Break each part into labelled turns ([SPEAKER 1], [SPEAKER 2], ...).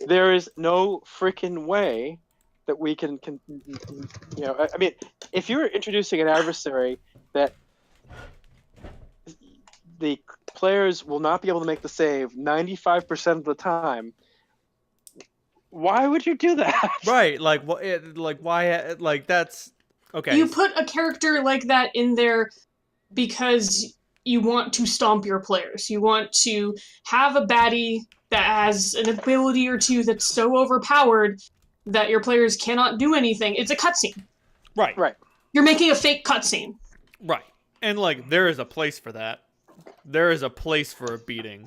[SPEAKER 1] there is no freaking way that we can I mean, if you're introducing an adversary that the players will not be able to make the save 95% of the time, why would you do that?
[SPEAKER 2] Right, like what? Like why? Like that's okay.
[SPEAKER 3] You put a character like that in there because you want to stomp your players. You want to have a baddie that has an ability or two that's so overpowered that your players cannot do anything. It's a cutscene.
[SPEAKER 1] Right.
[SPEAKER 3] You're making a fake cutscene.
[SPEAKER 2] Right. And like there is a place for that. There is a place for a beating.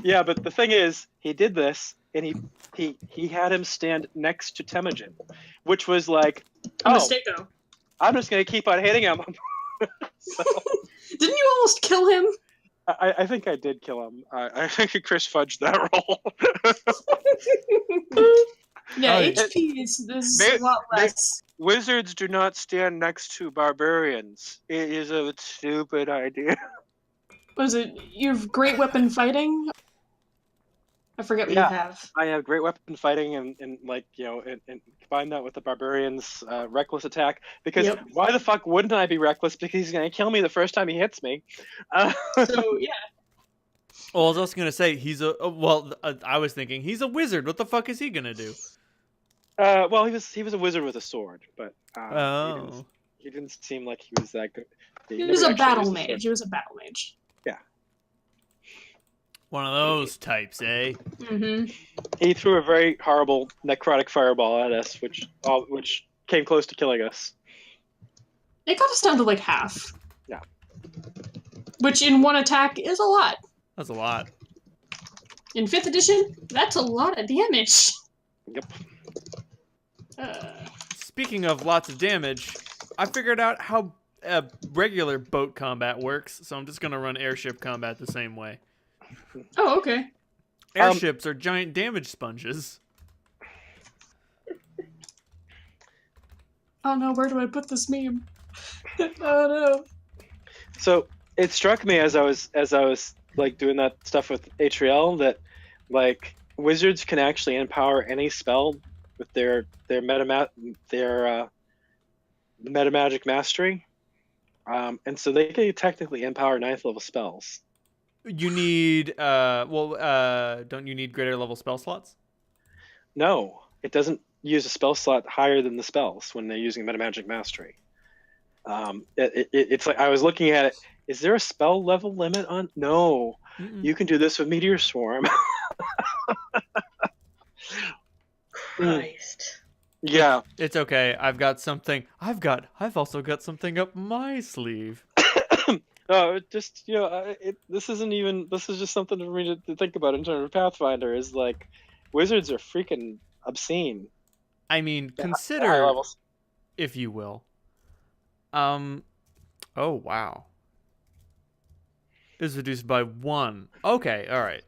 [SPEAKER 1] Yeah, but the thing is, he did this, and he had him stand next to Temujin, which was like,
[SPEAKER 3] A mistake, though.
[SPEAKER 1] I'm just gonna keep on hitting him. So,
[SPEAKER 3] didn't you almost kill him?
[SPEAKER 1] I think I did kill him. I think Chris fudged that roll.
[SPEAKER 3] Yeah, HP is a lot less.
[SPEAKER 1] Wizards do not stand next to barbarians. It is a stupid idea.
[SPEAKER 3] Was it you have great weapon fighting? I forget what you have.
[SPEAKER 1] I have great weapon fighting and combine that with the barbarian's reckless attack. Because why the fuck wouldn't I be reckless? Because he's going to kill me the first time he hits me.
[SPEAKER 3] So, yeah.
[SPEAKER 2] Well, I was also going to say, I was thinking, he's a wizard. What the fuck is he going to do?
[SPEAKER 1] Well, he was a wizard with a sword, but he didn't seem like he was that good.
[SPEAKER 3] He was a battle mage. He was a battle mage.
[SPEAKER 1] Yeah.
[SPEAKER 2] One of those types, eh?
[SPEAKER 3] Mm-hmm.
[SPEAKER 1] He threw a very horrible necrotic fireball at us, which came close to killing us.
[SPEAKER 3] It got us down to like half.
[SPEAKER 1] Yeah.
[SPEAKER 3] Which in one attack is a lot.
[SPEAKER 2] That's a lot.
[SPEAKER 3] In 5th edition, that's a lot of damage.
[SPEAKER 1] Yep.
[SPEAKER 2] Speaking of lots of damage, I figured out how regular boat combat works, so I'm just going to run airship combat the same way.
[SPEAKER 3] Oh, okay.
[SPEAKER 2] Airships are giant damage sponges.
[SPEAKER 3] Oh no, where do I put this meme? Oh no.
[SPEAKER 1] So it struck me as I was like doing that stuff with Atriel that like wizards can actually empower any spell with their metamagic mastery, and so they can technically empower 9th level spells.
[SPEAKER 2] You need don't you need greater level spell slots?
[SPEAKER 1] No, it doesn't use a spell slot higher than the spells when they're using metamagic mastery. It's like I was looking at it. Is there a spell level limit on? No.
[SPEAKER 2] Mm-mm.
[SPEAKER 1] You can do this with Meteor Swarm.
[SPEAKER 3] Christ.
[SPEAKER 1] Yeah.
[SPEAKER 2] It's okay. I've also got something up my sleeve.
[SPEAKER 1] No, it just this is just something for me to think about in terms of Pathfinder. Is like wizards are freaking obscene.
[SPEAKER 2] I mean,
[SPEAKER 1] High
[SPEAKER 2] consider,
[SPEAKER 1] levels.
[SPEAKER 2] if you will. Oh wow. Is reduced by 1. Okay, all right.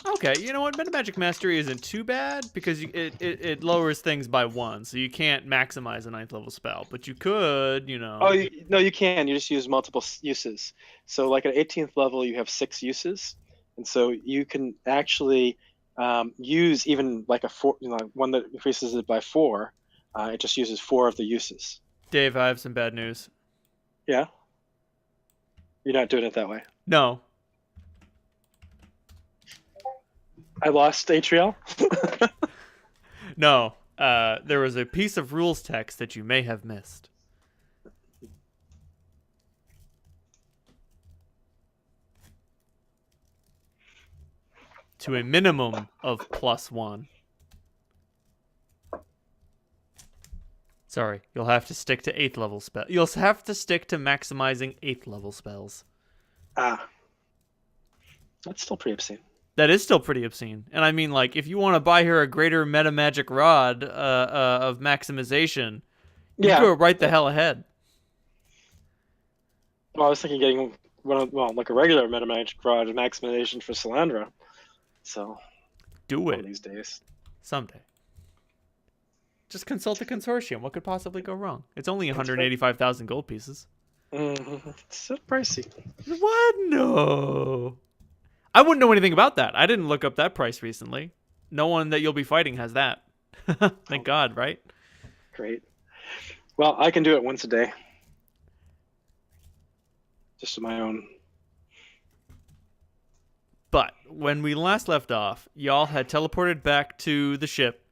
[SPEAKER 2] Okay, you know what? Metamagic Mastery isn't too bad because it lowers things by 1, so you can't maximize a 9th level spell, but you could,
[SPEAKER 1] Oh, no, you can. You just use multiple uses. So, like at 18th level, you have 6 uses, and so you can actually use even like a 4, one that increases it by 4. It just uses 4 of the uses.
[SPEAKER 2] Dave, I have some bad news.
[SPEAKER 1] Yeah. You're not doing it that way.
[SPEAKER 2] No.
[SPEAKER 1] I lost Atriel.
[SPEAKER 2] No. There was a piece of rules text that you may have missed. To a minimum of +1. Sorry, you'll have to stick to 8th level spell. You'll have to stick to maximizing 8th level spells.
[SPEAKER 1] That's still pretty obscene.
[SPEAKER 2] That is still pretty obscene. And I mean, like, if you want to buy her a greater metamagic rod of maximization, you go right the hell ahead.
[SPEAKER 1] Well, I was thinking getting like a regular metamagic rod of maximization for Salandra. So
[SPEAKER 2] do it
[SPEAKER 1] one of these days.
[SPEAKER 2] Someday. Just consult the consortium. What could possibly go wrong? It's only 185,000 gold pieces.
[SPEAKER 1] Mm-hmm. It's so pricey.
[SPEAKER 2] What? No. I wouldn't know anything about that. I didn't look up that price recently. No one that you'll be fighting has that. Thank God, right?
[SPEAKER 1] Great. Well, I can do it once a day. Just on my own.
[SPEAKER 2] But when we last left off, y'all had teleported back to the ship.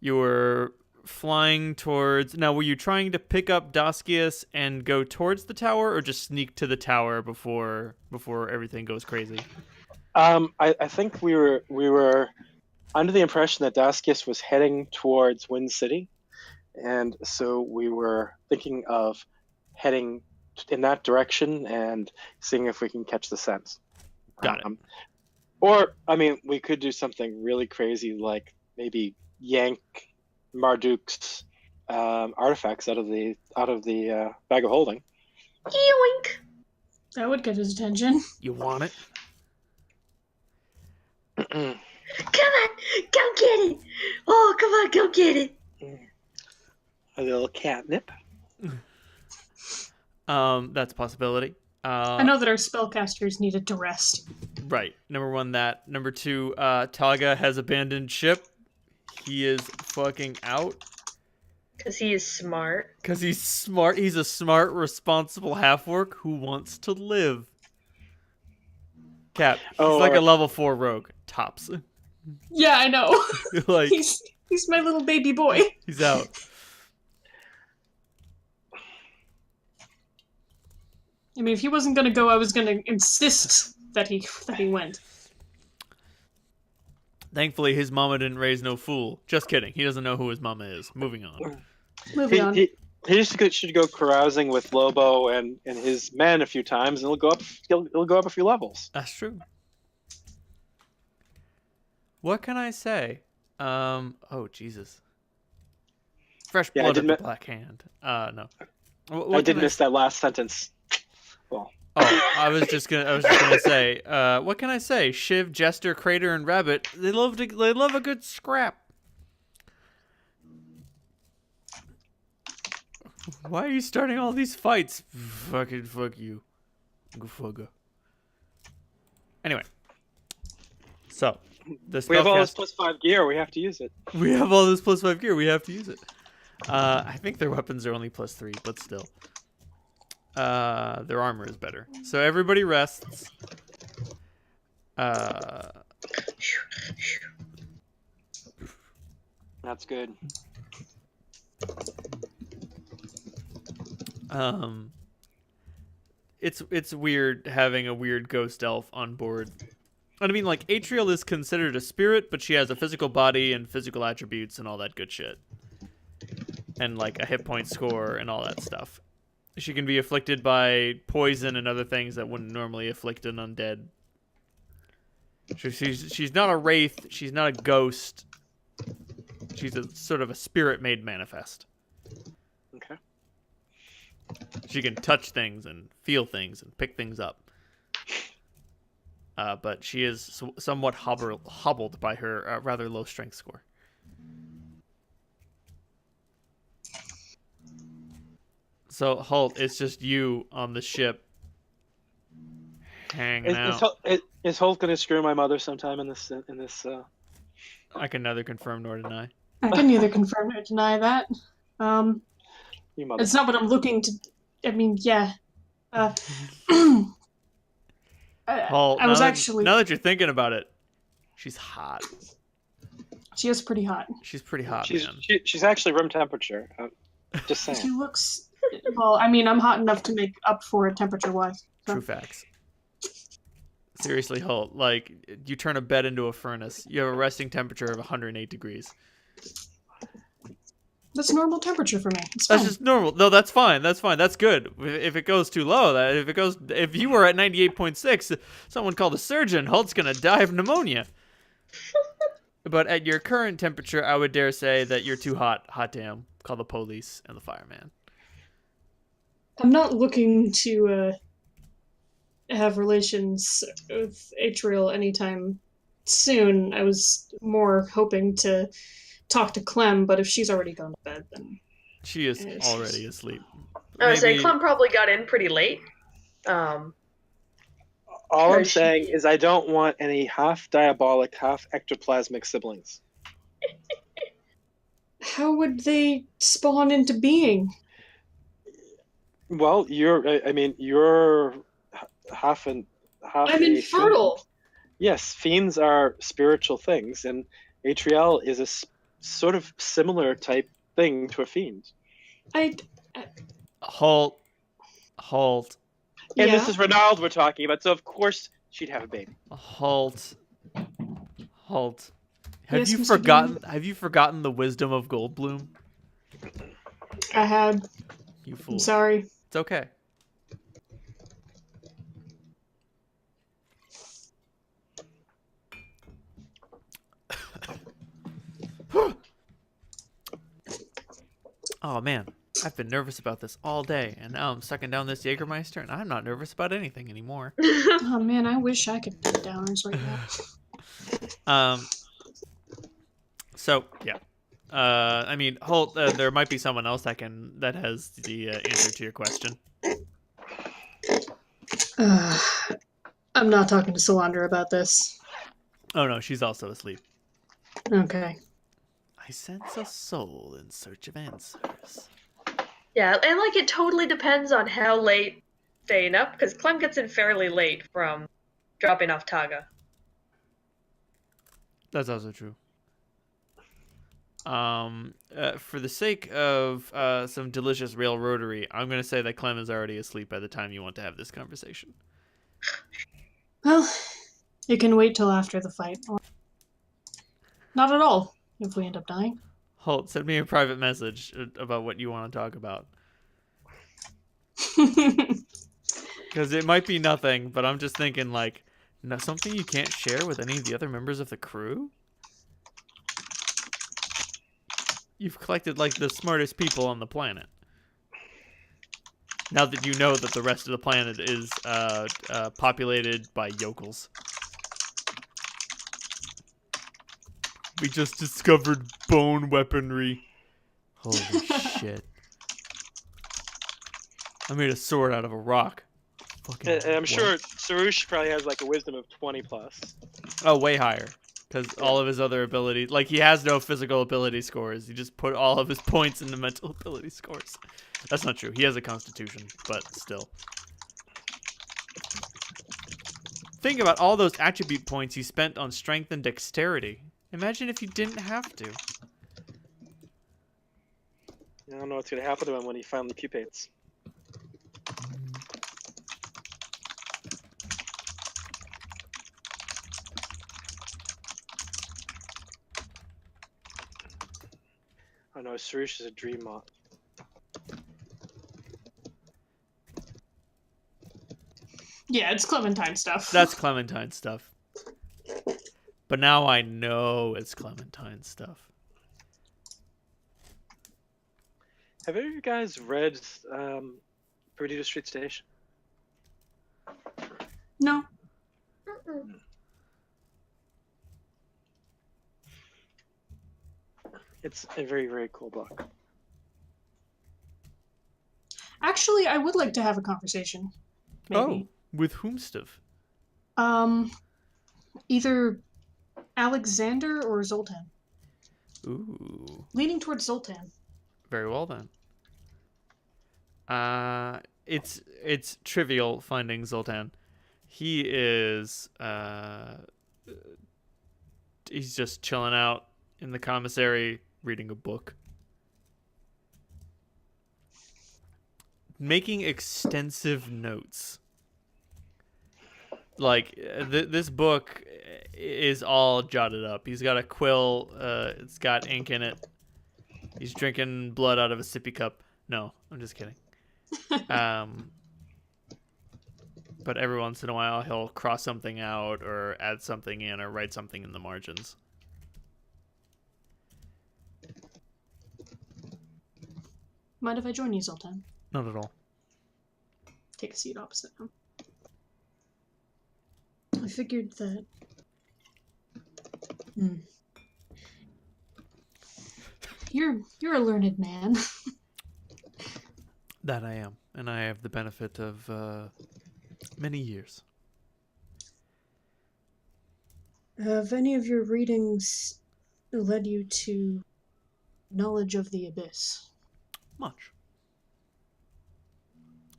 [SPEAKER 2] You were flying towards... Now, were you trying to pick up Daskius and go towards the tower, or just sneak to the tower before everything goes crazy?
[SPEAKER 1] I think we were under the impression that Daskius was heading towards Wind City, and so we were thinking of heading in that direction and seeing if we can catch the sense.
[SPEAKER 2] Got it.
[SPEAKER 1] Or, I mean, we could do something really crazy, like maybe yank Marduk's artifacts out of the bag of holding.
[SPEAKER 4] Yoink!
[SPEAKER 3] That would get his attention.
[SPEAKER 2] You want it?
[SPEAKER 4] Come on, go get it! Oh, come on, go get it!
[SPEAKER 1] A little catnip.
[SPEAKER 2] That's a possibility.
[SPEAKER 3] I know that our spellcasters needed to rest.
[SPEAKER 2] Right. Number one, that. Number two, Taga has abandoned ship. He is fucking out.
[SPEAKER 4] Because he is smart.
[SPEAKER 2] Because he's smart. He's a smart, responsible half-orc who wants to live. Cap, he's like a level 4 rogue. Tops.
[SPEAKER 3] Yeah, I know.
[SPEAKER 2] Like
[SPEAKER 3] he's my little baby boy.
[SPEAKER 2] He's out.
[SPEAKER 3] I mean, if he wasn't gonna go, I was gonna insist that he went.
[SPEAKER 2] Thankfully, his mama didn't raise no fool. Just kidding. He doesn't know who his mama is. Moving on.
[SPEAKER 1] He should go carousing with Lobo and his men a few times, and he'll go up a few levels.
[SPEAKER 2] That's true. What can I say? Oh Jesus. Fresh blood of the Black Hand. No.
[SPEAKER 1] I did miss that last sentence. Well.
[SPEAKER 2] Oh, I was just gonna say, what can I say? Shiv, Jester, Crater, and Rabbit, they love a good scrap. Why are you starting all these fights? Fucking fuck you. Go fuck. Anyway. So,
[SPEAKER 1] we have all this +5 gear, we have to use it.
[SPEAKER 2] We have all this +5 gear, we have to use it. I think their weapons are only +3, but still. Their armor is better. So everybody rests.
[SPEAKER 1] That's good.
[SPEAKER 2] It's weird having a weird ghost elf on board. I mean, like, Atriel is considered a spirit, but she has a physical body and physical attributes and all that good shit. And, like, a hit point score and all that stuff. She can be afflicted by poison and other things that wouldn't normally afflict an undead. She's not a wraith. She's not a ghost. She's a sort of a spirit made manifest.
[SPEAKER 1] Okay.
[SPEAKER 2] She can touch things and feel things and pick things up. But she is somewhat hobbled by her rather low strength score. So, Holt, it's just you on the ship hanging out.
[SPEAKER 1] Is Holt going to screw my mother sometime in this?
[SPEAKER 2] I can neither confirm nor deny.
[SPEAKER 3] I can neither confirm nor deny that.
[SPEAKER 1] Mother.
[SPEAKER 3] It's not what I'm looking to... I mean, yeah.
[SPEAKER 2] Holt,
[SPEAKER 3] I was actually...
[SPEAKER 2] Now that you're thinking about it, she's hot.
[SPEAKER 3] She is pretty hot.
[SPEAKER 2] She's pretty hot,
[SPEAKER 1] man. She's actually room temperature. Just saying.
[SPEAKER 3] She looks... Well, I mean, I'm hot enough to make up for it temperature-wise. So.
[SPEAKER 2] True facts. Seriously, Holt, like, you turn a bed into a furnace. You have a resting temperature of 108 degrees.
[SPEAKER 3] That's normal temperature for me.
[SPEAKER 2] That's just normal. No, that's fine. That's fine. That's good. If it goes too low, if you were at 98.6, someone called a surgeon. Holt's gonna die of pneumonia. But at your current temperature, I would dare say that you're too hot. Hot damn. Call the police and the fireman.
[SPEAKER 3] I'm not looking to have relations with Atriel anytime soon. I was more hoping to talk to Clem, but if she's already gone to bed, then...
[SPEAKER 2] She is already asleep.
[SPEAKER 4] I would say Clem probably got in pretty late.
[SPEAKER 1] All I'm
[SPEAKER 4] Right.
[SPEAKER 1] saying is I don't want any half diabolic, half ectoplasmic siblings.
[SPEAKER 3] How would they spawn into being?
[SPEAKER 1] Well, you're half and half
[SPEAKER 3] I'm
[SPEAKER 1] a fiend.
[SPEAKER 3] infertile.
[SPEAKER 1] Yes, fiends are spiritual things, and Atriel is a sort of similar type thing to a fiend.
[SPEAKER 3] I
[SPEAKER 2] Halt.
[SPEAKER 1] And
[SPEAKER 3] yeah.
[SPEAKER 1] this is Renald we're talking about, so of course she'd have a baby.
[SPEAKER 2] Halt.
[SPEAKER 3] Yes, Mr. Doom?
[SPEAKER 2] Have you forgotten the wisdom of Goldblum?
[SPEAKER 3] I had.
[SPEAKER 2] You fool.
[SPEAKER 3] I'm sorry.
[SPEAKER 2] It's okay. Oh man, I've been nervous about this all day, and now I'm sucking down this Jägermeister, and I'm not nervous about anything anymore.
[SPEAKER 3] Oh man, I wish I could put downers right now.
[SPEAKER 2] So yeah. I mean, Holt, there might be someone else that has the answer to your question.
[SPEAKER 3] I'm not talking to Solandra about this.
[SPEAKER 2] Oh no, she's also asleep.
[SPEAKER 3] Okay.
[SPEAKER 2] I sense a soul in search of answers.
[SPEAKER 4] Yeah, and like it totally depends on how late staying up, because Clem gets in fairly late from dropping off Taga.
[SPEAKER 2] That's also true. For the sake of some delicious railroadery, I'm gonna say that Clem is already asleep by the time you want to have this conversation.
[SPEAKER 3] Well, it can wait till after the fight. Or not at all, if we end up dying.
[SPEAKER 2] Holt, send me a private message about what you want to talk about. Because it might be nothing, but I'm just thinking, like, something you can't share with any of the other members of the crew? You've collected, like, the smartest people on the planet. Now that you know that the rest of the planet is populated by yokels. We just discovered bone weaponry. Holy shit. I made a sword out of a rock. Fucking
[SPEAKER 1] And I'm
[SPEAKER 2] what?
[SPEAKER 1] sure Sarush probably has like a wisdom of 20 plus.
[SPEAKER 2] Oh, way higher. Because all of his other abilities... Like, he has no physical ability scores. He just put all of his points into mental ability scores. That's not true. He has a constitution, but still. Think about all those attribute points you spent on strength and dexterity. Imagine if you didn't have to.
[SPEAKER 1] I don't know what's going to happen to him when he finally pupates. Oh no, Sarush is a dream moth.
[SPEAKER 3] Yeah, it's Clementine stuff.
[SPEAKER 2] That's Clementine stuff. But now I know it's Clementine stuff.
[SPEAKER 1] Have any of you guys read Perdido Street Station?
[SPEAKER 3] No.
[SPEAKER 1] It's a very, very cool book.
[SPEAKER 3] Actually, I would like to have a conversation. Maybe.
[SPEAKER 2] Oh, with whomstuff?
[SPEAKER 3] Either Alexander or Zoltan.
[SPEAKER 2] Ooh.
[SPEAKER 3] Leaning towards Zoltan.
[SPEAKER 2] Very well then. It's trivial finding Zoltan. He is he's just chilling out in the commissary reading a book. Making extensive notes. Like this book is all jotted up. He's got a quill, it's got ink in it. He's drinking blood out of a sippy cup. No, I'm just kidding. But every once in a while, he'll cross something out or add something in or write something in the margins.
[SPEAKER 3] Mind if I join you, Zoltan?
[SPEAKER 2] Not at all.
[SPEAKER 3] Take a seat opposite him. I figured that... You're a learned man.
[SPEAKER 2] That I am. And I have the benefit of many years.
[SPEAKER 3] Have any of your readings led you to knowledge of the abyss?
[SPEAKER 2] Much.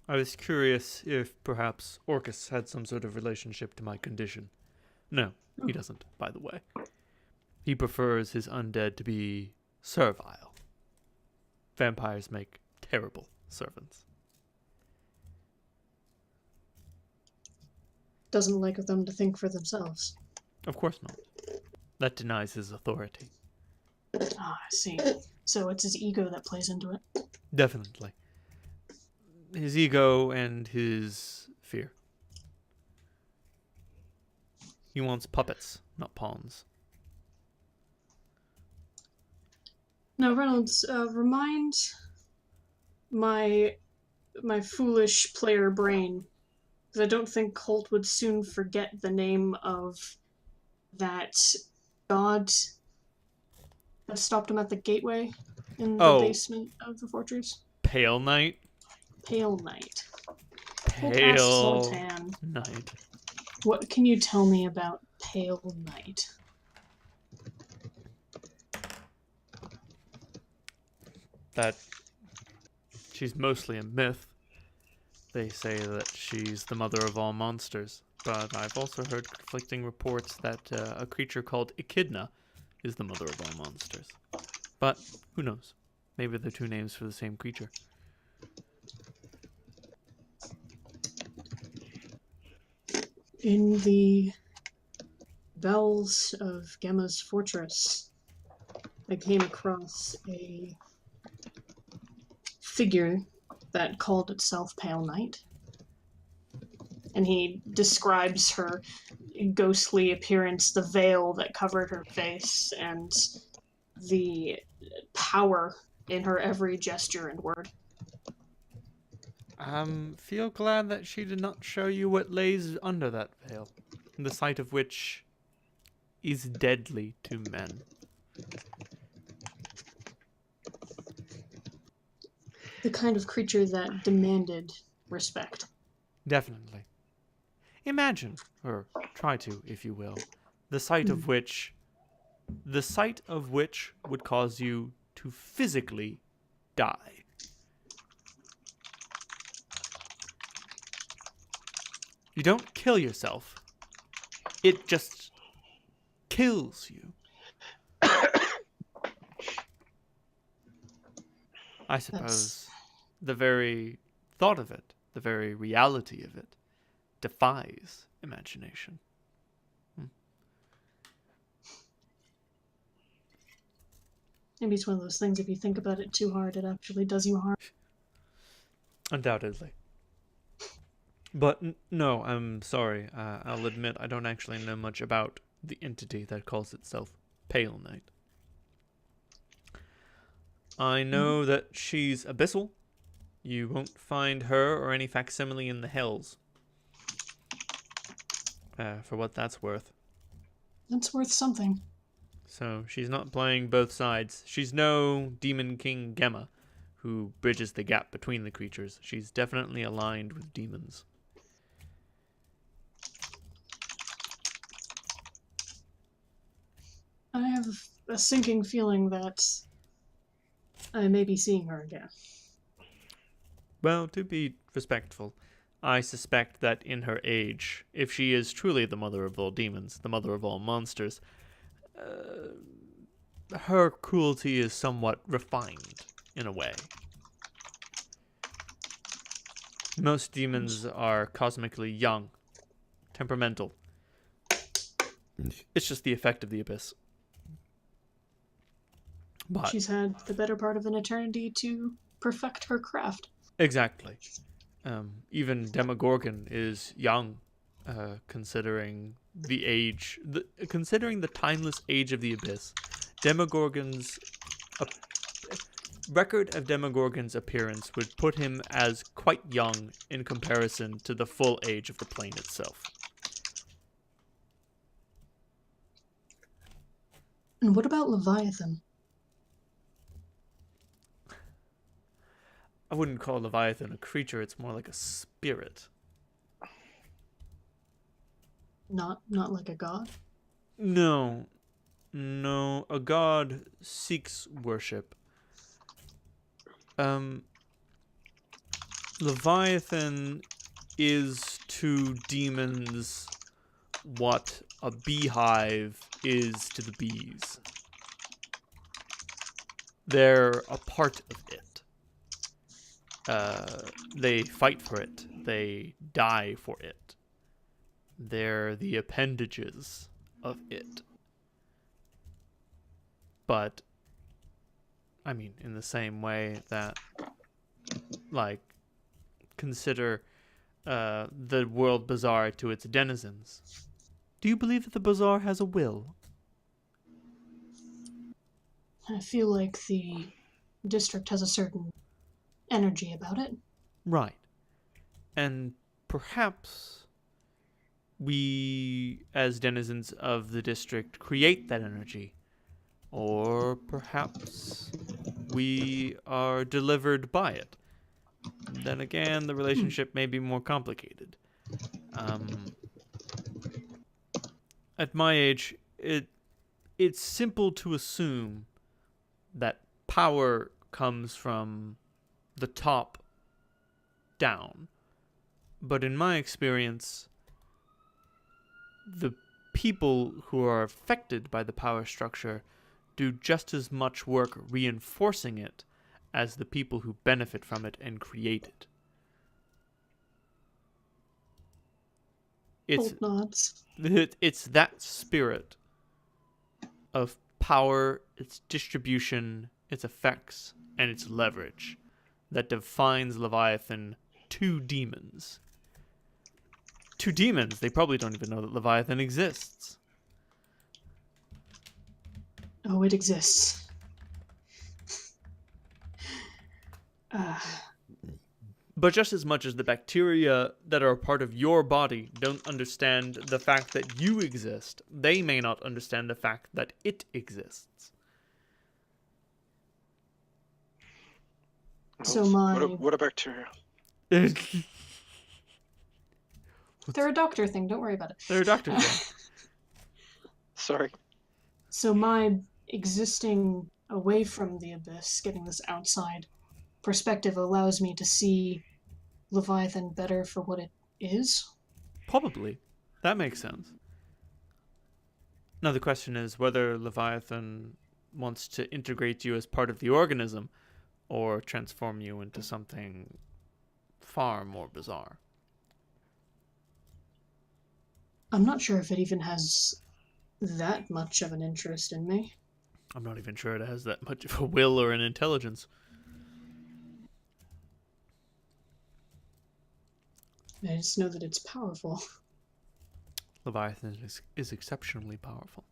[SPEAKER 2] I was curious if perhaps Orcus had some sort of relationship to my condition. No, he doesn't, by the way. He prefers his undead to be servile. Vampires make terrible servants.
[SPEAKER 3] Doesn't like them to think for themselves.
[SPEAKER 2] Of course not. That denies his authority.
[SPEAKER 3] Ah, I see. So it's his ego that plays into it.
[SPEAKER 2] Definitely. His ego and his fear. He wants puppets, not pawns.
[SPEAKER 3] Now, Reynolds, remind my foolish player brain, because I don't think Colt would soon forget the name of that god that stopped him at the gateway in the basement of the fortress.
[SPEAKER 2] Pale Knight?
[SPEAKER 3] Pale Knight. Colt
[SPEAKER 2] Pale
[SPEAKER 3] asks Zoltan,
[SPEAKER 2] Knight.
[SPEAKER 3] what can you tell me about Pale Knight?
[SPEAKER 2] That she's mostly a myth. They say that she's the mother of all monsters, but I've also heard conflicting reports that a creature called Echidna is the mother of all monsters. But who knows? Maybe they're two names for the same creature.
[SPEAKER 3] In the bowels of Gemma's fortress, I came across a figure that called itself Pale Knight. And he describes her ghostly appearance, the veil that covered her face, and the power in her every gesture and word.
[SPEAKER 2] Feel glad that she did not show you what lays under that veil, the sight of which is deadly to men.
[SPEAKER 3] The kind of creature that demanded respect.
[SPEAKER 2] Definitely. Imagine, or try to, if you will, the sight of which would cause you to physically die. You don't kill yourself. It just kills you. I suppose the very thought of it, the very reality of it, defies imagination.
[SPEAKER 3] Maybe it's one of those things, if you think about it too hard, it actually does you harm.
[SPEAKER 2] Undoubtedly. But no, I'm sorry. I'll admit I don't actually know much about the entity that calls itself Pale Knight. I know that she's abyssal. You won't find her or any facsimile in the Hells. For what that's worth.
[SPEAKER 3] That's worth something.
[SPEAKER 2] So she's not playing both sides. She's no Demon King Gemma, who bridges the gap between the creatures. She's definitely aligned with demons.
[SPEAKER 3] I have a sinking feeling that I may be seeing her again.
[SPEAKER 2] Well, to be respectful, I suspect that in her age, if she is truly the mother of all demons, the mother of all monsters, her cruelty is somewhat refined, in a way. Most demons are cosmically young, temperamental. It's just the effect of the abyss. But
[SPEAKER 3] she's had the better part of an eternity to perfect her craft.
[SPEAKER 2] Exactly. Even Demogorgon is young, considering the age, considering the timeless age of the abyss. Demogorgon's record of Demogorgon's appearance would put him as quite young in comparison to the full age of the plane itself.
[SPEAKER 3] And what about Leviathan?
[SPEAKER 2] I wouldn't call Leviathan a creature, it's more like a spirit.
[SPEAKER 3] Not like a god?
[SPEAKER 2] No. No, a god seeks worship. Leviathan is to demons what a beehive is to the bees. They're a part of it. They fight for it. They die for it. They're the appendages of it. But, I mean, in the same way that, like, consider the world bazaar to its denizens. Do you believe that the bazaar has a will?
[SPEAKER 3] I feel like the district has a certain energy about it.
[SPEAKER 2] Right. And perhaps we, as denizens of the district, create that energy. Or perhaps we are delivered by it. Then again, the relationship may be more complicated. At my age, it's simple to assume that power comes from the top down. But in my experience, the people who are affected by the power structure do just as much work reinforcing it as the people who benefit from it and create it.
[SPEAKER 3] Both nods.
[SPEAKER 2] It's that spirit of power, its distribution, its effects, and its leverage that defines Leviathan to demons. To demons, they probably don't even know that Leviathan exists.
[SPEAKER 3] Oh, it exists.
[SPEAKER 2] But just as much as the bacteria that are a part of your body don't understand the fact that you exist, they may not understand the fact that it exists.
[SPEAKER 3] So
[SPEAKER 1] What a bacteria?
[SPEAKER 3] They're a doctor thing, don't worry about it.
[SPEAKER 2] They're a doctor thing.
[SPEAKER 1] Sorry.
[SPEAKER 3] So my existing away from the abyss, getting this outside perspective allows me to see Leviathan better for what it is.
[SPEAKER 2] Probably. That makes sense. Now the question is whether Leviathan wants to integrate you as part of the organism or transform you into something far more bizarre.
[SPEAKER 3] I'm not sure if it even has that much of an interest in me.
[SPEAKER 2] I'm not even sure it has that much of a will or an intelligence.
[SPEAKER 3] I just know that it's powerful.
[SPEAKER 2] Leviathan is exceptionally powerful.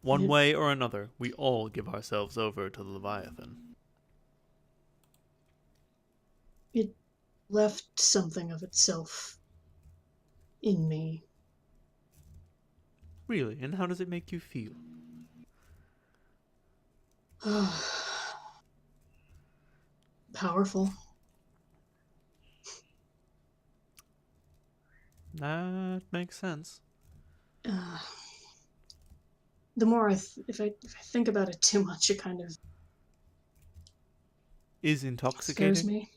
[SPEAKER 2] One way or another, we all give ourselves over to the Leviathan.
[SPEAKER 3] It left something of itself in me.
[SPEAKER 2] Really? And how does it make you feel?
[SPEAKER 3] Powerful.
[SPEAKER 2] That makes sense.
[SPEAKER 3] The more if I think about it too much, it kind of
[SPEAKER 2] Is intoxicating?
[SPEAKER 3] scares me.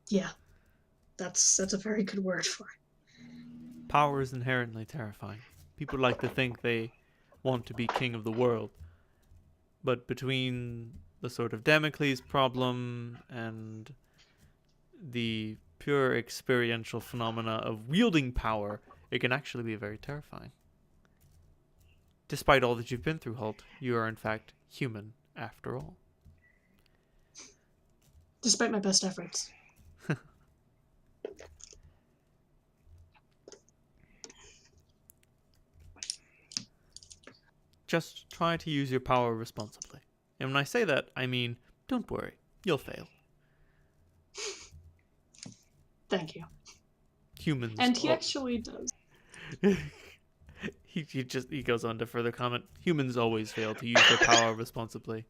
[SPEAKER 3] Yeah, that's a very good word for it.
[SPEAKER 2] Power is inherently terrifying. People like to think they want to be king of the world. But between the sort of Damocles problem and the pure experiential phenomena of wielding power, it can actually be very terrifying. Despite all that you've been through, Holt, you are in fact human after all.
[SPEAKER 3] Despite my best efforts.
[SPEAKER 2] Just try to use your power responsibly. And when I say that, I mean, don't worry, you'll fail.
[SPEAKER 3] Thank you.
[SPEAKER 2] Humans.
[SPEAKER 3] And he actually does.
[SPEAKER 2] He goes on to further comment. Humans always fail to use their power responsibly,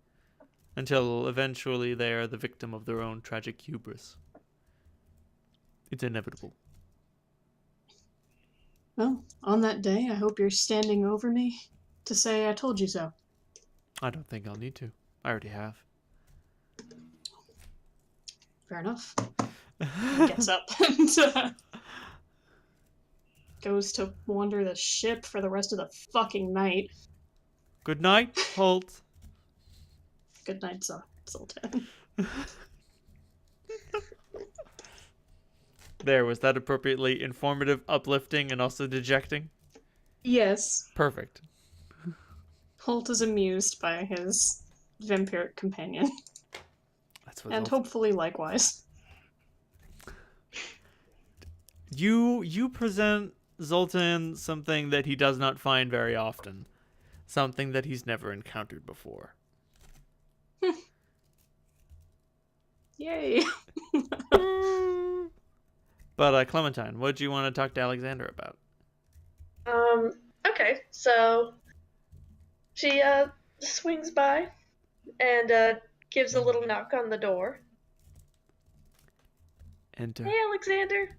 [SPEAKER 2] until eventually they are the victim of their own tragic hubris. It's inevitable.
[SPEAKER 3] Well, on that day, I hope you're standing over me to say I told you so.
[SPEAKER 2] I don't think I'll need to. I already have.
[SPEAKER 3] Fair enough. He gets up and goes to wander the ship for the rest of the fucking night.
[SPEAKER 2] Good night, Holt.
[SPEAKER 3] Good night, Sultan.
[SPEAKER 2] There, was that appropriately informative, uplifting, and also dejecting?
[SPEAKER 3] Yes.
[SPEAKER 2] Perfect.
[SPEAKER 3] Holt is amused by his vampiric companion.
[SPEAKER 2] That's what.
[SPEAKER 3] And hopefully likewise.
[SPEAKER 2] You present Zoltan something that he does not find very often. Something that he's never encountered before.
[SPEAKER 3] Yay.
[SPEAKER 2] But Clementine, what do you want to talk to Alexander about?
[SPEAKER 4] Okay, so she swings by and gives a little knock on the door.
[SPEAKER 2] Enter.
[SPEAKER 4] Hey, Alexander.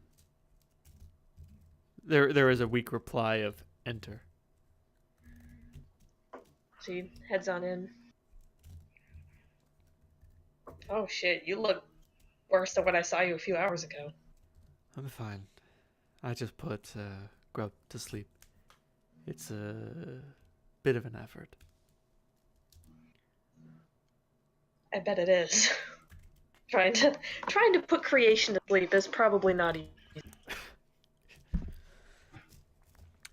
[SPEAKER 2] There is a weak reply of enter.
[SPEAKER 4] She heads on in. Oh shit, you look worse than when I saw you a few hours ago.
[SPEAKER 2] I'm fine. I just put Grub to sleep. It's a bit of an effort.
[SPEAKER 4] I bet it is. trying to put creation to sleep is probably not easy.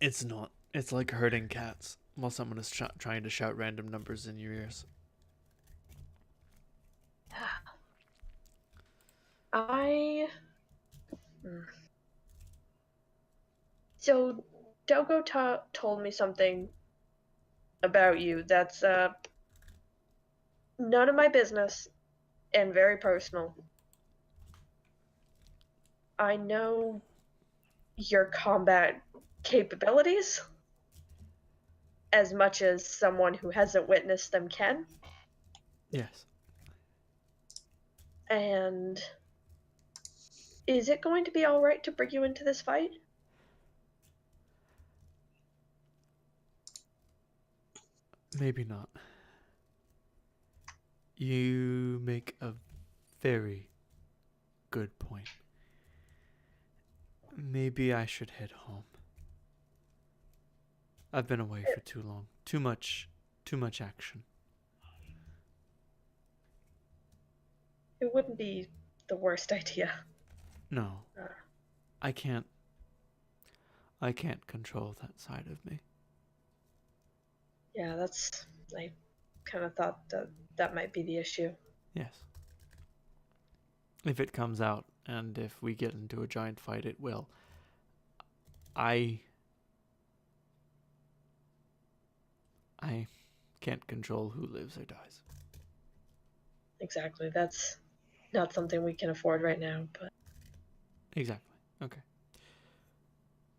[SPEAKER 2] It's not. It's like herding cats while someone is trying to shout random numbers in your ears.
[SPEAKER 4] So, Dogo told me something about you that's none of my business and very personal. I know your combat capabilities as much as someone who hasn't witnessed them can.
[SPEAKER 2] Yes.
[SPEAKER 4] And is it going to be alright to bring you into this fight?
[SPEAKER 2] Maybe not. You make a very good point. Maybe I should head home. I've been away for too long. Too much action.
[SPEAKER 4] It wouldn't be the worst idea.
[SPEAKER 2] No. I can't control that side of me.
[SPEAKER 4] Yeah, I kind of thought that might be the issue.
[SPEAKER 2] Yes. If it comes out, and if we get into a giant fight, it will. I can't control who lives or dies.
[SPEAKER 4] Exactly. That's not something we can afford right now, but...
[SPEAKER 2] Exactly. Okay.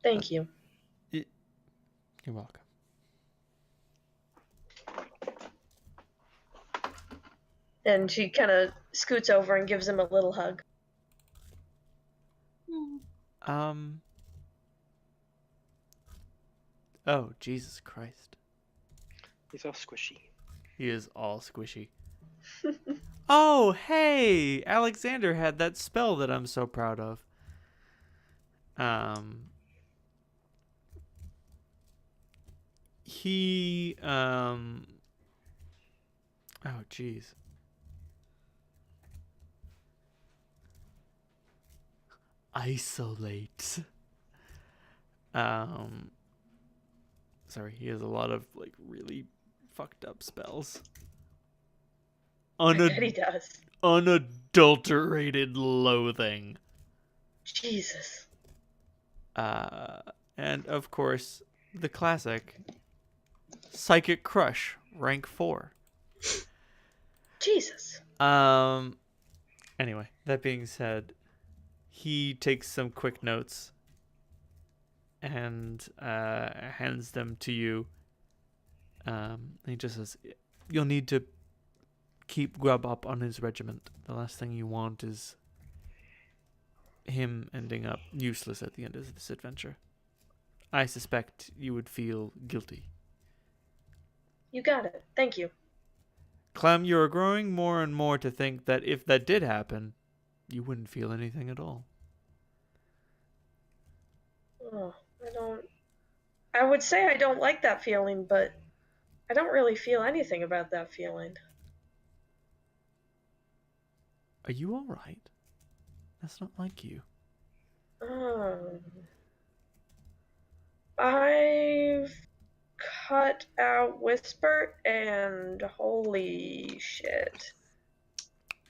[SPEAKER 4] Thank you.
[SPEAKER 2] You're welcome.
[SPEAKER 4] And she kind of scoots over and gives him a little hug.
[SPEAKER 2] Oh, Jesus Christ.
[SPEAKER 1] He's all squishy.
[SPEAKER 2] He is all squishy. Oh, hey! Alexander had that spell that I'm so proud of. He, oh, jeez. Isolate. Sorry, he has a lot of, like, really fucked up spells.
[SPEAKER 4] I bet he does.
[SPEAKER 2] Unadulterated loathing.
[SPEAKER 4] Jesus.
[SPEAKER 2] And of course, the classic Psychic Crush, rank 4.
[SPEAKER 4] Jesus.
[SPEAKER 2] Anyway, that being said, he takes some quick notes and hands them to you. He just says, "You'll need to keep Grub up on his regiment. The last thing you want is him ending up useless at the end of this adventure. I suspect you would feel guilty.
[SPEAKER 4] You got it. Thank you.
[SPEAKER 2] Clem, you're growing more and more to think that if that did happen, you wouldn't feel anything at all.
[SPEAKER 4] Oh, I would say I don't like that feeling, but I don't really feel anything about that feeling.
[SPEAKER 2] Are you all right? That's not like you.
[SPEAKER 4] I've cut out Whisper, and holy shit.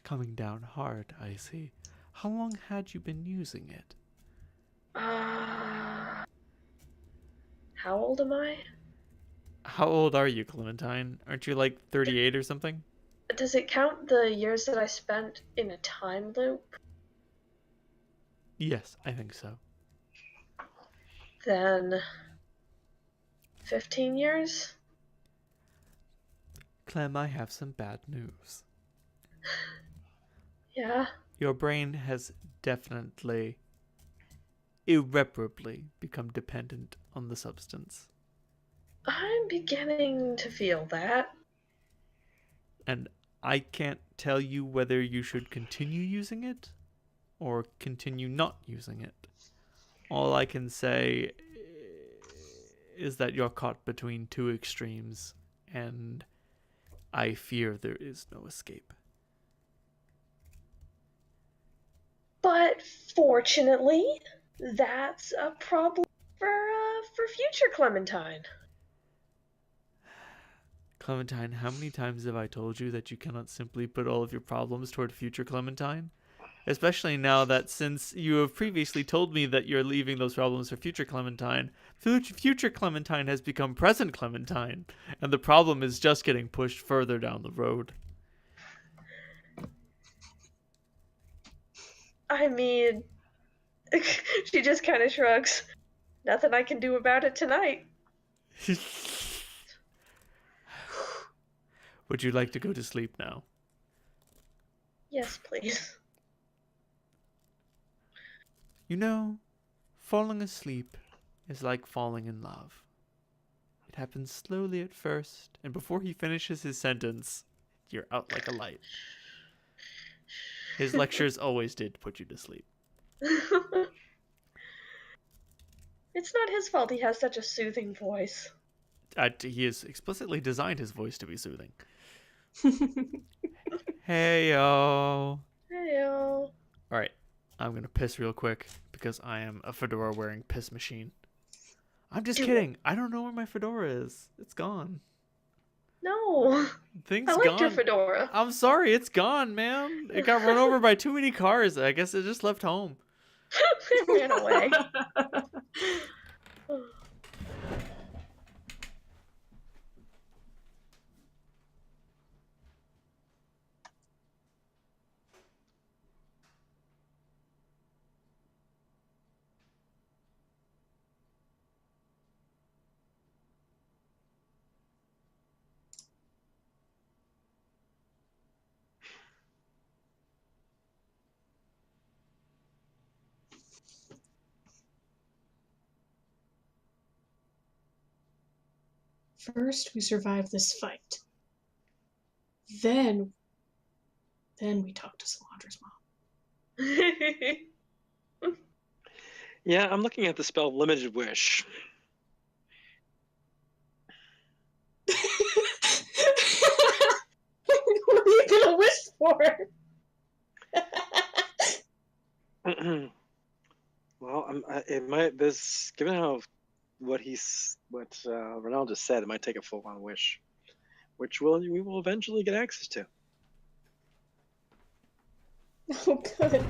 [SPEAKER 2] Coming down hard, I see. How long had you been using it?
[SPEAKER 4] How old am I?
[SPEAKER 2] How old are you, Clementine? Aren't you like 38 or something?
[SPEAKER 4] Does it count the years that I spent in a time loop?
[SPEAKER 2] Yes, I think so.
[SPEAKER 4] Then 15 years?
[SPEAKER 2] Clem, I have some bad news.
[SPEAKER 4] Yeah.
[SPEAKER 2] Your brain has definitely, irreparably become dependent on the substance.
[SPEAKER 4] I'm beginning to feel that.
[SPEAKER 2] And I can't tell you whether you should continue using it or continue not using it. All I can say is that you're caught between two extremes, and I fear there is no escape.
[SPEAKER 4] But fortunately, that's a problem for future Clementine.
[SPEAKER 2] Clementine, how many times have I told you that you cannot simply put all of your problems toward future Clementine? Especially now that since you have previously told me that you're leaving those problems for future Clementine, future Clementine has become present Clementine, and the problem is just getting pushed further down the road.
[SPEAKER 4] I mean, she just kind of shrugs. Nothing I can do about it tonight.
[SPEAKER 2] Would you like to go to sleep now?
[SPEAKER 4] Yes, please.
[SPEAKER 2] You know, falling asleep is like falling in love. It happens slowly at first, and before he finishes his sentence, you're out like a light. His lectures always did put you to sleep.
[SPEAKER 4] It's not his fault he has such a soothing voice.
[SPEAKER 2] He has explicitly designed his voice to be soothing. Hey-o.
[SPEAKER 4] Heyo.
[SPEAKER 2] Alright, I'm gonna piss real quick because I am a fedora wearing piss machine. I'm just kidding. I don't know where my fedora is. It's gone.
[SPEAKER 4] No.
[SPEAKER 2] Things
[SPEAKER 4] I liked
[SPEAKER 2] gone.
[SPEAKER 4] your fedora.
[SPEAKER 2] I'm sorry, it's gone, man. It got run over by too many cars. I guess it just left home.
[SPEAKER 4] It ran away.
[SPEAKER 3] First, we survive this fight. Then we talk to Solandra's mom.
[SPEAKER 1] Yeah, I'm looking at the spell Limited Wish.
[SPEAKER 3] What are you gonna wish for?
[SPEAKER 1] Well, it might. This, given how what Ronald just said, it might take a full-on wish, which we will eventually get access to.
[SPEAKER 3] Oh, good.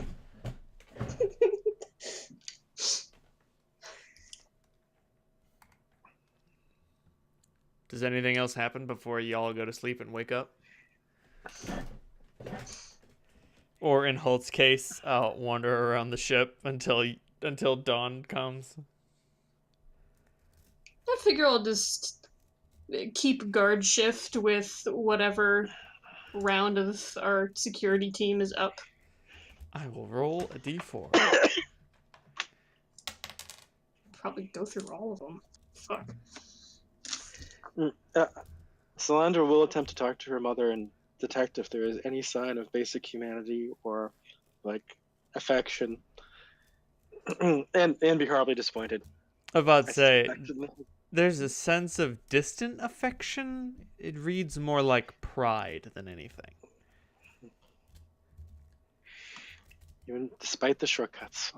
[SPEAKER 2] Does anything else happen before y'all go to sleep and wake up? Or in Holt's case, I'll wander around the ship until dawn comes.
[SPEAKER 3] I figure I'll just keep guard shift with whatever round of our security team is up.
[SPEAKER 2] I will roll a d4.
[SPEAKER 3] probably go through all of them. Fuck.
[SPEAKER 1] Salandra will attempt to talk to her mother and detect if there is any sign of basic humanity or like affection, and be horribly disappointed.
[SPEAKER 2] I'm about to say,
[SPEAKER 1] Affection.
[SPEAKER 2] there's a sense of distant affection. It reads more like pride than anything.
[SPEAKER 1] Even despite the shortcuts.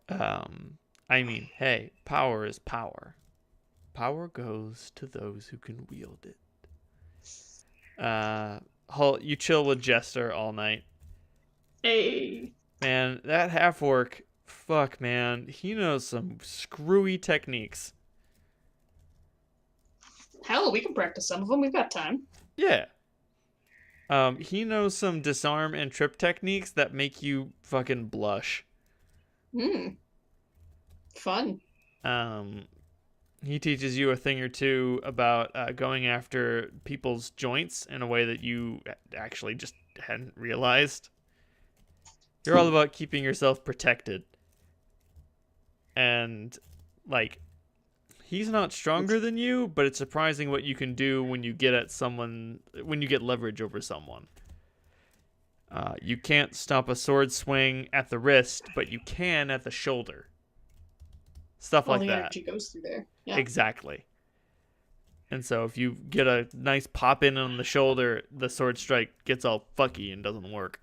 [SPEAKER 2] I mean, hey, power is power. Power goes to those who can wield it. You chill with Jester all night.
[SPEAKER 3] Hey.
[SPEAKER 2] Man, that half-orc, fuck, man. He knows some screwy techniques.
[SPEAKER 3] Hell, we can practice some of them. We've got time.
[SPEAKER 2] Yeah. He knows some disarm and trip techniques that make you fucking blush.
[SPEAKER 3] Fun.
[SPEAKER 2] He teaches you a thing or two about going after people's joints in a way that you actually just hadn't realized. You're all about keeping yourself protected. And, like, he's not stronger than you, but it's surprising what you can do when you get leverage over someone. You can't stop a sword swing at the wrist, but you can at the shoulder. Stuff like
[SPEAKER 3] the
[SPEAKER 2] that.
[SPEAKER 3] energy goes through there. Yeah.
[SPEAKER 2] Exactly. And so if you get a nice pop in on the shoulder, the sword strike gets all fucky and doesn't work.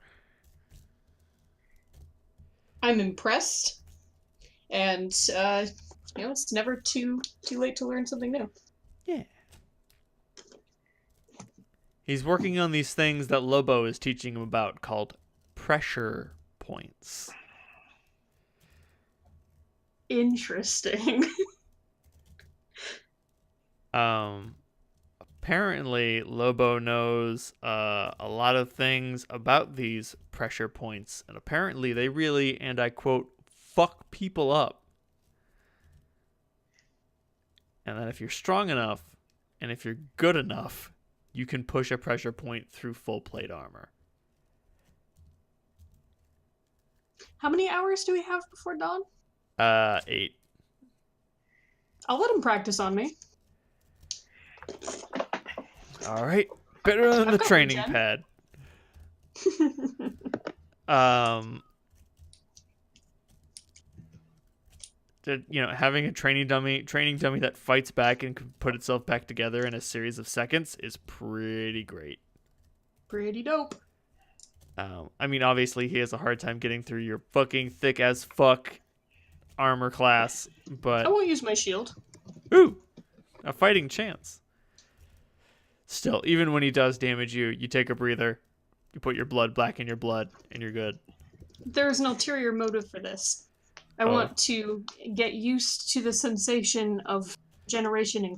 [SPEAKER 3] I'm impressed. And, it's never too late to learn something new.
[SPEAKER 2] Yeah. He's working on these things that Lobo is teaching him about called pressure points.
[SPEAKER 3] Interesting.
[SPEAKER 2] Apparently Lobo knows a lot of things about these pressure points, and apparently they really, and I quote, fuck people up. And that if you're strong enough and if you're good enough, you can push a pressure point through full plate armor.
[SPEAKER 3] How many hours do we have before dawn?
[SPEAKER 2] 8.
[SPEAKER 3] I'll let him practice on me.
[SPEAKER 2] All right. Better than the
[SPEAKER 3] got
[SPEAKER 2] training
[SPEAKER 3] one,
[SPEAKER 2] pad. Having a training dummy that fights back and can put itself back together in a series of seconds is pretty great.
[SPEAKER 3] Pretty dope.
[SPEAKER 2] I mean, obviously he has a hard time getting through your fucking thick as fuck armor class, but
[SPEAKER 3] I won't use my shield.
[SPEAKER 2] ooh, a fighting chance. Still, even when he does damage you, you take a breather, you put your blood back in your blood, and you're good.
[SPEAKER 3] There's an ulterior motive for this. I want to get used to the sensation of generation in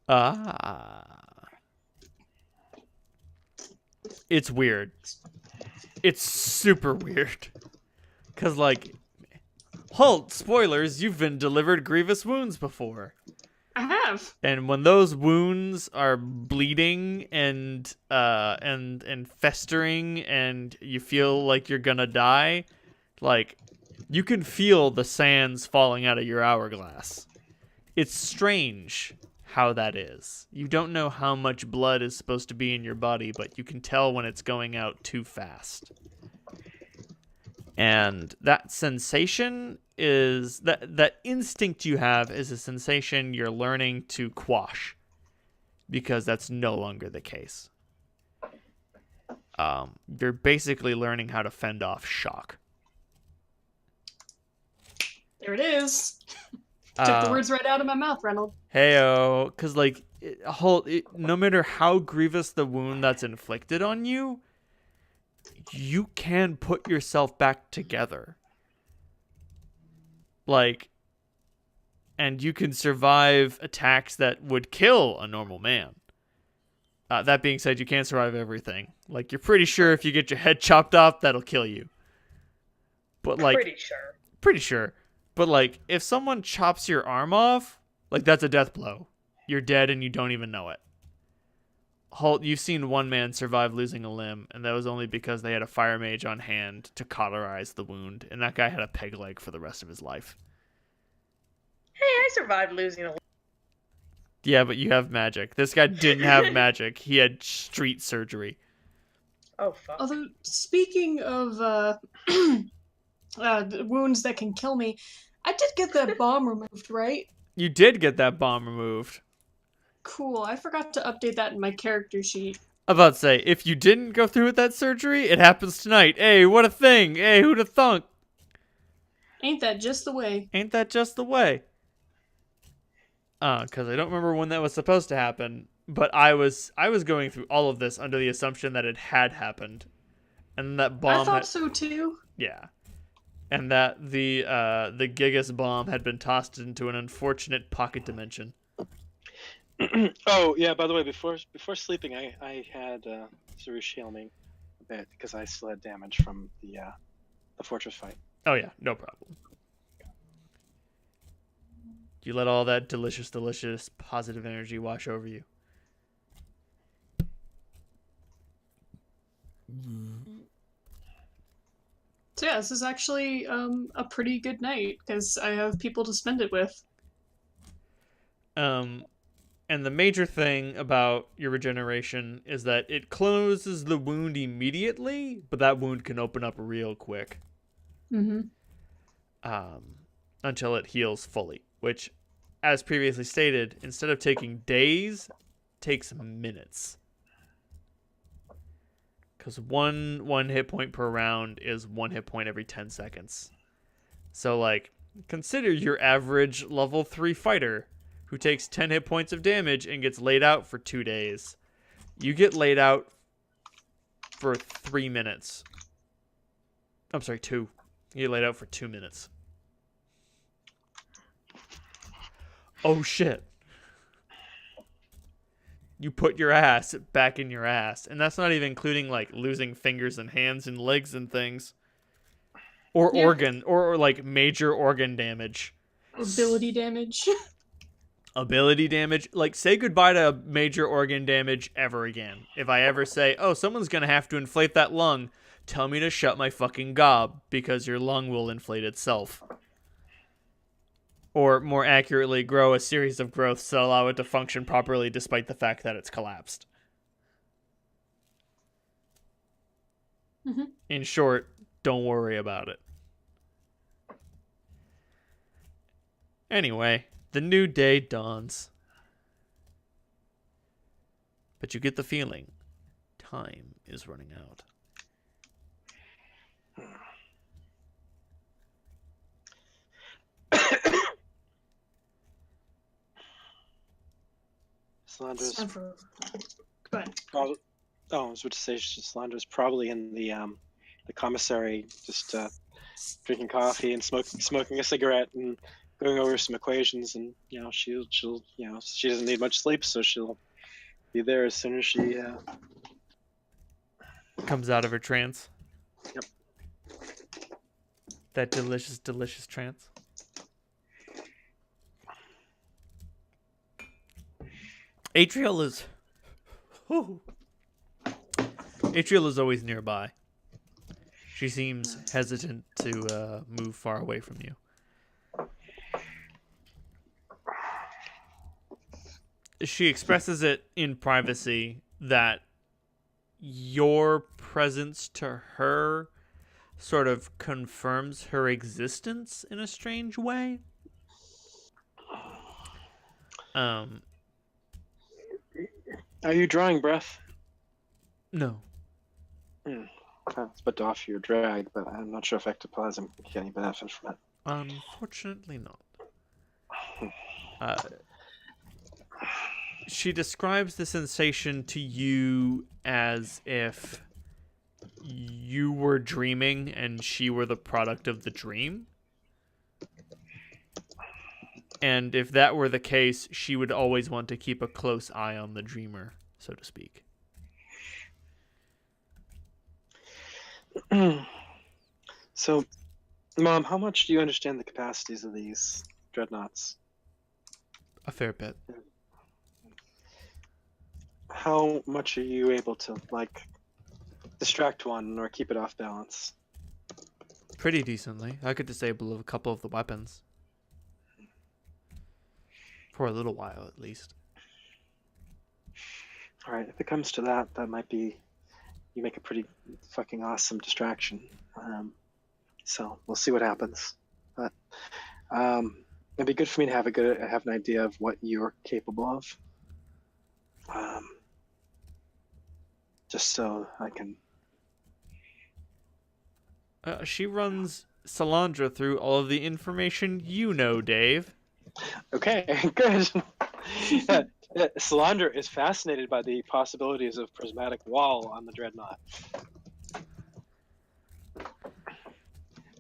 [SPEAKER 3] combat.
[SPEAKER 2] It's weird. It's super weird. Because, like, halt, spoilers, you've been delivered grievous wounds before.
[SPEAKER 3] I have.
[SPEAKER 2] And when those wounds are bleeding and festering and you feel like you're gonna die, like, you can feel the sands falling out of your hourglass. It's strange how that is. You don't know how much blood is supposed to be in your body, but you can tell when it's going out too fast. And that sensation is that instinct you have is a sensation you're learning to quash, because that's no longer the case. You're basically learning how to fend off shock.
[SPEAKER 3] There it is. Took the words right out of my mouth, Reynold.
[SPEAKER 2] Heyo, because like, no matter how grievous the wound that's inflicted on you, you can put yourself back together. Like, and you can survive attacks that would kill a normal man. That being said, you can't survive everything. Like, you're pretty sure if you get your head chopped off, that'll kill you. But like, pretty sure. But like, if someone chops your arm off, like, that's a death blow. You're dead and you don't even know it. you've seen one man survive losing a limb, and that was only because they had a fire mage on hand to cauterize the wound, and that guy had a peg leg for the rest of his life.
[SPEAKER 4] Hey, I survived losing a.
[SPEAKER 2] Yeah, but you have magic. This guy didn't have magic. He had street surgery.
[SPEAKER 4] Oh fuck.
[SPEAKER 3] Although, speaking of the wounds that can kill me, I did get that bomb removed, right?
[SPEAKER 2] You did get that bomb removed.
[SPEAKER 3] Cool. I forgot to update that in my character sheet.
[SPEAKER 2] I'm about to say, if you didn't go through with that surgery, it happens tonight. Hey, what a thing. Hey, who'da thunk?
[SPEAKER 3] Ain't that just the way?
[SPEAKER 2] Ain't that just the way? Because I don't remember when that was supposed to happen, but I was going through all of this under the assumption that it had happened. And that bomb
[SPEAKER 3] I thought so too.
[SPEAKER 2] Yeah. And that the Gigas bomb had been tossed into an unfortunate pocket dimension.
[SPEAKER 1] Oh yeah. By the way, before sleeping, I had Zerush heal me a bit because I still had damage from the fortress fight.
[SPEAKER 2] Oh yeah, no problem. You let all that delicious positive energy wash over you.
[SPEAKER 3] So yeah, this is actually a pretty good night because I have people to spend it with.
[SPEAKER 2] And the major thing about your regeneration is that it closes the wound immediately, but that wound can open up real quick.
[SPEAKER 3] Mm-hmm.
[SPEAKER 2] Until it heals fully, which, as previously stated, instead of taking days, takes minutes. Because one hit point per round is 1 hit point every 10 seconds. So, like, consider your average level 3 fighter who takes 10 hit points of damage and gets laid out for 2 days. You get laid out for 3 minutes. I'm sorry, 2. You get laid out for 2 minutes. Oh shit. You put your ass back in your ass. And that's not even including, like, losing fingers and hands and legs and things. Or
[SPEAKER 3] Yeah.
[SPEAKER 2] organ, or like, major organ damage.
[SPEAKER 3] Ability damage.
[SPEAKER 2] Ability damage. Like, say goodbye to major organ damage ever again. If I ever say, oh, someone's gonna have to inflate that lung, tell me to shut my fucking gob, because your lung will inflate itself. Or, more accurately, grow a series of growths that allow it to function properly despite the fact that it's collapsed.
[SPEAKER 3] Mm-hmm.
[SPEAKER 2] In short, don't worry about it. Anyway, the new day dawns. But you get the feeling time is running out.
[SPEAKER 1] Salandra's.
[SPEAKER 3] Go ahead.
[SPEAKER 1] I was about to say Salandra's probably in the commissary, just drinking coffee and smoking a cigarette and going over some equations, and she'll she doesn't need much sleep, so she'll be there as soon as she
[SPEAKER 2] comes out of her trance.
[SPEAKER 1] Yep.
[SPEAKER 2] That delicious trance. Atriel is always nearby. She seems hesitant to move far away from you. She expresses it in privacy that your presence to her sort of confirms her existence in a strange way.
[SPEAKER 1] Are you drawing breath?
[SPEAKER 2] No.
[SPEAKER 1] It's a bit off your drag, but I'm not sure if ectoplasm can get any benefit from it.
[SPEAKER 2] Unfortunately not. She describes the sensation to you as if you were dreaming and she were the product of the dream. And if that were the case, she would always want to keep a close eye on the dreamer, so to speak.
[SPEAKER 1] So, Mom, how much do you understand the capacities of these dreadnoughts?
[SPEAKER 2] A fair bit.
[SPEAKER 1] how much are you able to like distract one or keep it off balance?
[SPEAKER 2] Pretty decently. I could disable a couple of the weapons. For a little while, at least.
[SPEAKER 1] All right, if it comes to that, that might be, you make a pretty fucking awesome distraction. So we'll see what happens. But it'd be good for me to have an idea of what you're capable of. Just so I can.
[SPEAKER 2] She runs Salandra through all of the information you know, Dave.
[SPEAKER 1] Okay, good. Salandra is fascinated by the possibilities of prismatic wall on the Dreadnought.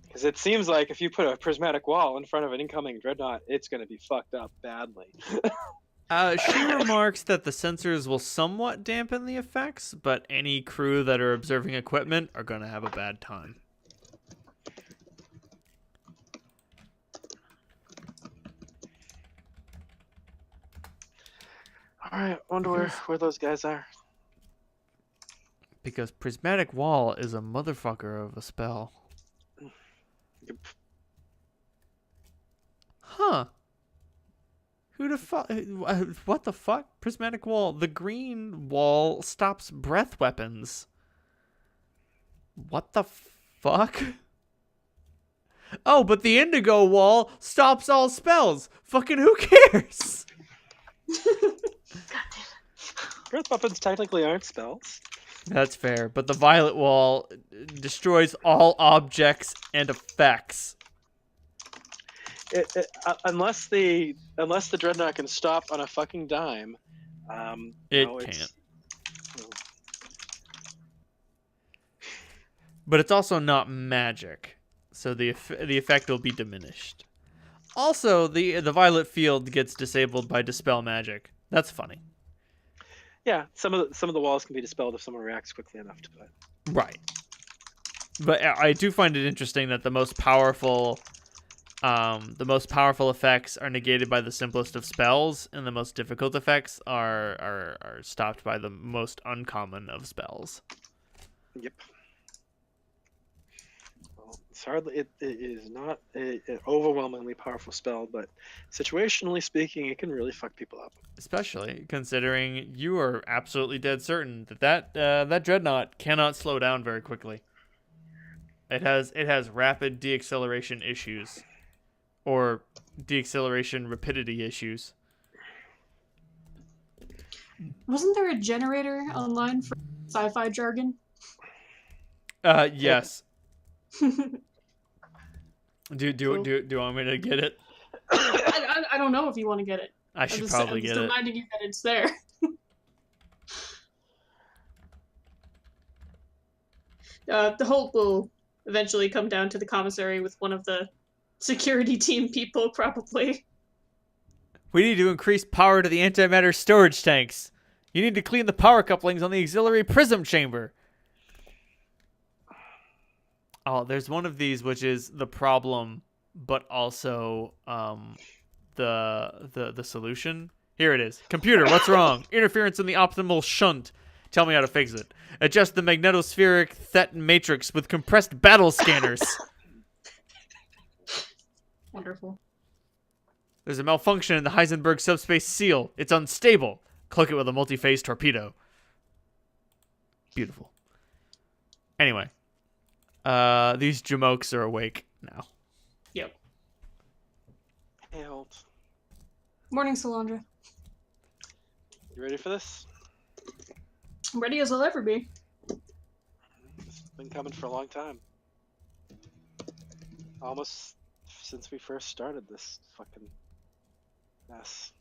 [SPEAKER 1] Because it seems like if you put a prismatic wall in front of an incoming Dreadnought, it's going to be fucked up badly.
[SPEAKER 2] She remarks that the sensors will somewhat dampen the effects, but any crew that are observing equipment are going to have a bad time.
[SPEAKER 1] All right, wonder where those guys are.
[SPEAKER 2] Because prismatic wall is a motherfucker of a spell.
[SPEAKER 1] Yep.
[SPEAKER 2] Huh. Who the fuck? What the fuck? Prismatic wall. The green wall stops breath weapons. What the fuck? Oh, but the indigo wall stops all spells. Fucking who cares?
[SPEAKER 1] Breath weapons technically aren't spells.
[SPEAKER 2] That's fair, but the violet wall destroys all objects and effects.
[SPEAKER 1] Unless the Dreadnought can stop on a fucking dime,
[SPEAKER 2] It can't. But it's also not magic, so the effect will be diminished. Also, the violet field gets disabled by dispel magic. That's funny.
[SPEAKER 1] Yeah, some of the walls can be dispelled if someone reacts quickly enough to it.
[SPEAKER 2] Right. But I do find it interesting that the most powerful effects are negated by the simplest of spells, and the most difficult effects are stopped by the most uncommon of spells.
[SPEAKER 1] Yep. Well, it's hardly it is not an overwhelmingly powerful spell, but situationally speaking, it can really fuck people up. Especially
[SPEAKER 2] considering you are absolutely dead certain that Dreadnought cannot slow down very quickly. It has rapid deacceleration issues, or deacceleration rapidity issues.
[SPEAKER 3] Wasn't there a generator online for sci-fi jargon?
[SPEAKER 2] Yes. Do you want me to get it?
[SPEAKER 3] I don't know if you want to get it.
[SPEAKER 2] I should probably get it.
[SPEAKER 3] I'm just reminding you that it's there. The Holt will eventually come down to the commissary with one of the security team people, probably.
[SPEAKER 2] We need to increase power to the antimatter storage tanks. You need to clean the power couplings on the auxiliary prism chamber. Oh, there's one of these which is the problem, but also the solution. Here it is. Computer, what's wrong? Interference in the optimal shunt. Tell me how to fix it. Adjust the magnetospheric Thet matrix with compressed battle scanners.
[SPEAKER 3] Wonderful.
[SPEAKER 2] There's a malfunction in the Heisenberg subspace seal. It's unstable. Cloak it with a multi-phase torpedo. Beautiful. Anyway. These jamokes are awake now.
[SPEAKER 3] Yep.
[SPEAKER 1] Hey, Holt.
[SPEAKER 3] Morning, Salandra.
[SPEAKER 1] You ready for this?
[SPEAKER 3] I'm ready as I'll ever be.
[SPEAKER 1] It's been coming for a long time. Almost since we first started this fucking mess.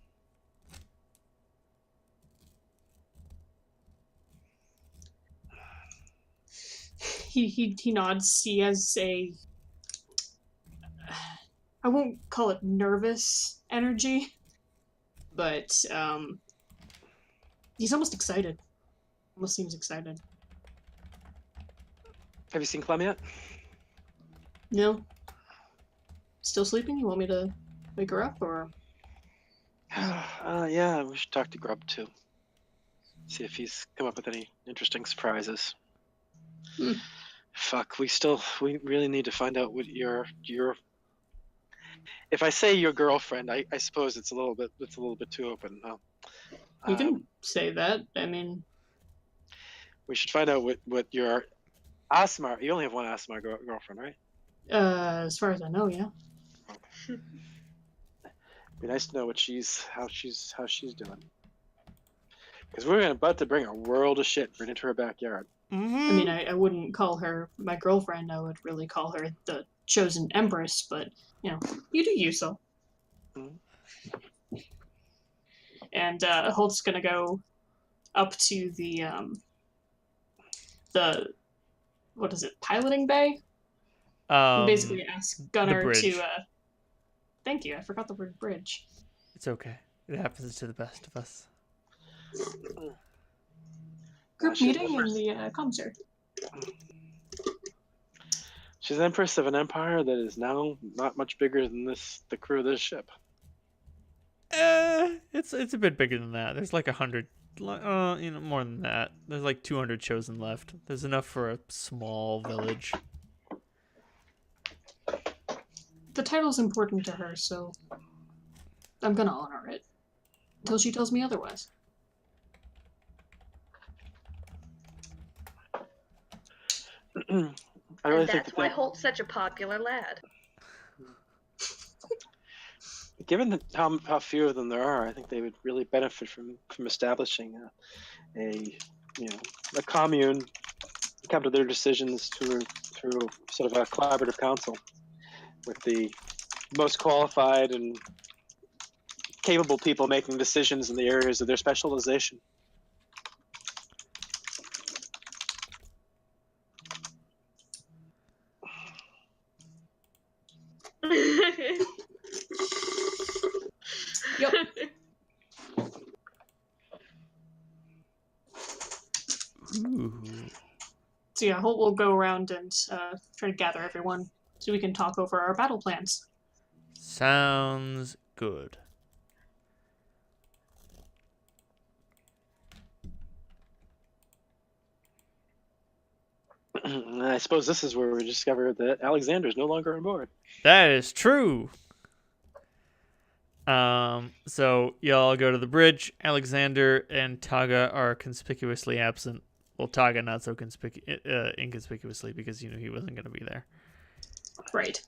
[SPEAKER 3] He nods. He has a... I won't call it nervous energy, but he's almost excited. Almost seems excited.
[SPEAKER 1] Have you seen Clem yet?
[SPEAKER 3] No? Still sleeping? You want me to wake her up, or...?
[SPEAKER 1] Yeah, we should talk to Grub too. See if he's come up with any interesting surprises.
[SPEAKER 3] Hmm.
[SPEAKER 1] Fuck, we really need to find out what your. If I say your girlfriend, I suppose it's a little bit too open. No.
[SPEAKER 3] You can say that. I mean,
[SPEAKER 1] We should find out what your Asmar. You only have one Asmar girlfriend, right?
[SPEAKER 3] as far as I know, yeah.
[SPEAKER 1] Be nice to know how she's doing. Because we're about to bring a world of shit right into her backyard.
[SPEAKER 2] Mm-hmm.
[SPEAKER 3] I mean, I wouldn't call her my girlfriend. I would really call her the chosen empress. But you do you so.
[SPEAKER 1] Mhm.
[SPEAKER 3] And Holt's gonna go up to the what is it, piloting bay? Basically ask Gunnar to thank you, I forgot the word bridge.
[SPEAKER 2] It's okay. It happens to the best of us.
[SPEAKER 3] Group meeting in the commissary.
[SPEAKER 1] She's empress of an empire that is now not much bigger than the crew of this ship.
[SPEAKER 2] It's a bit bigger than that. There's like 100, more than that. There's like 200 chosen left. There's enough for a small village.
[SPEAKER 3] The title's important to her, so I'm gonna honor it until she tells me otherwise.
[SPEAKER 1] I really
[SPEAKER 4] and
[SPEAKER 1] think
[SPEAKER 4] that's why Holt's such a popular lad.
[SPEAKER 1] Given how few of them there are, I think they would really benefit from establishing a commune, come to their decisions through sort of a collaborative council with the most qualified and capable people making decisions in the areas of their specialization.
[SPEAKER 3] Yep.
[SPEAKER 2] Ooh.
[SPEAKER 3] So yeah, Holt will go around and try to gather everyone so we can talk over our battle plans.
[SPEAKER 2] Sounds good.
[SPEAKER 1] I suppose this is where we discover that Alexander is no longer on board.
[SPEAKER 2] That is true. So y'all go to the bridge. Alexander and Taga are conspicuously absent. Well, Taga not so inconspicuously because he wasn't going to be there.
[SPEAKER 3] Right.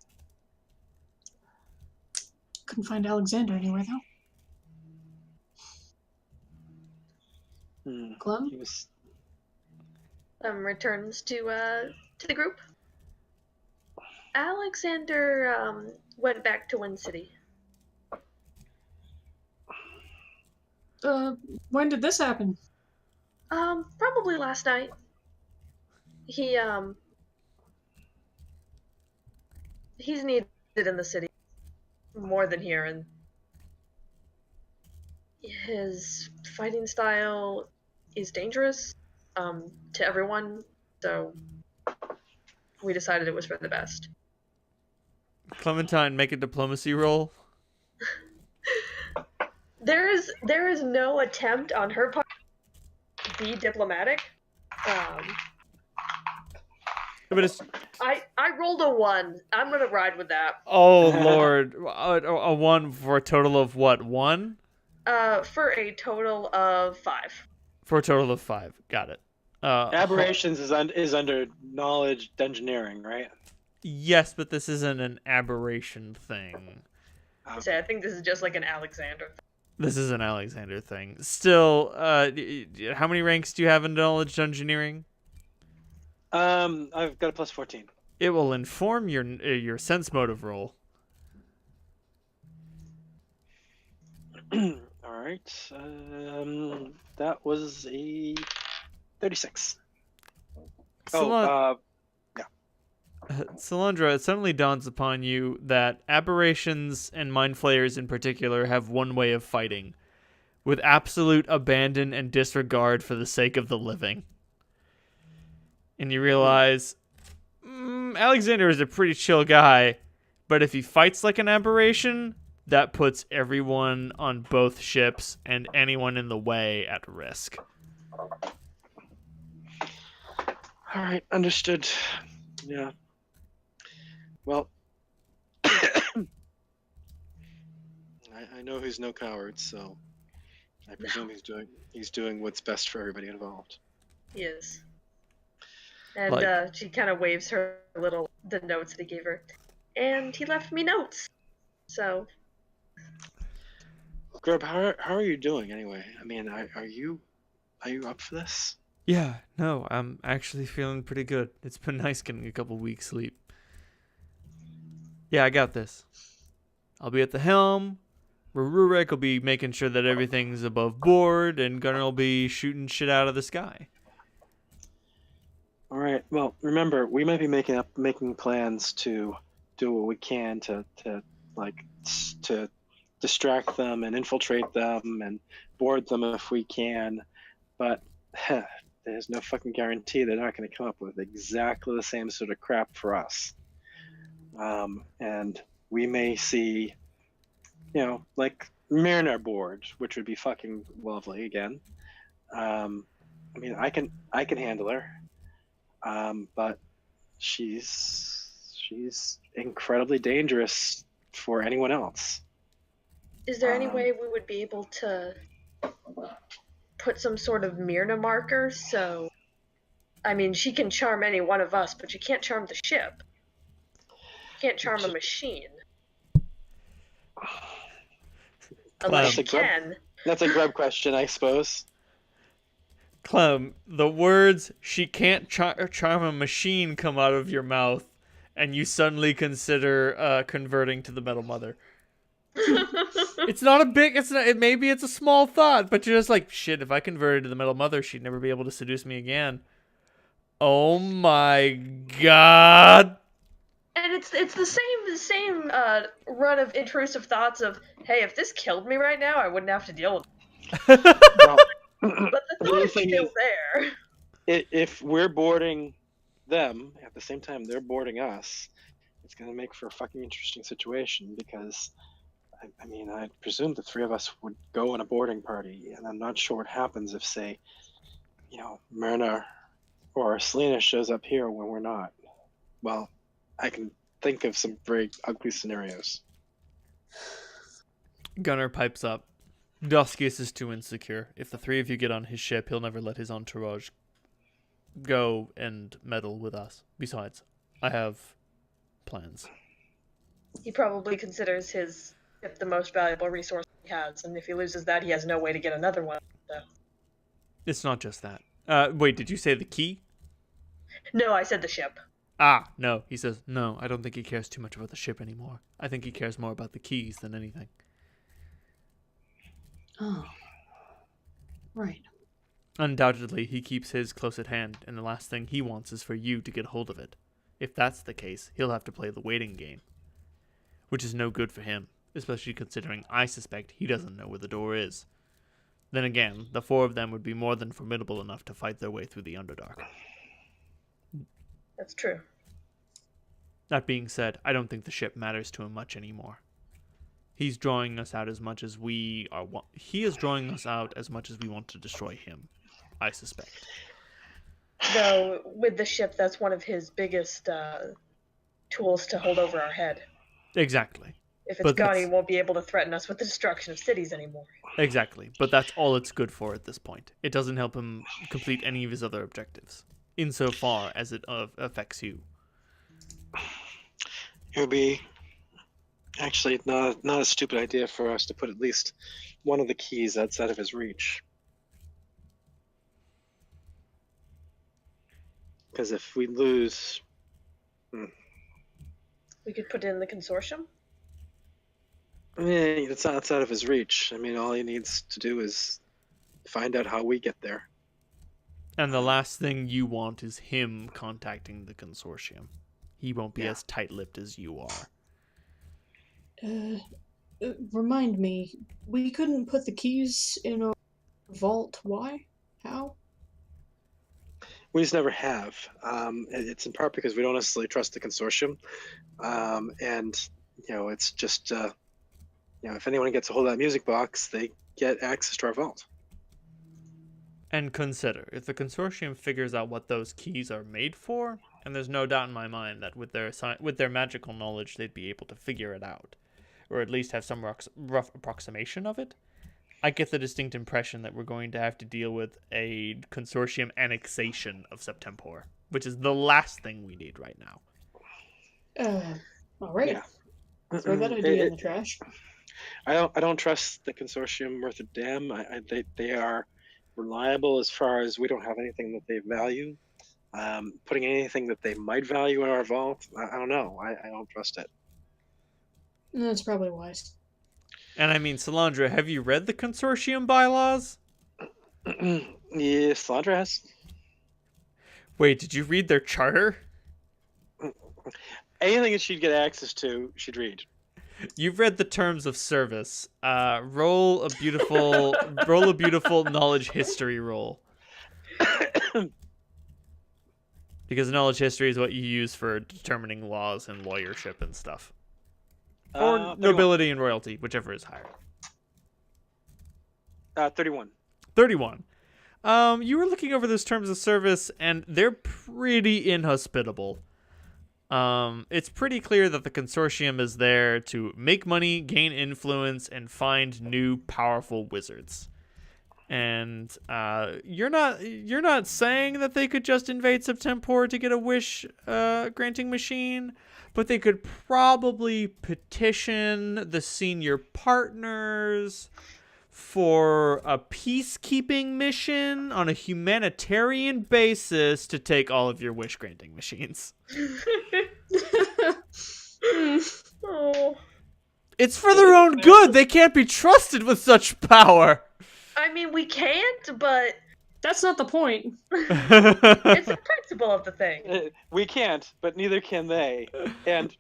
[SPEAKER 3] Couldn't find Alexander anywhere though. Clem?
[SPEAKER 1] He was...
[SPEAKER 4] returns to the group. Alexander went back to Wind City.
[SPEAKER 3] When did this happen?
[SPEAKER 4] Probably last night. He's needed in the city more than here, and his fighting style is dangerous to everyone, so we decided it was for the best.
[SPEAKER 2] Clementine, make a diplomacy roll.
[SPEAKER 4] There is no attempt on her part to be diplomatic.
[SPEAKER 2] But it's...
[SPEAKER 4] I rolled a 1. I'm gonna ride with that.
[SPEAKER 2] Oh Lord, a 1 for a total of what? 1?
[SPEAKER 4] For a total of 5.
[SPEAKER 2] For a total of 5. Got it.
[SPEAKER 1] Aberrations is under knowledge engineering, right?
[SPEAKER 2] Yes, but this isn't an aberration thing.
[SPEAKER 4] So I think this is just like an Alexander thing.
[SPEAKER 2] This is an Alexander thing. Still, how many ranks do you have in knowledge engineering?
[SPEAKER 1] I've got a plus 14.
[SPEAKER 2] It will inform your sense motive roll.
[SPEAKER 1] All right. That was a 36.
[SPEAKER 2] Solandra, it suddenly dawns upon you that aberrations and mind flayers in particular have one way of fighting, with absolute abandon and disregard for the sake of the living. And you realize Alexander is a pretty chill guy, but if he fights like an aberration, that puts everyone on both ships and anyone in the way at risk.
[SPEAKER 1] All right, understood. Yeah. Well, I know he's no coward, so I presume he's doing what's best for everybody involved.
[SPEAKER 4] He is. And
[SPEAKER 2] Like-
[SPEAKER 4] she kind of waves her the notes that he gave her. And he left me notes. So,
[SPEAKER 1] Grub, how are you doing anyway? I mean, are you up for this?
[SPEAKER 2] Yeah, no, I'm actually feeling pretty good. It's been nice getting a couple weeks sleep. Yeah, I got this. I'll be at the helm. Rurek will be making sure that everything's above board, and Gunnar will be shooting shit out of the sky.
[SPEAKER 1] All right. Well, remember, we might be making plans to do what we can to distract them and infiltrate them and board them if we can, but there's no fucking guarantee they're not going to come up with exactly the same sort of crap for us. And we may see, like Mariner board, which would be fucking lovely again. I mean, I can handle her. But she's incredibly dangerous for anyone else.
[SPEAKER 4] is there any way we would be able to put some sort of Myrna marker? So, I mean, she can charm any one of us, but you can't charm the ship. You can't charm a machine. Unless you can.
[SPEAKER 1] That's a Grub question, I suppose.
[SPEAKER 2] Clem, the words "she can't charm a machine" come out of your mouth, and you suddenly consider converting to the Metal Mother. It's not a big. Maybe it's a small thought, but you're just like, shit. If I converted to the Metal Mother, she'd never be able to seduce me again. Oh my god!
[SPEAKER 4] And it's the same run of intrusive thoughts of, hey, if this killed me right now, I wouldn't have to deal with it.
[SPEAKER 1] Well,
[SPEAKER 4] But the thought is still there.
[SPEAKER 1] If we're boarding them at the same time they're boarding us, it's going to make for a fucking interesting situation because, I mean, I presume the three of us would go in a boarding party, and I'm not sure what happens if, say, Myrna or Selena shows up here when we're not. Well, I can think of some very ugly scenarios.
[SPEAKER 2] Gunnar pipes up. Duskius is too insecure. If the three of you get on his ship, he'll never let his entourage go and meddle with us. Besides, I have plans.
[SPEAKER 4] He probably considers his ship the most valuable resource he has, and if he loses that, he has no way to get another one. So.
[SPEAKER 2] It's not just that. Wait, did you say the key?
[SPEAKER 4] No, I said the ship.
[SPEAKER 2] Ah, no. He says, no, I don't think he cares too much about the ship anymore. I think he cares more about the keys than anything.
[SPEAKER 3] Oh. Right.
[SPEAKER 2] Undoubtedly, he keeps his close at hand, and the last thing he wants is for you to get hold of it. If that's the case, he'll have to play the waiting game. Which is no good for him, especially considering I suspect he doesn't know where the door is. Then again, the four of them would be more than formidable enough to fight their way through the Underdark.
[SPEAKER 4] That's true.
[SPEAKER 2] That being said, I don't think the ship matters to him much anymore. He's drawing us out as much as we are. He is drawing us out as much as we want to destroy him, I suspect.
[SPEAKER 4] Though, with the ship, that's one of his biggest tools to hold over our head.
[SPEAKER 2] Exactly.
[SPEAKER 4] If it's gone, he won't be able to threaten us with the destruction of cities anymore.
[SPEAKER 2] Exactly. But that's all it's good for at this point. It doesn't help him complete any of his other objectives, insofar as it affects you.
[SPEAKER 1] It would be actually not a stupid idea for us to put at least one of the keys outside of his reach. Because if we lose...
[SPEAKER 4] We could put it in the consortium?
[SPEAKER 1] I mean, it's outside of his reach. I mean, all he needs to do is find out how we get there.
[SPEAKER 2] And the last thing you want is him contacting the consortium. He won't be as tight-lipped as you are.
[SPEAKER 3] Remind me, we couldn't put the keys in our vault. Why? How?
[SPEAKER 1] We just never have. It's in part because we don't necessarily trust the consortium. And, it's just, if anyone gets a hold of that music box, they get access to our vault.
[SPEAKER 2] And consider, if the consortium figures out what those keys are made for, and there's no doubt in my mind that with their magical knowledge, they'd be able to figure it out, or at least have some rough approximation of it. I get the distinct impression that we're going to have to deal with a consortium annexation of Septemport, which is the last thing we need right now.
[SPEAKER 3] All right.
[SPEAKER 1] Yeah.
[SPEAKER 3] Throw that idea in the trash.
[SPEAKER 1] I don't trust the consortium worth a damn. They are reliable as far as we don't have anything that they value. Putting anything that they might value in our vault, I don't know. I don't trust it.
[SPEAKER 3] That's probably wise.
[SPEAKER 2] And I mean, Salandra, have you read the consortium bylaws?
[SPEAKER 1] Yes, Sandra has.
[SPEAKER 2] Wait, did you read their charter?
[SPEAKER 1] Anything that she'd get access to, she'd read.
[SPEAKER 2] You've read the terms of service. Roll a beautiful knowledge history roll. Because knowledge history is what you use for determining laws and lawyership and stuff. Or nobility and royalty, whichever is higher.
[SPEAKER 1] 31.
[SPEAKER 2] 31. You were looking over those terms of service, and they're pretty inhospitable. It's pretty clear that the consortium is there to make money, gain influence, and find new powerful wizards. And you're not saying that they could just invade Septemport to get a wish granting machine, but they could probably petition the senior partners for a peacekeeping mission on a humanitarian basis to take all of your wish granting machines.
[SPEAKER 4] Oh.
[SPEAKER 2] It's for their own good. They can't be trusted with such power.
[SPEAKER 4] I mean, we can't, but
[SPEAKER 3] That's not the point.
[SPEAKER 4] it's the principle of the thing.
[SPEAKER 1] We can't, but neither can they. And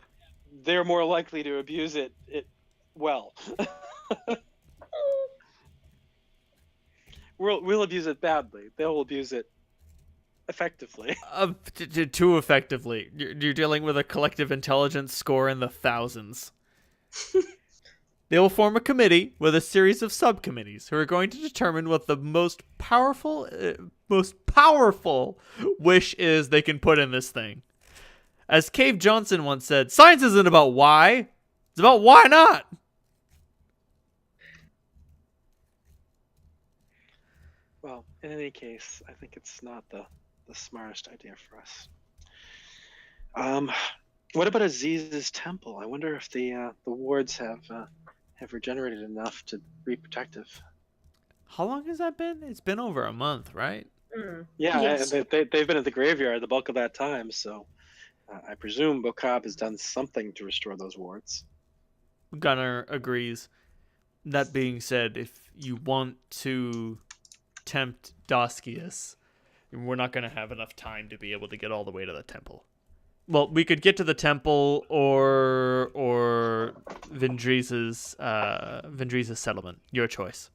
[SPEAKER 1] they're more likely to abuse it well. We'll abuse it badly. They'll abuse it effectively.
[SPEAKER 2] Too effectively. You're dealing with a collective intelligence score in the thousands. They will form a committee with a series of subcommittees who are going to determine what the most powerful wish is they can put in this thing. As Cave Johnson once said, science isn't about why, it's about why not.
[SPEAKER 1] Well, in any case, I think it's not the smartest idea for us. What about Aziz's temple? I wonder if the wards have regenerated enough to be protective.
[SPEAKER 2] How long has that been? It's been over a month, right?
[SPEAKER 4] Mm.
[SPEAKER 1] Yeah,
[SPEAKER 3] Yes.
[SPEAKER 1] they've been at the graveyard the bulk of that time, so I presume Bokab has done something to restore those wards.
[SPEAKER 2] Gunnar agrees. That being said, if you want to tempt Doskius, we're not going to have enough time to be able to get all the way to the temple. Well, we could get to the temple or Vindriza's settlement. Your choice.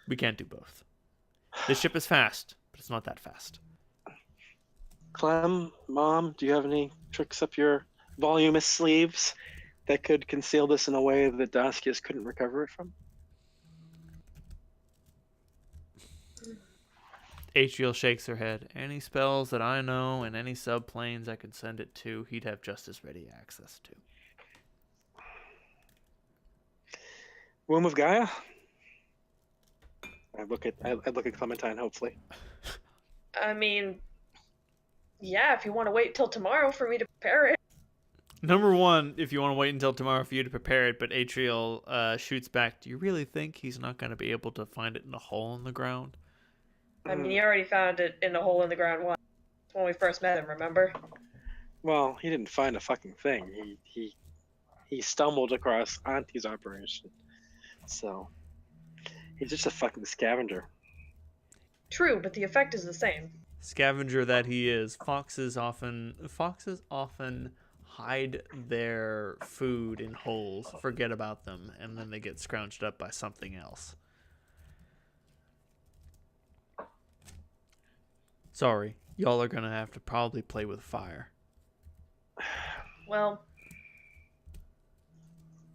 [SPEAKER 2] We can't do both. The ship is fast, but it's not that fast.
[SPEAKER 1] Clem, Mom, do you have any tricks up your voluminous sleeves that could conceal this in a way that Doskius couldn't recover it from?
[SPEAKER 2] Atriel shakes her head. Any spells that I know and any subplanes I could send it to, he'd have just as ready access to.
[SPEAKER 1] Womb of Gaia? I look at Clementine, hopefully.
[SPEAKER 4] I mean, yeah, if you want to wait till tomorrow for me to prepare it.
[SPEAKER 2] Number one, if you want to wait until tomorrow for you to prepare it, but Atriel shoots back, do you really think he's not going to be able to find it in a hole in the ground?
[SPEAKER 4] I mean, you already found it in a hole in the ground once when we first met him, remember?
[SPEAKER 1] Well, he didn't find a fucking thing. He stumbled across Auntie's operation. So, he's just a fucking scavenger.
[SPEAKER 4] True, but the effect is the same.
[SPEAKER 2] Scavenger that he is, foxes often hide their food in holes, forget about them, and then they get scrounged up by something else. Sorry, y'all are gonna have to probably play with fire.
[SPEAKER 4] Well,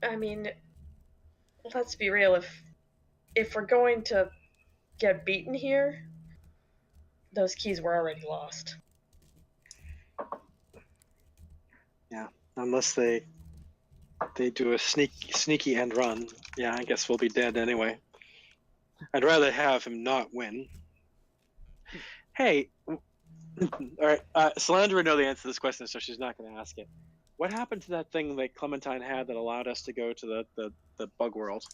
[SPEAKER 4] I mean, let's be real. If we're going to get beaten here, those keys were already lost.
[SPEAKER 1] Yeah, unless they do a sneaky end run. Yeah, I guess we'll be dead anyway. I'd rather have him not win. Hey, all right, Solandra would know the answer to this question, so she's not going to ask it. What happened to that thing that Clementine had that allowed us to go to the bug world?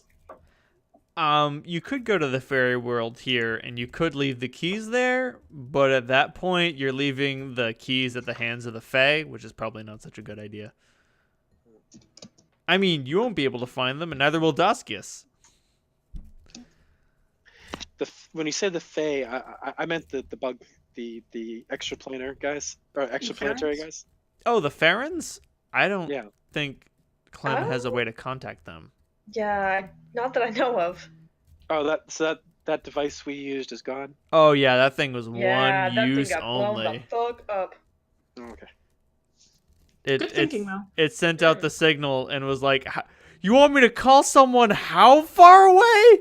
[SPEAKER 2] You could go to the fairy world here, and you could leave the keys there, but at that point, you're leaving the keys at the hands of the Fae, which is probably not such a good idea. I mean, you won't be able to find them, and neither will Daskius.
[SPEAKER 1] When you say the Fae, I meant the bug, the extraplanar guys, or extraplanetary guys.
[SPEAKER 2] Oh, the Farons? I don't
[SPEAKER 1] Yeah.
[SPEAKER 2] think Clem has a way to contact them.
[SPEAKER 4] Yeah, not that I know of.
[SPEAKER 1] Oh, that device we used is gone.
[SPEAKER 2] Oh yeah, that thing was
[SPEAKER 4] Yeah,
[SPEAKER 2] one
[SPEAKER 4] that
[SPEAKER 2] use
[SPEAKER 4] thing got blown the
[SPEAKER 2] only.
[SPEAKER 4] fuck up.
[SPEAKER 1] Okay.
[SPEAKER 3] Good thinking, though.
[SPEAKER 2] It sent out the signal and was like, "You want me to call someone how far away?"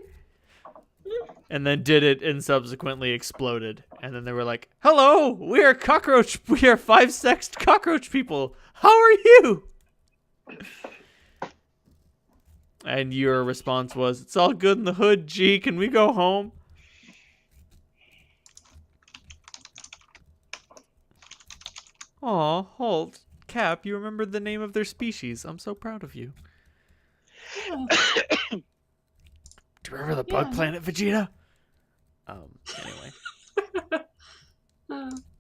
[SPEAKER 2] And then did it and subsequently exploded. And then they were like, "Hello, we are 5-sexed cockroach people. How are you?" And your response was, "It's all good in the hood, G. Can we go home?" Aw, Holt, Cap, you remembered the name of their species. I'm so proud of you.
[SPEAKER 3] Yeah.
[SPEAKER 2] Do you remember the bug planet, Vegeta? Anyway.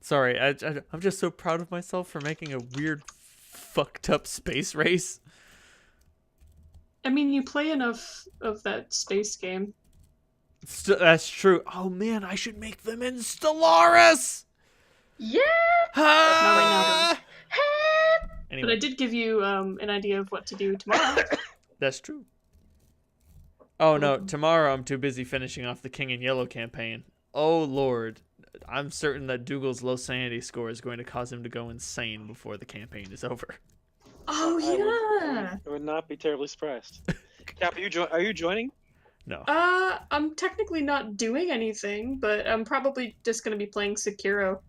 [SPEAKER 2] Sorry, I'm just so proud of myself for making a weird, fucked up space race.
[SPEAKER 3] I mean, you play enough of that space game.
[SPEAKER 2] That's true. Oh man, I should make them in Stellaris!
[SPEAKER 4] Yeah!
[SPEAKER 3] Not right now,
[SPEAKER 2] Anyway,
[SPEAKER 3] but I did give you an idea of what to do tomorrow.
[SPEAKER 2] that's true. Oh no, tomorrow I'm too busy finishing off the King in Yellow campaign. Oh lord, I'm certain that Dougal's low sanity score is going to cause him to go insane before the campaign is over.
[SPEAKER 3] Oh, yeah!
[SPEAKER 1] I would not be terribly surprised. Cap, are you joining?
[SPEAKER 2] No.
[SPEAKER 3] I'm technically not doing anything, but I'm probably just gonna be playing Sekiro.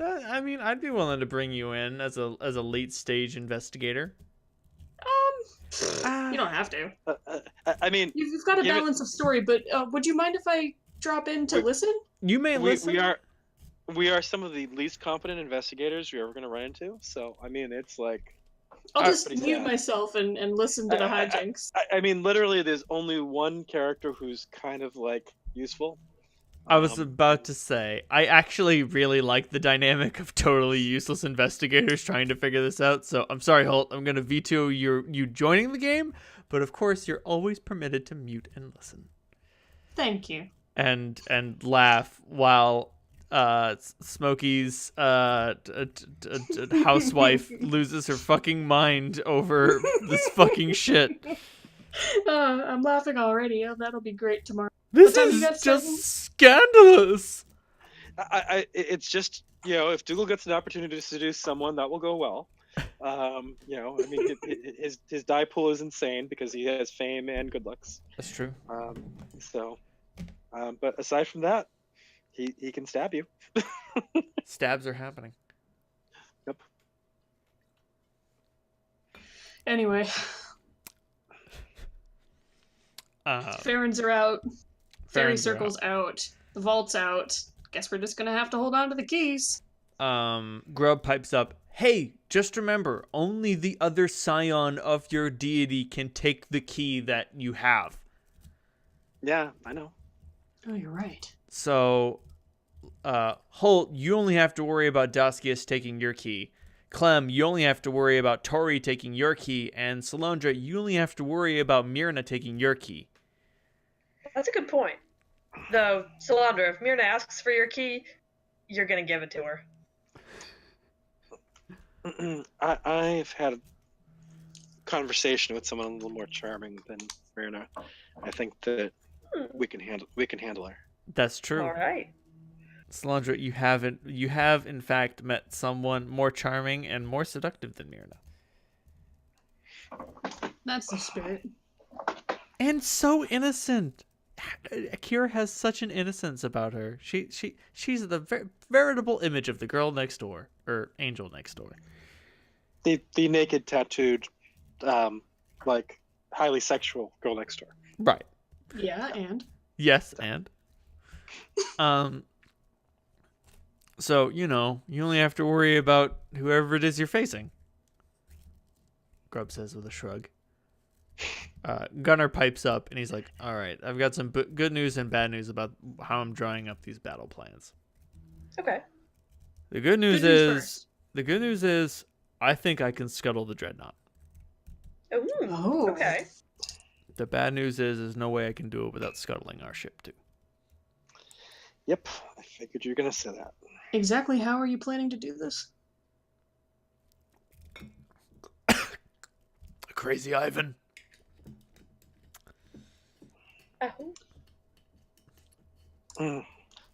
[SPEAKER 2] I mean, I'd be willing to bring you in as a late stage investigator.
[SPEAKER 3] You don't have to.
[SPEAKER 1] I mean,
[SPEAKER 3] You've got a balance of story, but would you mind if I drop in to listen?
[SPEAKER 2] You may listen.
[SPEAKER 1] We are some of the least competent investigators you're ever going to run into. So, I mean, it's like...
[SPEAKER 3] I'll just mute myself and listen to the hijinks.
[SPEAKER 1] I mean, literally, there's only one character who's kind of, like, useful.
[SPEAKER 2] I was about to say, I actually really like the dynamic of totally useless investigators trying to figure this out. So I'm sorry, Holt. I'm going to veto you joining the game. But of course, you're always permitted to mute and listen.
[SPEAKER 3] Thank you.
[SPEAKER 2] And laugh while Smokey's housewife loses her fucking mind over this fucking shit.
[SPEAKER 3] I'm laughing already. Oh, that'll be great tomorrow.
[SPEAKER 2] This is just scandalous.
[SPEAKER 1] It's just, if Dougal gets an opportunity to seduce someone, that will go well. I mean, his die pool is insane because he has fame and good looks.
[SPEAKER 2] That's true.
[SPEAKER 1] But aside from that, he can stab you.
[SPEAKER 2] Stabs are happening.
[SPEAKER 1] Yep.
[SPEAKER 3] Anyway. Farons are out. Fairy Circle's out. The Vault's out. Guess we're just gonna have to hold on to the keys.
[SPEAKER 2] Grub pipes up, "Hey, just remember, only the other scion of your deity can take the key that you have."
[SPEAKER 1] Yeah, I know.
[SPEAKER 3] Oh, you're right.
[SPEAKER 2] So, Holt, you only have to worry about Daskius taking your key. Clem, you only have to worry about Tori taking your key. And Solandra, you only have to worry about Myrna taking your key.
[SPEAKER 4] That's a good point. Though, Solandra, if Myrna asks for your key, you're gonna give it to her.
[SPEAKER 1] I've had a conversation with someone a little more charming than Myrna. I think that we can handle her.
[SPEAKER 2] That's true.
[SPEAKER 4] All right.
[SPEAKER 2] Solandra, you have in fact met someone more charming and more seductive than Myrna.
[SPEAKER 3] That's the spirit.
[SPEAKER 2] And so innocent. Kira has such an innocence about her. She's the veritable image of the girl next door, or angel next door.
[SPEAKER 1] The naked, tattooed, like highly sexual girl next door.
[SPEAKER 2] Right.
[SPEAKER 3] Yeah, and
[SPEAKER 2] Yes, and so you only have to worry about whoever it is you're facing. Grub says with a shrug. Gunnar pipes up and he's like, "All right, I've got some good news and bad news about how I'm drawing up these battle plans."
[SPEAKER 4] Okay.
[SPEAKER 2] The good news
[SPEAKER 3] first.
[SPEAKER 2] is I think I can scuttle the dreadnought.
[SPEAKER 4] Ooh,
[SPEAKER 3] Oh.
[SPEAKER 4] okay.
[SPEAKER 2] The bad news is there's no way I can do it without scuttling our ship too.
[SPEAKER 1] Yep, I figured you were gonna say that.
[SPEAKER 3] Exactly how are you planning to do this?
[SPEAKER 2] Crazy Ivan.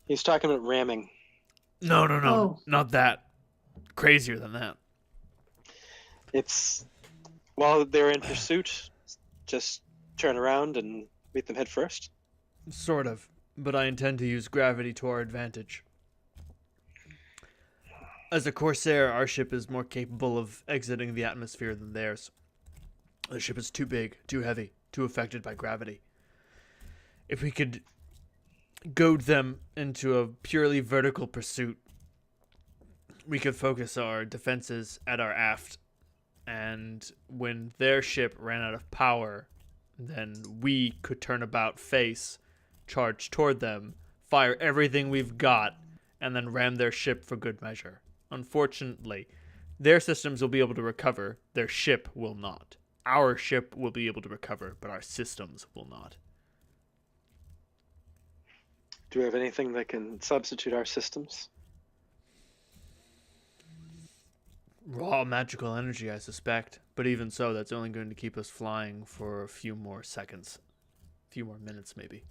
[SPEAKER 1] He's talking about ramming.
[SPEAKER 2] No,
[SPEAKER 3] Oh.
[SPEAKER 2] not that. Crazier than that.
[SPEAKER 1] It's while they're in pursuit, just turn around and meet them head first.
[SPEAKER 2] Sort of, but I intend to use gravity to our advantage. As a Corsair, our ship is more capable of exiting the atmosphere than theirs. The ship is too big, too heavy, too affected by gravity. If we could goad them into a purely vertical pursuit, we could focus our defenses at our aft, and when their ship ran out of power, then we could turn about face, charge toward them, fire everything we've got, and then ram their ship for good measure. Unfortunately, their systems will be able to recover, their ship will not. Our ship will be able to recover, but our systems will not.
[SPEAKER 1] Do we have anything that can substitute our systems?
[SPEAKER 2] Raw magical energy, I suspect. But even so, that's only going to keep us flying for a few more seconds. A few more minutes, maybe.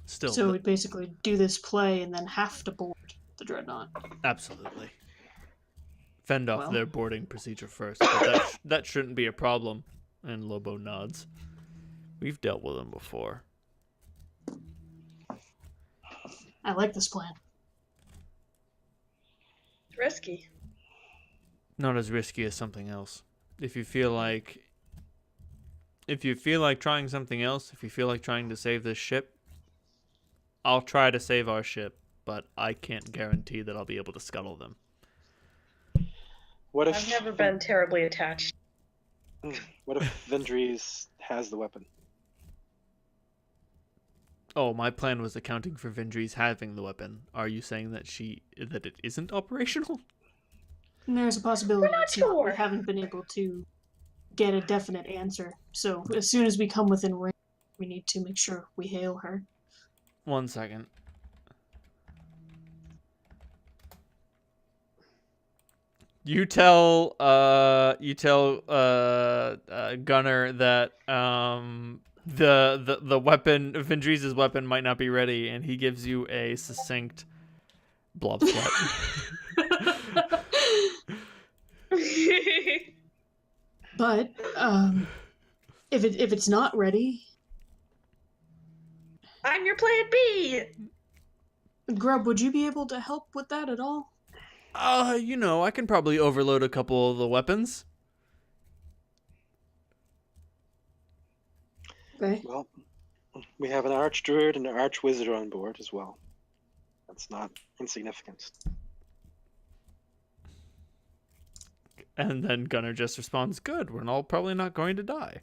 [SPEAKER 2] Still.
[SPEAKER 3] So we'd basically do this play and then have to board the dreadnought.
[SPEAKER 2] Absolutely. Fend off
[SPEAKER 3] Well.
[SPEAKER 2] their boarding procedure first. But that shouldn't be a problem. And Lobo nods. We've dealt with them before.
[SPEAKER 3] I like this plan.
[SPEAKER 4] Risky.
[SPEAKER 2] Not as risky as something else. If you feel like trying something else, if you feel like trying to save this ship, I'll try to save our ship, but I can't guarantee that I'll be able to scuttle them.
[SPEAKER 1] What if
[SPEAKER 4] I've never been terribly attached.
[SPEAKER 1] What if Vendries has the weapon?
[SPEAKER 2] Oh, my plan was accounting for Vendries having the weapon. Are you saying that it isn't operational?
[SPEAKER 3] And there's a possibility
[SPEAKER 4] We're not
[SPEAKER 3] it's not.
[SPEAKER 4] sure.
[SPEAKER 3] We haven't been able to get a definite answer. So as soon as we come within range, we need to make sure we hail her.
[SPEAKER 2] 1 second. You tell Gunner that the weapon, Vendries' weapon, might not be ready, and he gives you a succinct blob sweat.
[SPEAKER 3] But if it's not ready,
[SPEAKER 4] I'm your plan B.
[SPEAKER 3] Grub, would you be able to help with that at all?
[SPEAKER 2] I can probably overload a couple of the weapons.
[SPEAKER 3] Okay.
[SPEAKER 1] Well, we have an arch druid and an arch wizard on board as well. That's not insignificant.
[SPEAKER 2] And then Gunner just responds, "Good, we're all probably not going to die."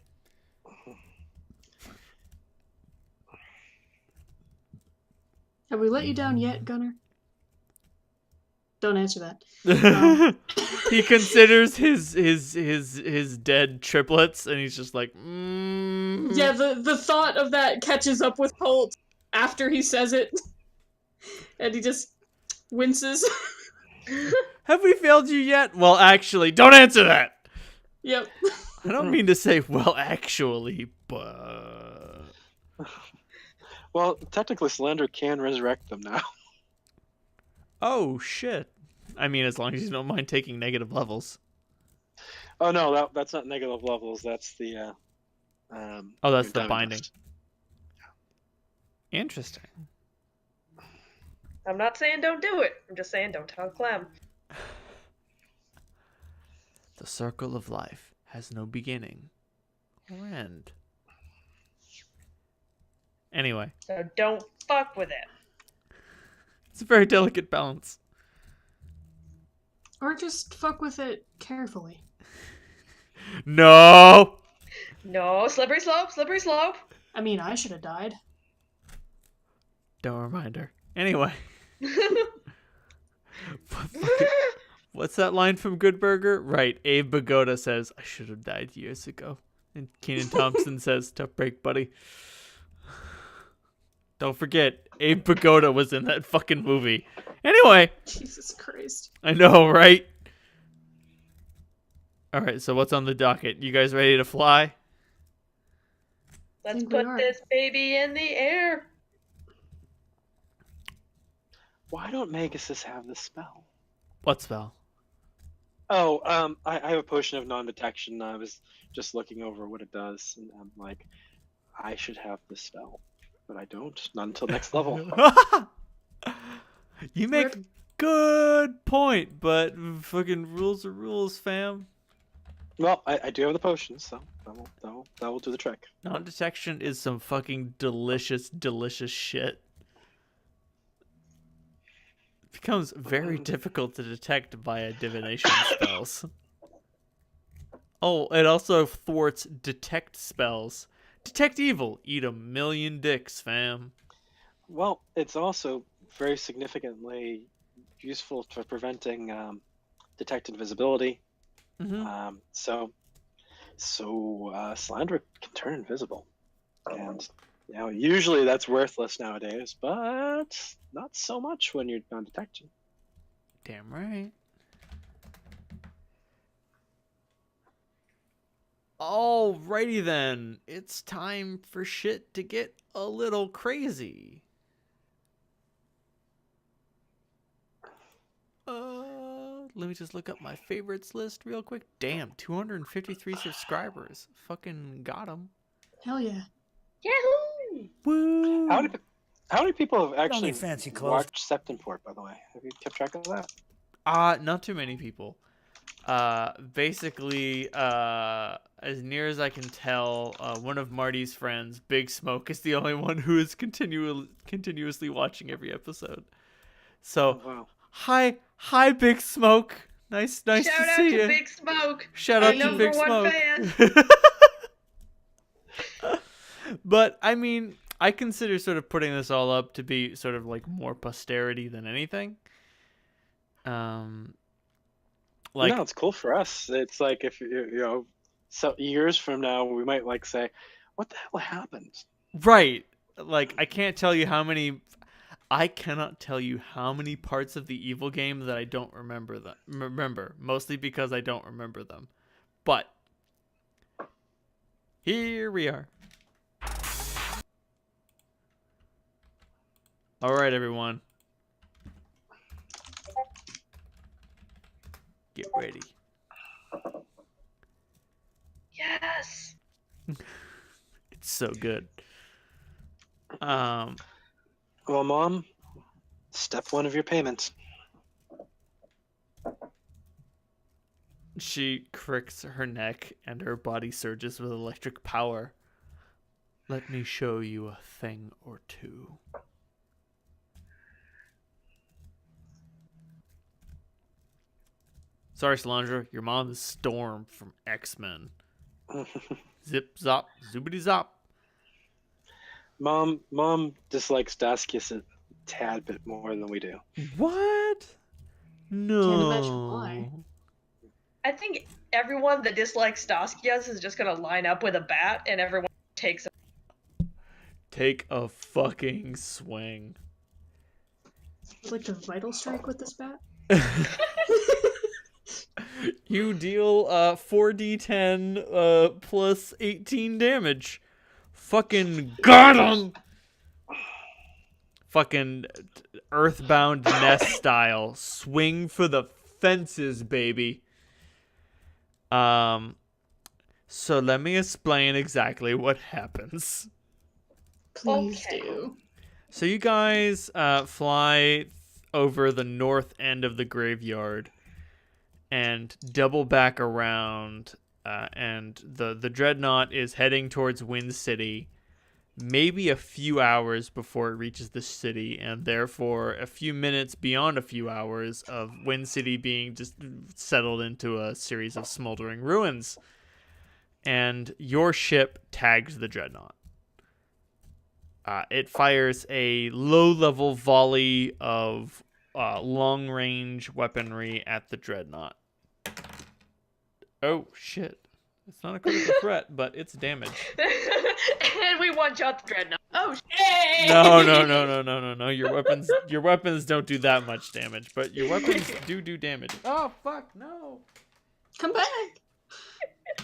[SPEAKER 3] Have we let you down yet, Gunner? Don't answer that.
[SPEAKER 2] He considers his dead triplets, and he's just like,
[SPEAKER 3] Yeah, the thought of that catches up with Holt after he says it, and he just winces.
[SPEAKER 2] "Have we failed you yet?" "Well, actually," don't answer that.
[SPEAKER 3] Yep.
[SPEAKER 2] I don't mean to say, "Well, actually," but
[SPEAKER 1] Well, technically, Slender can resurrect them now.
[SPEAKER 2] oh shit. I mean, as long as you don't mind taking negative levels.
[SPEAKER 1] Oh no, that's not negative levels. That's the
[SPEAKER 2] Oh, that's the
[SPEAKER 1] diamond
[SPEAKER 2] binding.
[SPEAKER 1] dust.
[SPEAKER 2] Interesting.
[SPEAKER 4] I'm not saying don't do it. I'm just saying don't tell Clem.
[SPEAKER 2] The circle of life has no beginning or end. Anyway,
[SPEAKER 4] So don't fuck with it.
[SPEAKER 2] it's a very delicate balance.
[SPEAKER 3] Or just fuck with it carefully.
[SPEAKER 2] No!
[SPEAKER 4] No, slippery slope, slippery slope.
[SPEAKER 3] I mean, I should have died.
[SPEAKER 2] Don't remind her. Anyway. What's that line from Good Burger? Right, Abe Pagoda says, I should have died years ago. And Kenan Thompson says, tough break, buddy. Don't forget, Abe Pagoda was in that fucking movie. Anyway.
[SPEAKER 3] Jesus Christ.
[SPEAKER 2] I know, right? Alright, so what's on the docket? You guys ready to fly?
[SPEAKER 4] Let's
[SPEAKER 3] think we
[SPEAKER 4] put
[SPEAKER 3] are.
[SPEAKER 4] this baby in the air.
[SPEAKER 1] Why don't Maguses have this spell?
[SPEAKER 2] What spell?
[SPEAKER 1] Oh, I have a potion of non-detection. I was just looking over what it does, and I'm like, I should have this spell, but I don't. Not until next level.
[SPEAKER 2] You make a good point, but fucking rules are rules, fam.
[SPEAKER 1] Well, I do have the potion, so that will do the trick.
[SPEAKER 2] Non-detection is some fucking delicious, delicious shit. It becomes very difficult to detect via divination spells. Oh, it also thwarts detect spells. Detect evil. Eat a million dicks, fam.
[SPEAKER 1] Well, it's also very significantly useful for preventing detect invisibility.
[SPEAKER 2] Mm-hmm.
[SPEAKER 1] So Slandra can turn invisible, and usually that's worthless nowadays, but not so much when you're non-detection.
[SPEAKER 2] Damn right. Alrighty then, it's time for shit to get a little crazy. Let me just look up my favorites list real quick. Damn, 253 subscribers. Fucking got them.
[SPEAKER 3] Hell yeah.
[SPEAKER 4] Yahoo!
[SPEAKER 2] Woo!
[SPEAKER 1] How many people have actually
[SPEAKER 5] need fancy clothes.
[SPEAKER 1] watched Septemport, by the way? Have you kept track of that?
[SPEAKER 2] Not too many people. Basically, as near as I can tell, one of Marty's friends, Big Smoke, is the only one who is continuously watching every episode. So,
[SPEAKER 1] Oh, wow.
[SPEAKER 2] hi, Big Smoke. Nice
[SPEAKER 4] Shout
[SPEAKER 2] to
[SPEAKER 4] out
[SPEAKER 2] see
[SPEAKER 4] to
[SPEAKER 2] you.
[SPEAKER 4] Big Smoke.
[SPEAKER 2] Shout
[SPEAKER 4] our
[SPEAKER 2] out to
[SPEAKER 4] number
[SPEAKER 2] Big
[SPEAKER 4] one
[SPEAKER 2] Smoke.
[SPEAKER 4] fan.
[SPEAKER 2] But I mean, I consider sort of putting this all up to be sort of like more posterity than anything. Like,
[SPEAKER 1] no, it's cool for us. It's like if so years from now we might like say, what the hell happened?
[SPEAKER 2] right. Like, I cannot tell you how many parts of the evil game that I don't remember, mostly because I don't remember them. But here we are. All right, everyone. Get ready.
[SPEAKER 4] Yes.
[SPEAKER 2] It's so good.
[SPEAKER 1] Well, Mom, step one of your payment.
[SPEAKER 2] She cricks her neck and her body surges with electric power. Let me show you a thing or two. Sorry, Solandra, your mom is Storm from X-Men. Zip, zop, zoobity zop.
[SPEAKER 1] Mom dislikes Daskius a tad bit more than we do.
[SPEAKER 2] What? No.
[SPEAKER 3] Can't imagine why.
[SPEAKER 4] I think everyone that dislikes Daskias is just gonna line up with a bat, and everyone takes a...
[SPEAKER 2] Take a fucking swing.
[SPEAKER 3] I'd like to vital strike with this bat.
[SPEAKER 2] You deal 4d10 plus 18 damage. Fucking got him! Fucking Earthbound Nest style. Swing for the fences, baby. So let me explain exactly what happens.
[SPEAKER 3] Please
[SPEAKER 4] Okay.
[SPEAKER 3] do.
[SPEAKER 2] So you guys fly over the north end of the graveyard and double back around, and the dreadnought is heading towards Wind City, maybe a few hours before it reaches the city, and therefore a few minutes beyond a few hours of Wind City being just settled into a series of smoldering ruins. And your ship tags the dreadnought. It fires a low-level volley of long-range weaponry at the dreadnought. Oh, shit. It's not a critical threat, but it's damage.
[SPEAKER 4] And we one-shot the dreadnought. Oh,
[SPEAKER 3] Hey!
[SPEAKER 2] No. Your weapons don't do that much damage, but your weapons do damage. Oh, fuck, no.
[SPEAKER 3] Come back.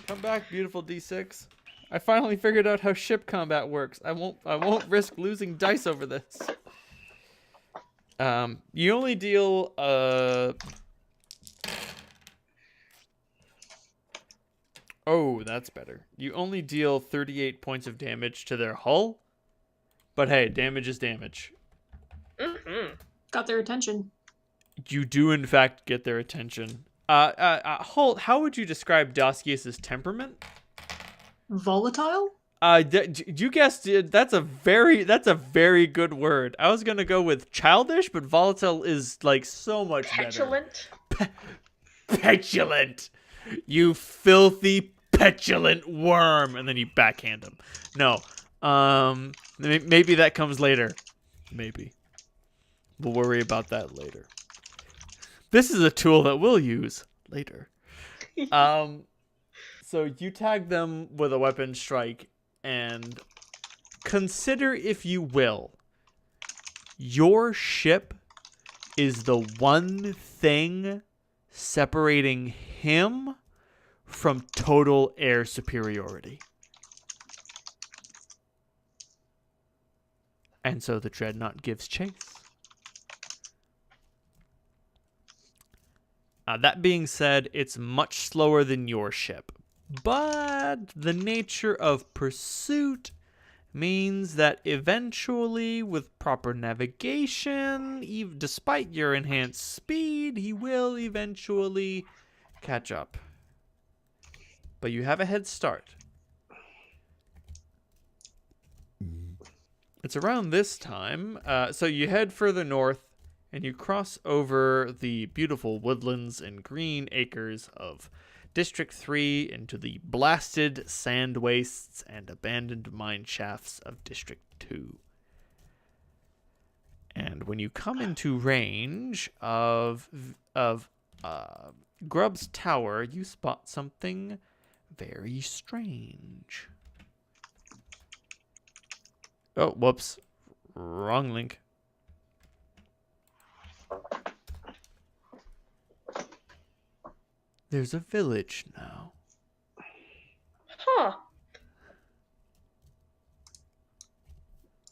[SPEAKER 2] Come back, beautiful D6. I finally figured out how ship combat works. I won't risk losing dice over this. You only deal Oh, that's better. You only deal 38 points of damage to their hull. But hey, damage is damage.
[SPEAKER 3] Got their attention.
[SPEAKER 2] You do in fact get their attention. Holt, how would you describe Doskius' temperament?
[SPEAKER 3] Volatile?
[SPEAKER 2] You guessed it. That's a very good word. I was gonna go with childish, but volatile is like so much
[SPEAKER 4] petulant.
[SPEAKER 2] better. Petulant. You filthy petulant worm, and then you backhand him. No, maybe that comes later. Maybe we'll worry about that later. This is a tool that we'll use later. So you tag them with a weapon strike, and consider, if you will, your ship is the one thing separating him from total air superiority. And so the dreadnought gives chase. That being said, it's much slower than your ship. But the nature of pursuit means that eventually, with proper navigation, even despite your enhanced speed, he will eventually catch up. But you have a head start. It's around this time. So you head further north, and you cross over the beautiful woodlands and green acres of District 3 into the blasted sand wastes and abandoned mine shafts of District 2. And when you come into range of Grubb's tower, you spot something very strange. Oh, whoops. Wrong link. There's a village now.
[SPEAKER 4] Huh.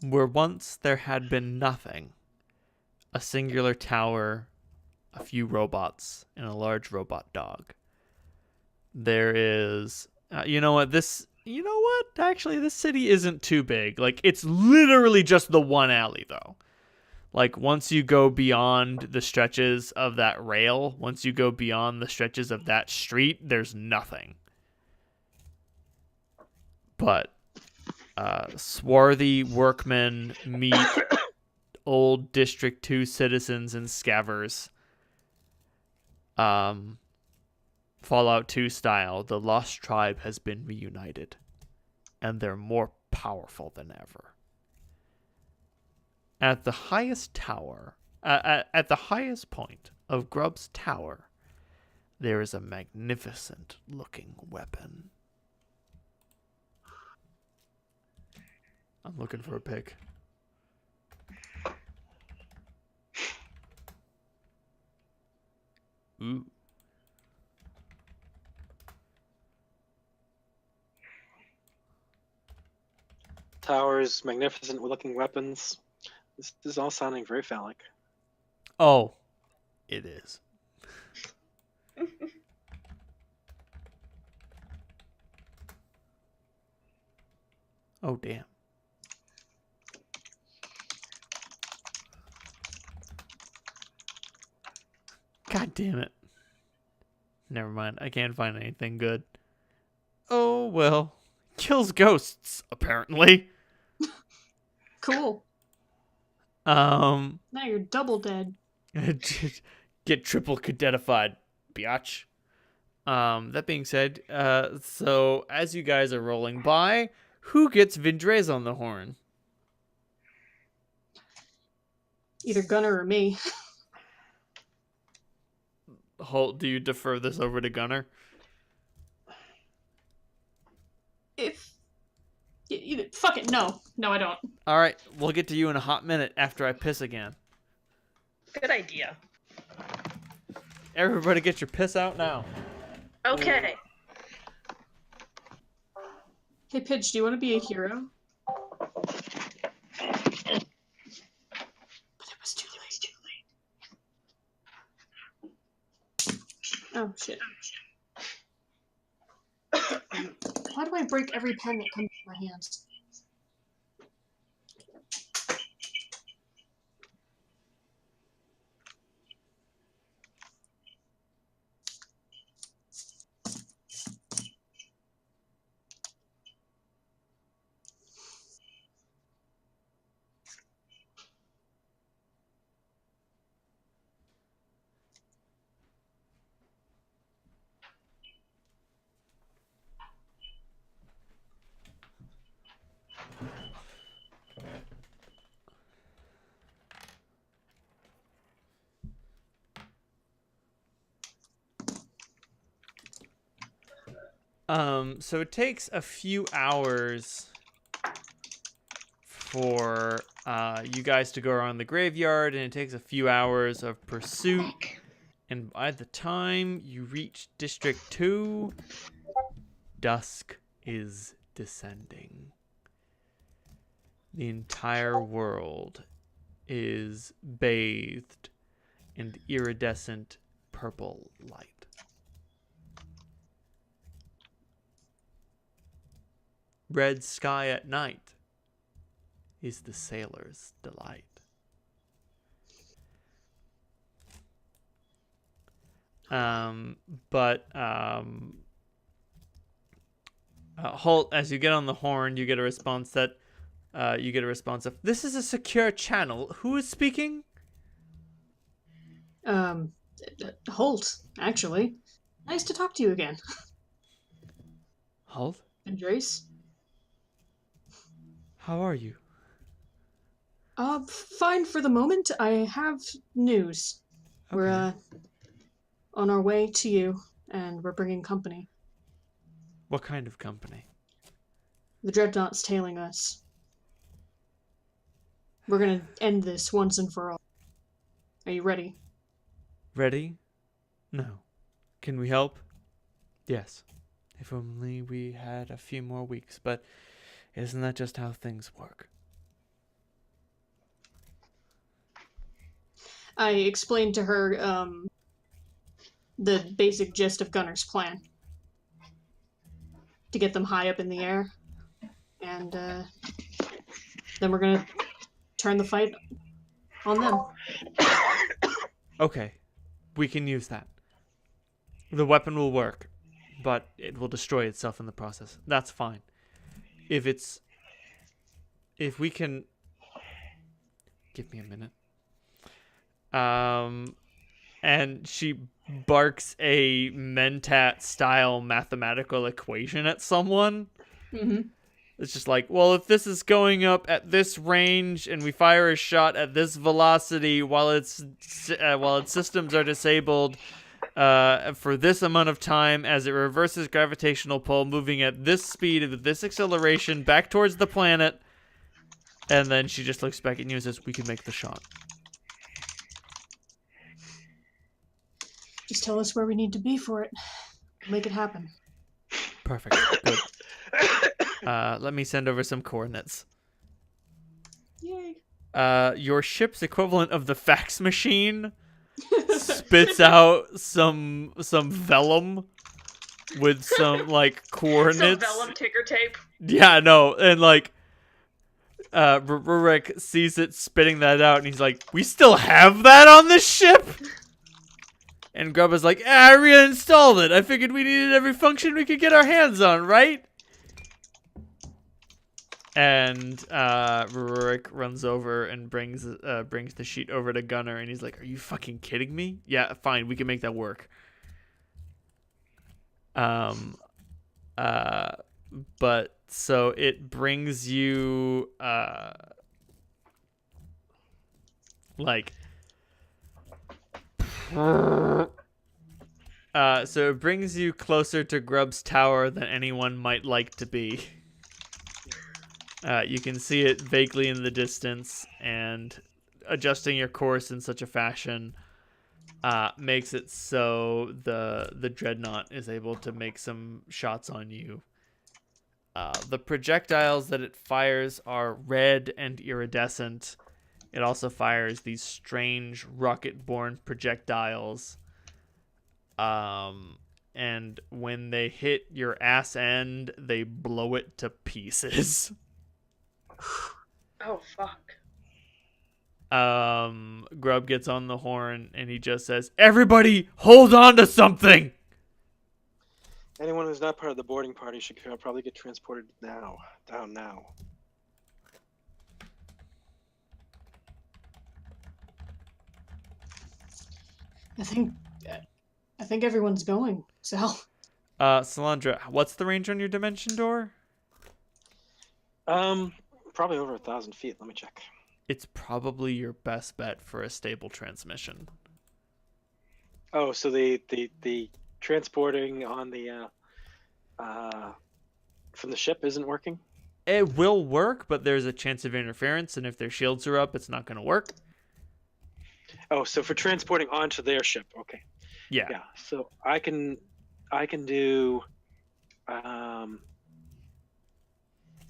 [SPEAKER 2] Where once there had been nothing. A singular tower, a few robots, and a large robot dog. There is... you know what? Actually, this city isn't too big. Like, it's literally just the one alley, though. Like, once you go beyond the stretches of that rail, once you go beyond the stretches of that street, there's nothing. But swarthy workmen meet old District 2 citizens and scavers. Fallout 2 style, the Lost Tribe has been reunited. And they're more powerful than ever. At the highest tower, at the highest point of Grubb's tower, there is a magnificent looking weapon. I'm looking for a pic. Ooh.
[SPEAKER 1] Towers, magnificent looking weapons. This is all sounding very phallic.
[SPEAKER 2] Oh, it is. Oh, damn. God damn it. Never mind. I can't find anything good. Oh, well. Kills ghosts, apparently.
[SPEAKER 3] Cool.
[SPEAKER 2] Now
[SPEAKER 3] Now you're double dead.
[SPEAKER 2] Get triple cadetified, biatch. That being said, so as you guys are rolling by, who gets Vindres on the horn?
[SPEAKER 3] Either Gunner or me.
[SPEAKER 2] Holt, do you defer this over to Gunner?
[SPEAKER 3] Fuck it, no. No, I don't.
[SPEAKER 2] All right, we'll get to you in a hot minute after I piss again.
[SPEAKER 4] Good idea.
[SPEAKER 2] Everybody get your piss out now.
[SPEAKER 4] Okay.
[SPEAKER 3] Hey, Pidge, do you want to be a hero? But it was too late. Oh, shit. Why do I break every pen that comes in my hands?
[SPEAKER 2] So it takes a few hours for you guys to go around the graveyard, and it takes a few hours of pursuit. And by the time you reach District 2, dusk is descending. The entire world is bathed in iridescent purple light. Red sky at night is the sailor's delight. Holt, as you get on the horn, you get a response of, "This is a secure channel. Who is speaking?"
[SPEAKER 3] Holt, actually. Nice to talk to you again.
[SPEAKER 2] Holt?
[SPEAKER 3] Andres?
[SPEAKER 2] How are you?
[SPEAKER 3] Fine for the moment. I have news.
[SPEAKER 2] Okay.
[SPEAKER 3] We're, on our way to you, and we're bringing company.
[SPEAKER 2] What kind of company?
[SPEAKER 3] The Dreadnought's tailing us. We're gonna end this once and for all. Are you ready?
[SPEAKER 2] Ready? No. Can we help? Yes. If only we had a few more weeks, but isn't that just how things work?
[SPEAKER 3] I explained to her, the basic gist of Gunner's plan. To get them high up in the air. And, then we're gonna turn the fight on them.
[SPEAKER 2] Okay. We can use that. The weapon will work, but it will destroy itself in the process. That's fine. If we can... Give me a minute. And she barks a Mentat-style mathematical equation at someone.
[SPEAKER 3] Mm-hmm.
[SPEAKER 2] It's just like, well, if this is going up at this range and we fire a shot at this velocity while its systems are disabled for this amount of time as it reverses gravitational pull, moving at this speed with this acceleration back towards the planet, and then she just looks back at you and says, "We can make the shot."
[SPEAKER 3] Just tell us where we need to be for it. Make it happen.
[SPEAKER 2] Perfect. Good. Let me send over some coordinates.
[SPEAKER 3] Yay.
[SPEAKER 2] Your ship's equivalent of the fax machine spits out some vellum with some like
[SPEAKER 4] Some
[SPEAKER 2] coordinates.
[SPEAKER 4] vellum ticker tape.
[SPEAKER 2] Yeah, no, and like Rurik sees it spitting that out, and he's like, "We still have that on this ship?" And Grub is like, "I reinstalled it. I figured we needed every function we could get our hands on, right?" And Rurik runs over and brings the sheet over to Gunner, and he's like, "Are you fucking kidding me? Yeah, fine, we can make that work." But so it brings you like so it brings you closer to Grub's tower than anyone might like to be. You can see it vaguely in the distance, and adjusting your course in such a fashion makes it so the dreadnought is able to make some shots on you. The projectiles that it fires are red and iridescent. It also fires these strange rocket-borne projectiles. And when they hit your ass end, they blow it to pieces.
[SPEAKER 4] Oh, fuck.
[SPEAKER 2] Grub gets on the horn and he just says, "Everybody hold on to something!"
[SPEAKER 1] Anyone who's not part of the boarding party should probably get transported down now.
[SPEAKER 3] I think everyone's going. So
[SPEAKER 2] Salandra, what's the range on your dimension door?
[SPEAKER 1] Probably over 1,000 feet. Let me check.
[SPEAKER 2] It's probably your best bet for a stable transmission.
[SPEAKER 1] Oh, so the transporting on the from the ship isn't working?
[SPEAKER 2] It will work, but there's a chance of interference, and if their shields are up, it's not going to work.
[SPEAKER 1] Oh, so for transporting onto their ship, okay.
[SPEAKER 2] Yeah.
[SPEAKER 1] Yeah. So I can do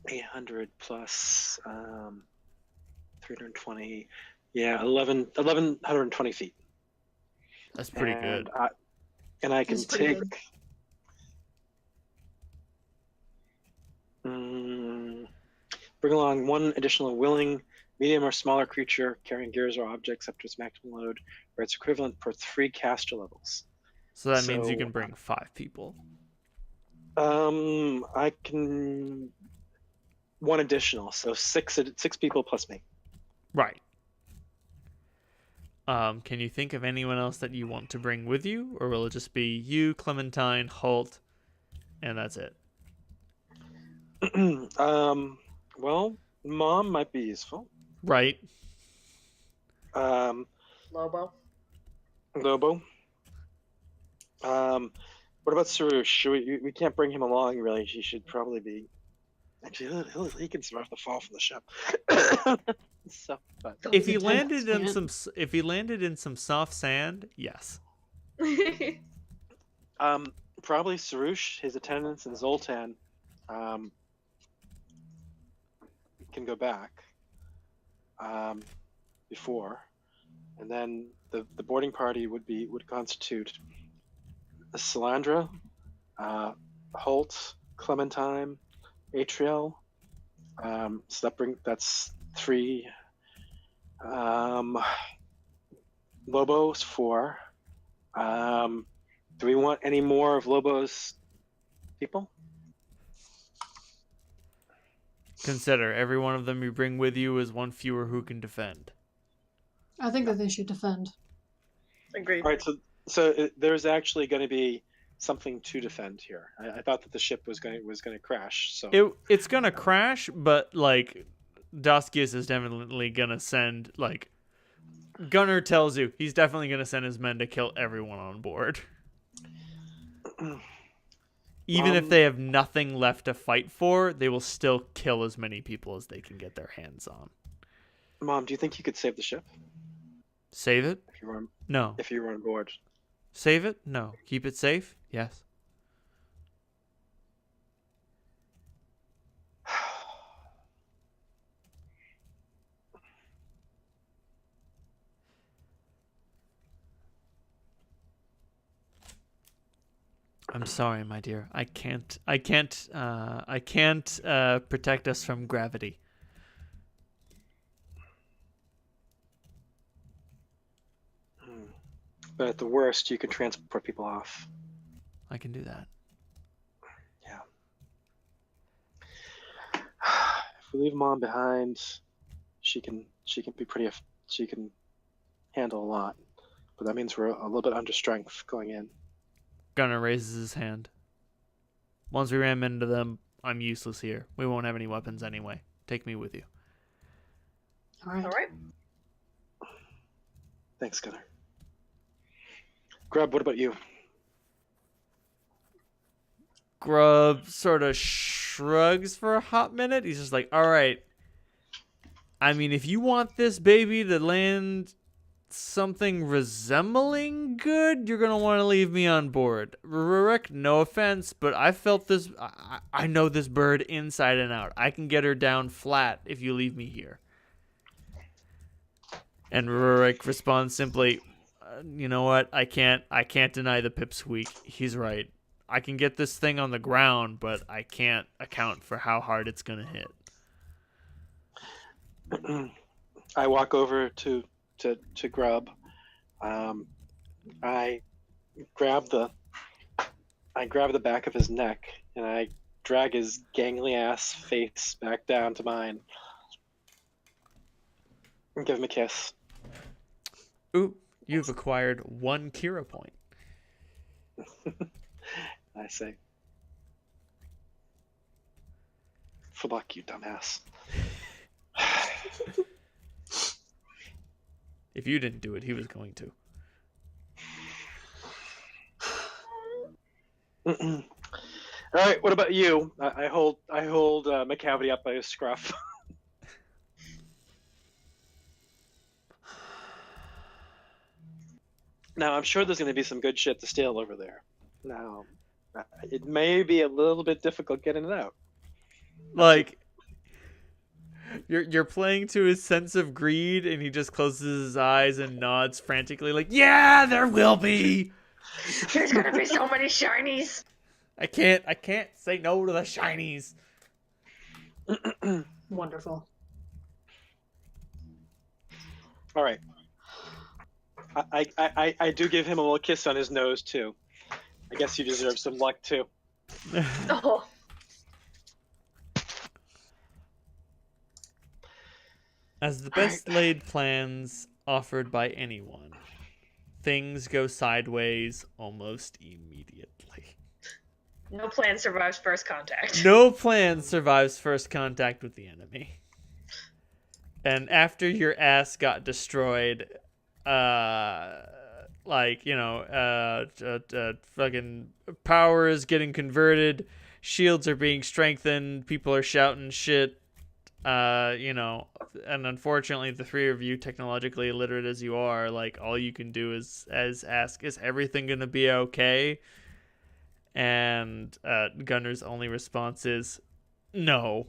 [SPEAKER 1] 800 plus 320. Yeah, 1,120 feet.
[SPEAKER 2] That's pretty good.
[SPEAKER 1] And I can
[SPEAKER 3] That's pretty
[SPEAKER 1] take.
[SPEAKER 3] good.
[SPEAKER 1] Bring along one additional willing, medium or smaller creature carrying gears or objects up to its maximum load, or its equivalent per 3 caster levels.
[SPEAKER 2] So that means you can bring 5 people.
[SPEAKER 1] I can one additional, so six people plus me.
[SPEAKER 2] Right. Can you think of anyone else that you want to bring with you, or will it just be you, Clementine, Holt, and that's it?
[SPEAKER 1] Well, Mom might be useful.
[SPEAKER 2] Right.
[SPEAKER 4] Lobo.
[SPEAKER 1] Lobo. What about Sarush? We can't bring him along, really. He should probably be. Actually, he can survive the fall from the ship. So, but
[SPEAKER 2] If he landed in some soft sand, yes.
[SPEAKER 1] Probably Sarush, his attendants, and Zoltan can go back before, and then the boarding party would constitute Salandra, Holt, Clementine, Atriel. So that's 3. Lobo's 4. Do we want any more of Lobo's people?
[SPEAKER 2] Consider every one of them you bring with you is one fewer who can defend.
[SPEAKER 3] I think that they should defend.
[SPEAKER 4] Agreed.
[SPEAKER 1] All right, so there's actually going to be something to defend here. I thought that the ship was going to crash. So
[SPEAKER 2] It's gonna crash, but like Doskius is definitely gonna send like Gunnar tells you he's definitely gonna send his men to kill everyone on board. Even if they have nothing left to fight for, they will still kill as many people as they can get their hands on.
[SPEAKER 1] Mom, do you think you could save the ship
[SPEAKER 2] Save it? No.
[SPEAKER 1] if you were on board?
[SPEAKER 2] Save it? No. Keep it safe? Yes. I'm sorry, my dear. I can't protect us from gravity.
[SPEAKER 1] But at the worst, you can transport people off.
[SPEAKER 2] I can do that.
[SPEAKER 1] Yeah. If we leave Mom behind, she can be pretty. She can handle a lot, but that means we're a little bit under strength going in.
[SPEAKER 2] Gunner raises his hand. Once we ram into them, I'm useless here. We won't have any weapons anyway. Take me with you.
[SPEAKER 3] All right.
[SPEAKER 4] All right.
[SPEAKER 1] Thanks, Gunner. Grub, what about you?
[SPEAKER 2] Grub sort of shrugs for a hot minute. He's just like, all right. I mean, if you want this baby to land something resembling good, you're going to want to leave me on board. Rurik, no offense, but I felt this. I know this bird inside and out. I can get her down flat if you leave me here. And Rurik responds simply, you know what? I can't deny the pipsqueak. He's right. I can get this thing on the ground, but I can't account for how hard it's going to hit.
[SPEAKER 1] I walk over to Grub. I grab the back of his neck and I drag his gangly ass face back down to mine and give him a kiss.
[SPEAKER 2] Ooh, you've acquired 1 Kira point.
[SPEAKER 1] I say, "For luck, you dumbass."
[SPEAKER 2] If you didn't do it, he was going to.
[SPEAKER 1] All right, what about you? I hold McCavity up by his scruff. Now, I'm sure there's going to be some good shit to steal over there. Now, it may be a little bit difficult getting it out.
[SPEAKER 2] Like, you're playing to his sense of greed, and he just closes his eyes and nods frantically, like, yeah, there will be.
[SPEAKER 4] There's gonna be so many shinies.
[SPEAKER 2] I can't say no to the shinies.
[SPEAKER 3] Wonderful.
[SPEAKER 1] All right. I do give him a little kiss on his nose too. I guess you deserve some luck too.
[SPEAKER 4] Oh.
[SPEAKER 2] As the best laid plans offered by anyone, things go sideways almost immediately.
[SPEAKER 4] No plan survives first contact.
[SPEAKER 2] No plan survives first contact with the enemy. And after your ass got destroyed, fucking power is getting converted, shields are being strengthened, people are shouting shit, and unfortunately the three of you, technologically illiterate as you are, like, all you can do is ask, is everything gonna be okay? And Gunner's only response is no.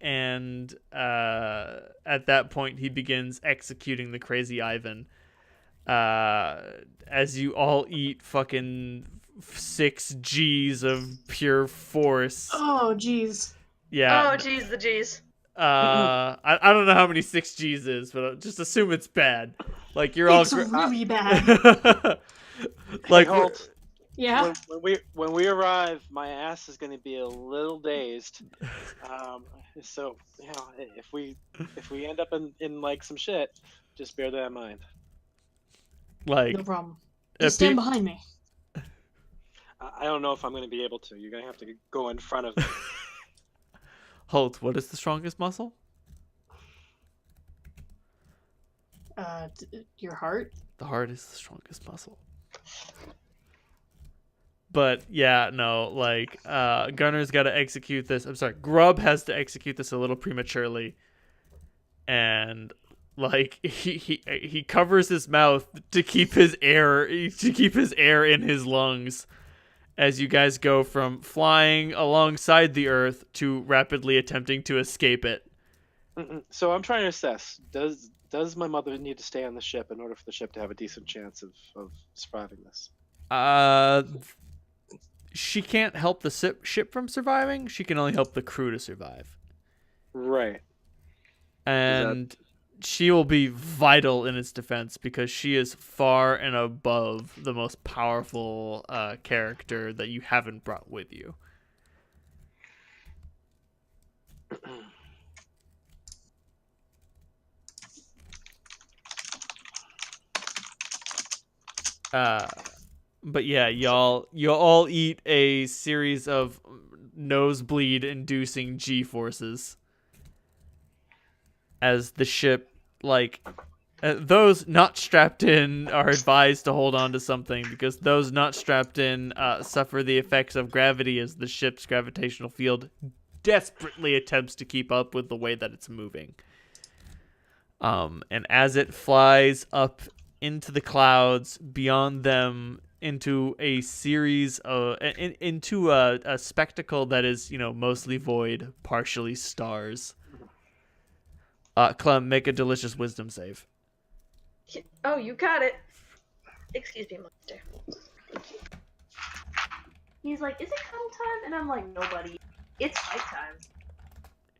[SPEAKER 2] And at that point he begins executing the crazy Ivan, as you all eat fucking 6 G's of pure force.
[SPEAKER 3] Oh, jeez.
[SPEAKER 2] Yeah.
[SPEAKER 4] Oh, jeez, the G's.
[SPEAKER 2] I don't know how many 6 G's is, but just assume it's bad. Like, you're
[SPEAKER 3] It's
[SPEAKER 2] all
[SPEAKER 3] really bad.
[SPEAKER 1] Like, hold.
[SPEAKER 3] Yeah.
[SPEAKER 1] When we arrive, my ass is going to be a little dazed. So if we end up in like some shit, just bear that in mind.
[SPEAKER 2] Like,
[SPEAKER 3] No problem. Just stand behind me.
[SPEAKER 1] I don't know if I'm going to be able to. You're going to have to go in front of me.
[SPEAKER 2] Holt, what is the strongest muscle?
[SPEAKER 3] Your heart?
[SPEAKER 2] The heart is the strongest muscle. But yeah, no, like, Gunner's got to execute this. I'm sorry, Grub has to execute this a little prematurely, and like he covers his mouth to keep his air in his lungs, as you guys go from flying alongside the Earth to rapidly attempting to escape it.
[SPEAKER 1] So I'm trying to assess: does my mother need to stay on the ship in order for the ship to have a decent chance of surviving this?
[SPEAKER 2] she can't help the ship from surviving. She can only help the crew to survive.
[SPEAKER 1] Right.
[SPEAKER 2] And she will be vital in its defense because she is far and above the most powerful character that you haven't brought with you. But yeah, you'll all eat a series of nosebleed-inducing G-forces as the ship, those not strapped in are advised to hold on to something because those not strapped in suffer the effects of gravity as the ship's gravitational field desperately attempts to keep up with the way that it's moving. And as it flies up into the clouds, beyond them, into a series of into a spectacle that is, mostly void, partially stars. Clem, make a delicious wisdom save.
[SPEAKER 4] Oh, you got it. Excuse me, monster. He's like, is it cuddle time? And I'm like, nobody. It's fight time.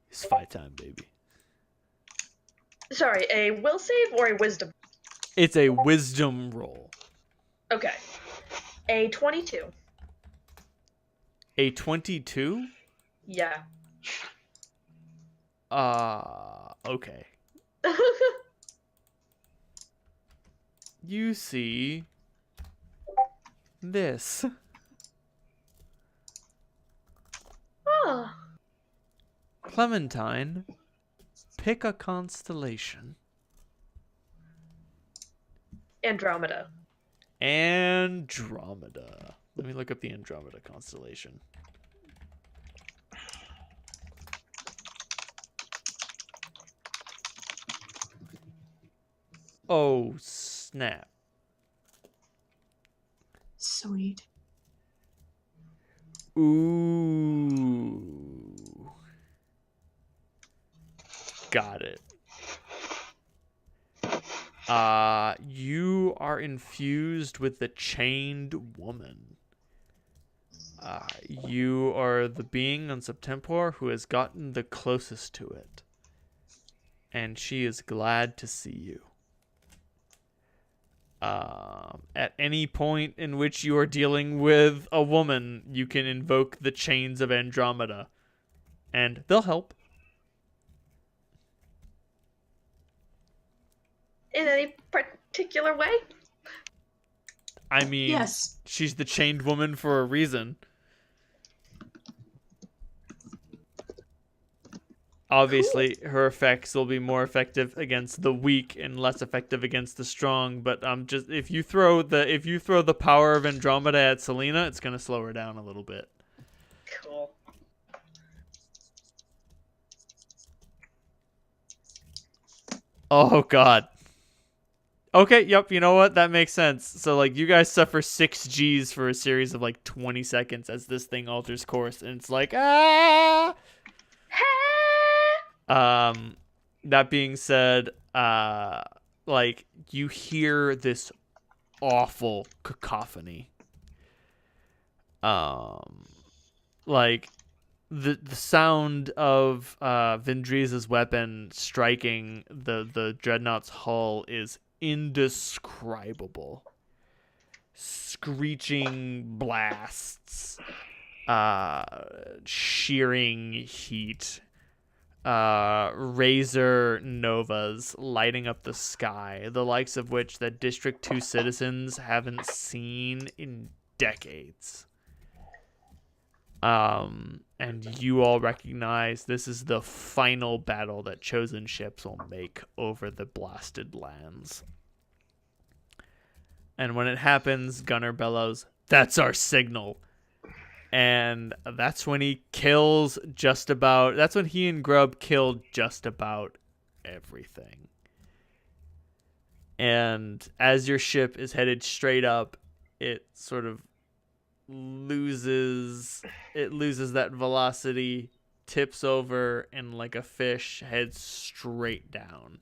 [SPEAKER 2] It's fight time, baby.
[SPEAKER 4] Sorry, a will save or a wisdom?
[SPEAKER 2] It's a wisdom roll.
[SPEAKER 4] Okay. A 22.
[SPEAKER 2] A 22?
[SPEAKER 4] Yeah.
[SPEAKER 2] Okay. You see this.
[SPEAKER 4] Oh.
[SPEAKER 2] Clementine, pick a constellation.
[SPEAKER 4] Andromeda.
[SPEAKER 2] Andromeda. Let me look up the Andromeda constellation. Oh, snap.
[SPEAKER 3] Sweet.
[SPEAKER 2] Ooh. Got it. You are infused with the Chained Woman. You are the being on Septemport who has gotten the closest to it. And she is glad to see you. At any point in which you are dealing with a woman, you can invoke the Chains of Andromeda. And they'll help.
[SPEAKER 4] In any particular way?
[SPEAKER 2] I mean,
[SPEAKER 3] Yes.
[SPEAKER 2] She's the Chained Woman for a reason. Obviously, her effects will be more effective against the weak and less effective against the strong. But just if you throw the power of Andromeda at Selena, it's gonna slow her down a little bit.
[SPEAKER 4] Cool.
[SPEAKER 2] Oh God. Okay, yep, you know what? That makes sense. So, you guys suffer 6 Gs for a series of, 20 seconds as this thing alters course, and it's like, ah! That being said, you hear this awful cacophony. The sound of Vindriza's weapon striking the dreadnought's hull is indescribable. Screeching blasts, shearing heat, razor novas lighting up the sky, the likes of which the District 2 citizens haven't seen in decades. And you all recognize this is the final battle that chosen ships will make over the blasted lands. And when it happens, Gunner bellows, "That's our signal." And that's when he and Grub killed just about everything. And as your ship is headed straight up, it sort of loses that velocity, tips over, and like a fish heads straight down.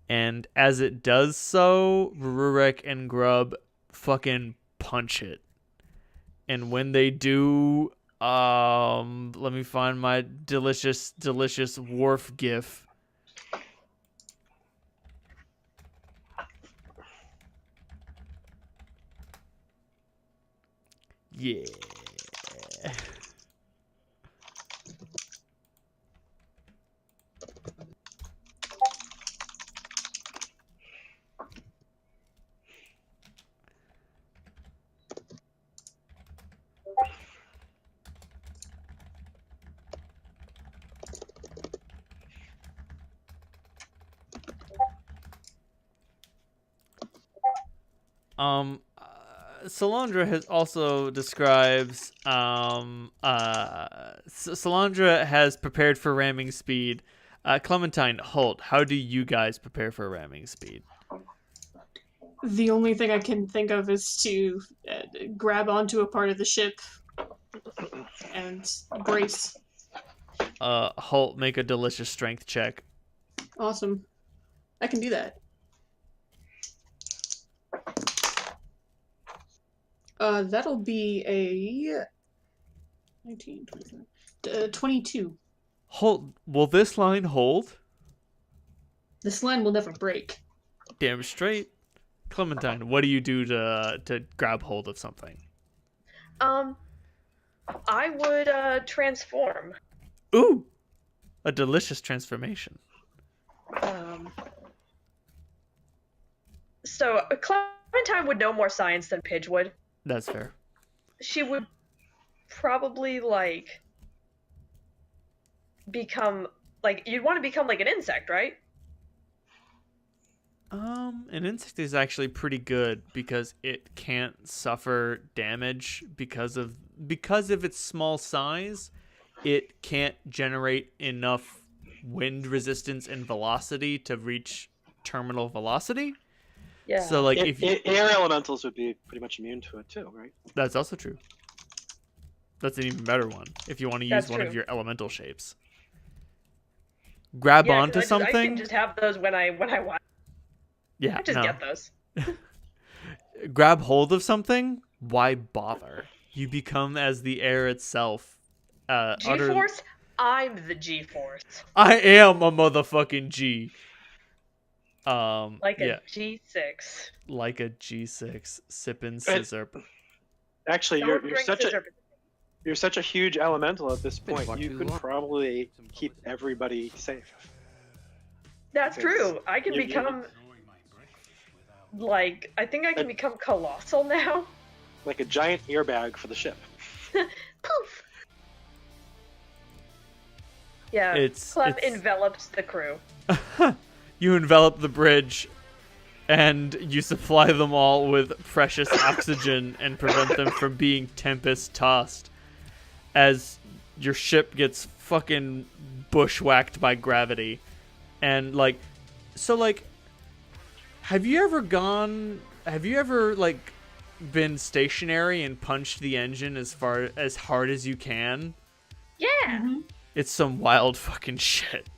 [SPEAKER 2] And as it does so, Rurik and Grub fucking punch it. And when they do, let me find my delicious Worf gif. Yeah. Salandra has also describes Salandra has prepared for ramming speed. Clementine, Holt, how do you guys prepare for ramming speed?
[SPEAKER 3] The only thing I can think of is to grab onto a part of the ship and brace.
[SPEAKER 2] Holt, make a delicious strength check.
[SPEAKER 3] Awesome. I can do that. That'll be a 19, 25, 22.
[SPEAKER 2] Holt, will this line hold?
[SPEAKER 3] This line will never break.
[SPEAKER 2] Damn straight. Clementine, what do you do to grab hold of something?
[SPEAKER 4] I would transform.
[SPEAKER 2] Ooh, a delicious transformation.
[SPEAKER 4] So Clementine would know more science than Pidge would.
[SPEAKER 2] That's fair.
[SPEAKER 4] She would probably become you'd want to become like an insect, right?
[SPEAKER 2] An insect is actually pretty good because it can't suffer damage because of its small size. It can't generate enough wind resistance and velocity to reach terminal velocity.
[SPEAKER 4] Yeah.
[SPEAKER 2] So like if
[SPEAKER 1] air elementals would be pretty much immune to it too, right?
[SPEAKER 2] That's also true. That's an even better one if you want to use one of your elemental shapes. Grab onto something.
[SPEAKER 4] I can just have those when I want.
[SPEAKER 2] Yeah,
[SPEAKER 4] I just get those.
[SPEAKER 2] Grab hold of something. Why bother? You become as the air itself.
[SPEAKER 4] G-force. I'm the G-force.
[SPEAKER 2] I am a motherfucking G.
[SPEAKER 4] Like
[SPEAKER 2] a
[SPEAKER 4] G6.
[SPEAKER 2] Like a G6. Sipping scissor.
[SPEAKER 1] Actually, you're such a huge elemental at this point. You could probably keep everybody safe.
[SPEAKER 4] That's true. I can become I think I can become colossal now.
[SPEAKER 1] Like a giant airbag for the ship.
[SPEAKER 4] Poof. Yeah, Clem envelops the crew.
[SPEAKER 2] You envelop the bridge, and you supply them all with precious oxygen and prevent them from being tempest-tossed as your ship gets fucking bushwhacked by gravity. And, have you ever been stationary and punched the engine as hard as you can?
[SPEAKER 4] Yeah.
[SPEAKER 3] Mm-hmm.
[SPEAKER 2] It's some wild fucking shit.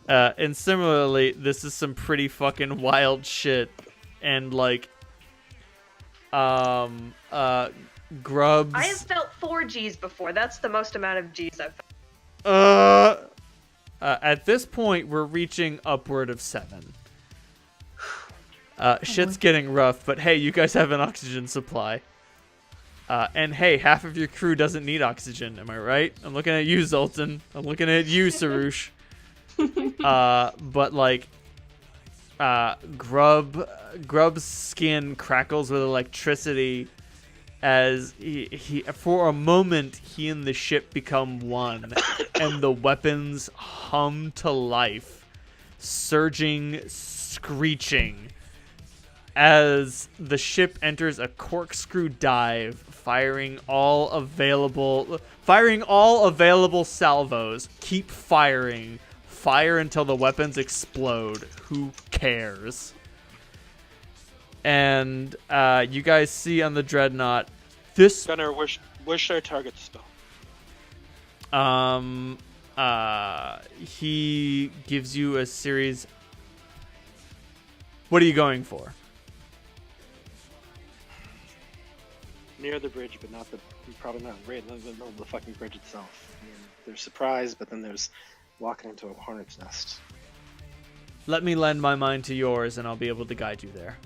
[SPEAKER 2] And similarly, this is some pretty fucking wild shit. And Grubs.
[SPEAKER 4] I have felt 4 G's before. That's the most amount of G's I've felt.
[SPEAKER 2] At this point, we're reaching upward of 7. Shit's getting rough, but hey, you guys have an oxygen supply. And hey, half of your crew doesn't need oxygen, am I right? I'm looking at you, Zoltan. I'm looking at you, Sarush. But Grub's skin crackles with electricity as he for a moment he and the ship become one, and the weapons hum to life, surging, screeching, as the ship enters a corkscrew dive, firing all available salvos. Keep firing. Fire until the weapons explode. Who cares? And you guys see on the Dreadnought this
[SPEAKER 1] Gunner, where's our target spell?
[SPEAKER 2] He gives you a series. What are you going for?
[SPEAKER 1] near the bridge, but probably not right in the middle of the fucking bridge itself. I mean, there's surprise, but then there's walking into a hornet's nest.
[SPEAKER 2] Let me lend my mind to yours, and I'll be able to guide you there.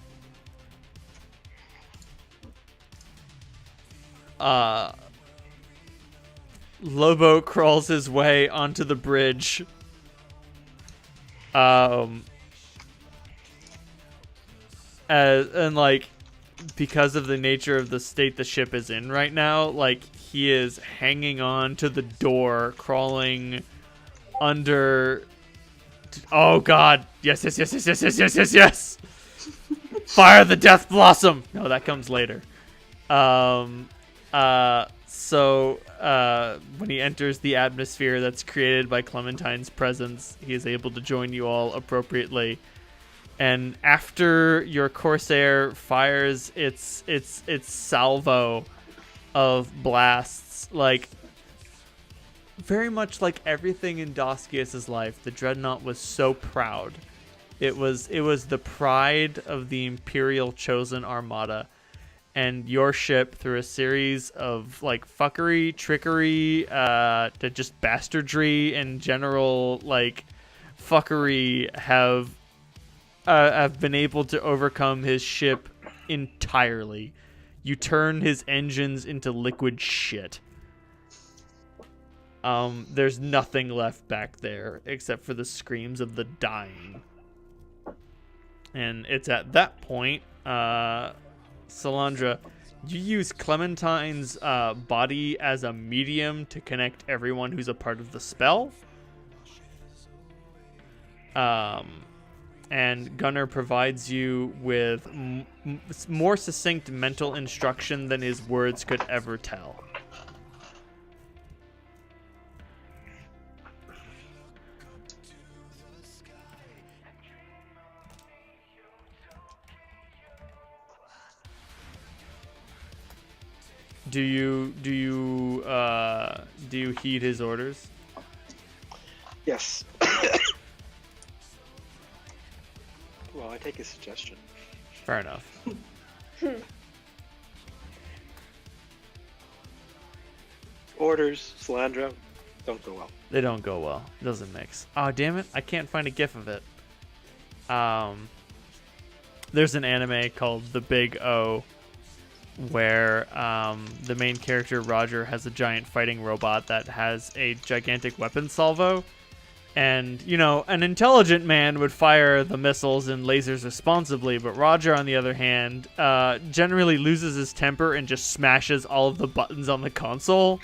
[SPEAKER 2] Lobo crawls his way onto the bridge. And like, because of the nature of the state the ship is in right now, like, he is hanging on to the door, crawling under. Oh God! Yes! Fire the Death Blossom. No, that comes later. So when he enters the atmosphere that's created by Clementine's presence, he is able to join you all appropriately. And after your Corsair fires its salvo of blasts, like, very much like everything in Doskius' life, the Dreadnought was so proud. It was the pride of the Imperial Chosen Armada. And your ship, through a series of like fuckery, trickery, just bastardry and general like fuckery, have been able to overcome his ship entirely. You turn his engines into liquid shit. There's nothing left back there except for the screams of the dying. And it's at that point, Salandra, you use Clementine's body as a medium to connect everyone who's a part of the spell. And Gunnar provides you with more succinct mental instruction than his words could ever tell. Do you heed his orders?
[SPEAKER 1] Yes. Well, I take his suggestion.
[SPEAKER 2] Fair enough.
[SPEAKER 1] Orders, Salandra, don't go well.
[SPEAKER 2] They don't go well. It doesn't mix. Oh, damn it. I can't find a gif of it. There's an anime called The Big O, where the main character, Roger, has a giant fighting robot that has a gigantic weapon salvo. And, you know, an intelligent man would fire the missiles and lasers responsibly, but Roger, on the other hand, generally loses his temper and just smashes all of the buttons on the console,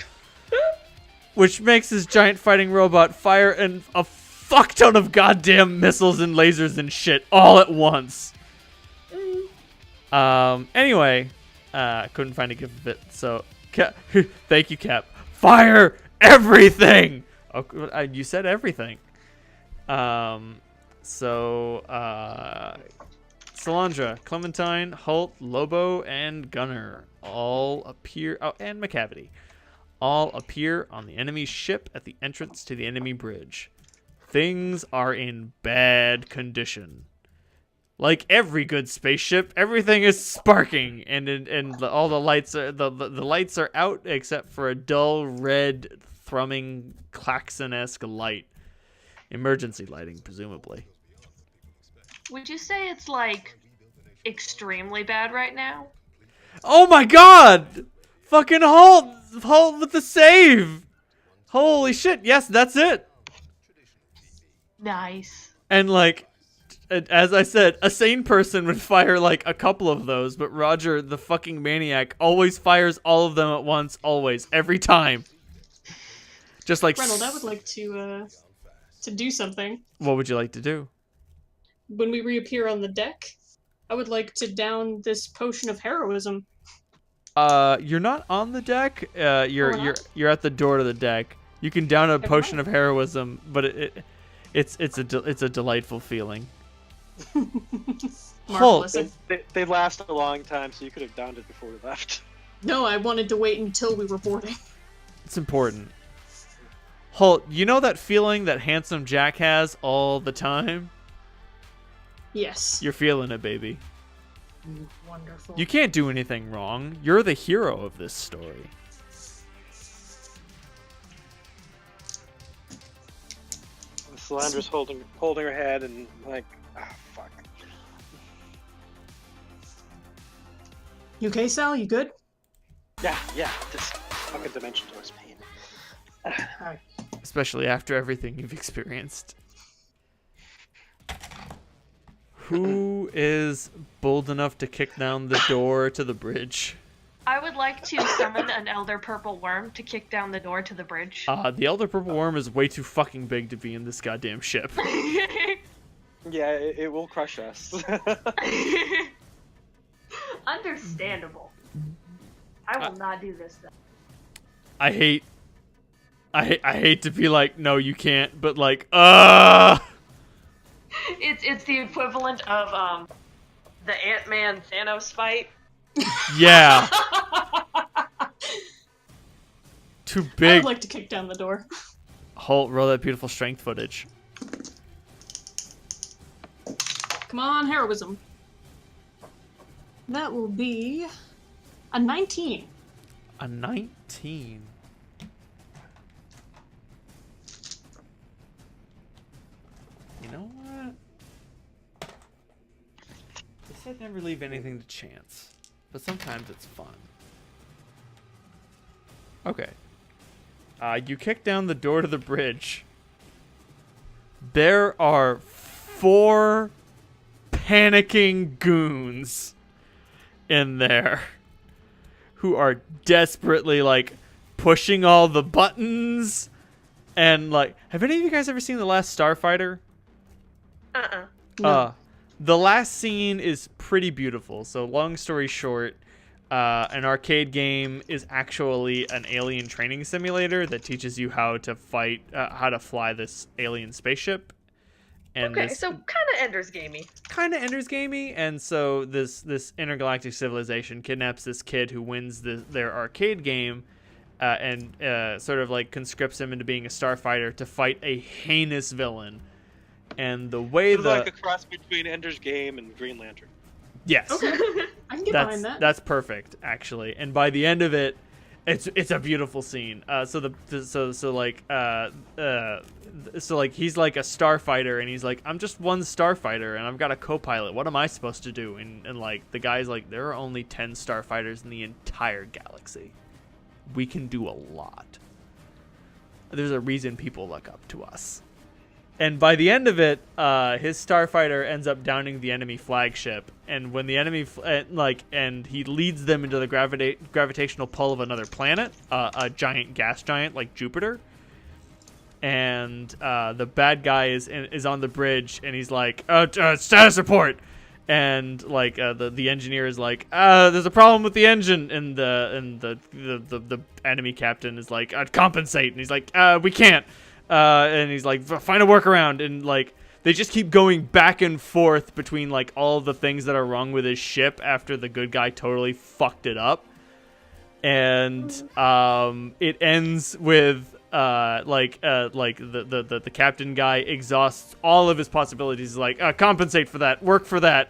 [SPEAKER 2] which makes his giant fighting robot fire a fuck ton of goddamn missiles and lasers and shit all at once. Anyway, couldn't find a gift of it, so thank you, Cap. Fire everything! Oh, you said everything. Salandra, Clementine, Holt, Lobo, and Gunnar all appear. Oh, and McCavity. All appear on the enemy's ship at the entrance to the enemy bridge. Things are in bad condition. Like every good spaceship, everything is sparking, and all the lights are the lights are out except for a dull red thrumming klaxon-esque light. Emergency lighting, presumably.
[SPEAKER 4] Would you say it's like extremely bad right now?
[SPEAKER 2] Oh my God! Fucking halt with the save! Holy shit! Yes, that's it.
[SPEAKER 4] Nice.
[SPEAKER 2] And like, as I said, a sane person would fire like a couple of those, but Roger, the fucking maniac, always fires all of them at once, always, every time. Just like.
[SPEAKER 3] Reynold, I would like to do something.
[SPEAKER 2] What would you like to do?
[SPEAKER 3] When we reappear on the deck, I would like to down this potion of heroism.
[SPEAKER 2] You're not on the deck. You're at the door to the deck. You can down a potion of heroism, but it's a delightful feeling.
[SPEAKER 3] Marvelous.
[SPEAKER 1] They last a long time, so you could have downed it before we left.
[SPEAKER 3] No, I wanted to wait until we were boarding.
[SPEAKER 2] It's important. Holt, you know that feeling that Handsome Jack has all the time?
[SPEAKER 3] Yes.
[SPEAKER 2] You're feeling it, baby.
[SPEAKER 3] Wonderful.
[SPEAKER 2] You can't do anything wrong. You're the hero of this story.
[SPEAKER 1] Salandra's holding her head and like, fuck.
[SPEAKER 3] You okay, Sal? You good?
[SPEAKER 1] Yeah, this fucking dimension door's pain.
[SPEAKER 3] Alright.
[SPEAKER 2] Especially after everything you've experienced. Who is bold enough to kick down the door to the bridge?
[SPEAKER 4] I would like to summon an Elder Purple Worm to kick down the door to the bridge.
[SPEAKER 2] The Elder Purple Worm is way too fucking big to be in this goddamn ship.
[SPEAKER 1] Yeah, it will crush us.
[SPEAKER 4] Understandable. I will not do this though.
[SPEAKER 2] I hate to be like, no, you can't, but like,
[SPEAKER 4] It's the equivalent of the Ant-Man Thanos fight.
[SPEAKER 2] Yeah. Too
[SPEAKER 3] I
[SPEAKER 2] big.
[SPEAKER 3] would like to kick down the door.
[SPEAKER 2] Roll that beautiful strength footage.
[SPEAKER 3] Come on, heroism. That will be a 19.
[SPEAKER 2] A 19. You know what? They said never leave anything to chance, but sometimes it's fun. Okay. You kick down the door to the bridge. There are 4 panicking goons in there who are desperately like pushing all the buttons and like, have any of you guys ever seen The Last Starfighter?
[SPEAKER 3] No.
[SPEAKER 2] The last scene is pretty beautiful. So long story short, an arcade game is actually an alien training simulator that teaches you how to fight, how to fly this alien spaceship. And
[SPEAKER 4] Okay, so kind of Ender's Gamey.
[SPEAKER 2] And so this intergalactic civilization kidnaps this kid who wins their arcade game, and sort of like conscripts him into being a starfighter to fight a heinous villain. And the way
[SPEAKER 1] It's like a cross between Ender's Game and Green Lantern.
[SPEAKER 2] yes,
[SPEAKER 3] Okay. I can get behind that.
[SPEAKER 2] that's perfect actually. And by the end of it, it's a beautiful scene. So he's like a starfighter, and he's like, I'm just one starfighter, and I've got a co-pilot. What am I supposed to do? And like the guy's like, there are only 10 starfighters in the entire galaxy. We can do a lot. There's a reason people look up to us. And by the end of it, his starfighter ends up downing the enemy flagship, and when the enemy and he leads them into the gravitational pull of another planet, a giant gas giant like Jupiter. And the bad guy is on the bridge, and he's like, status report. And like the engineer is like, there's a problem with the engine, and the enemy captain is like, compensate, and he's like, we can't. And he's like, find a workaround. And like they just keep going back and forth between like all of the things that are wrong with his ship after the good guy totally fucked it up. And it ends with the captain guy exhausts all of his possibilities. He's like, compensate for that, work for that,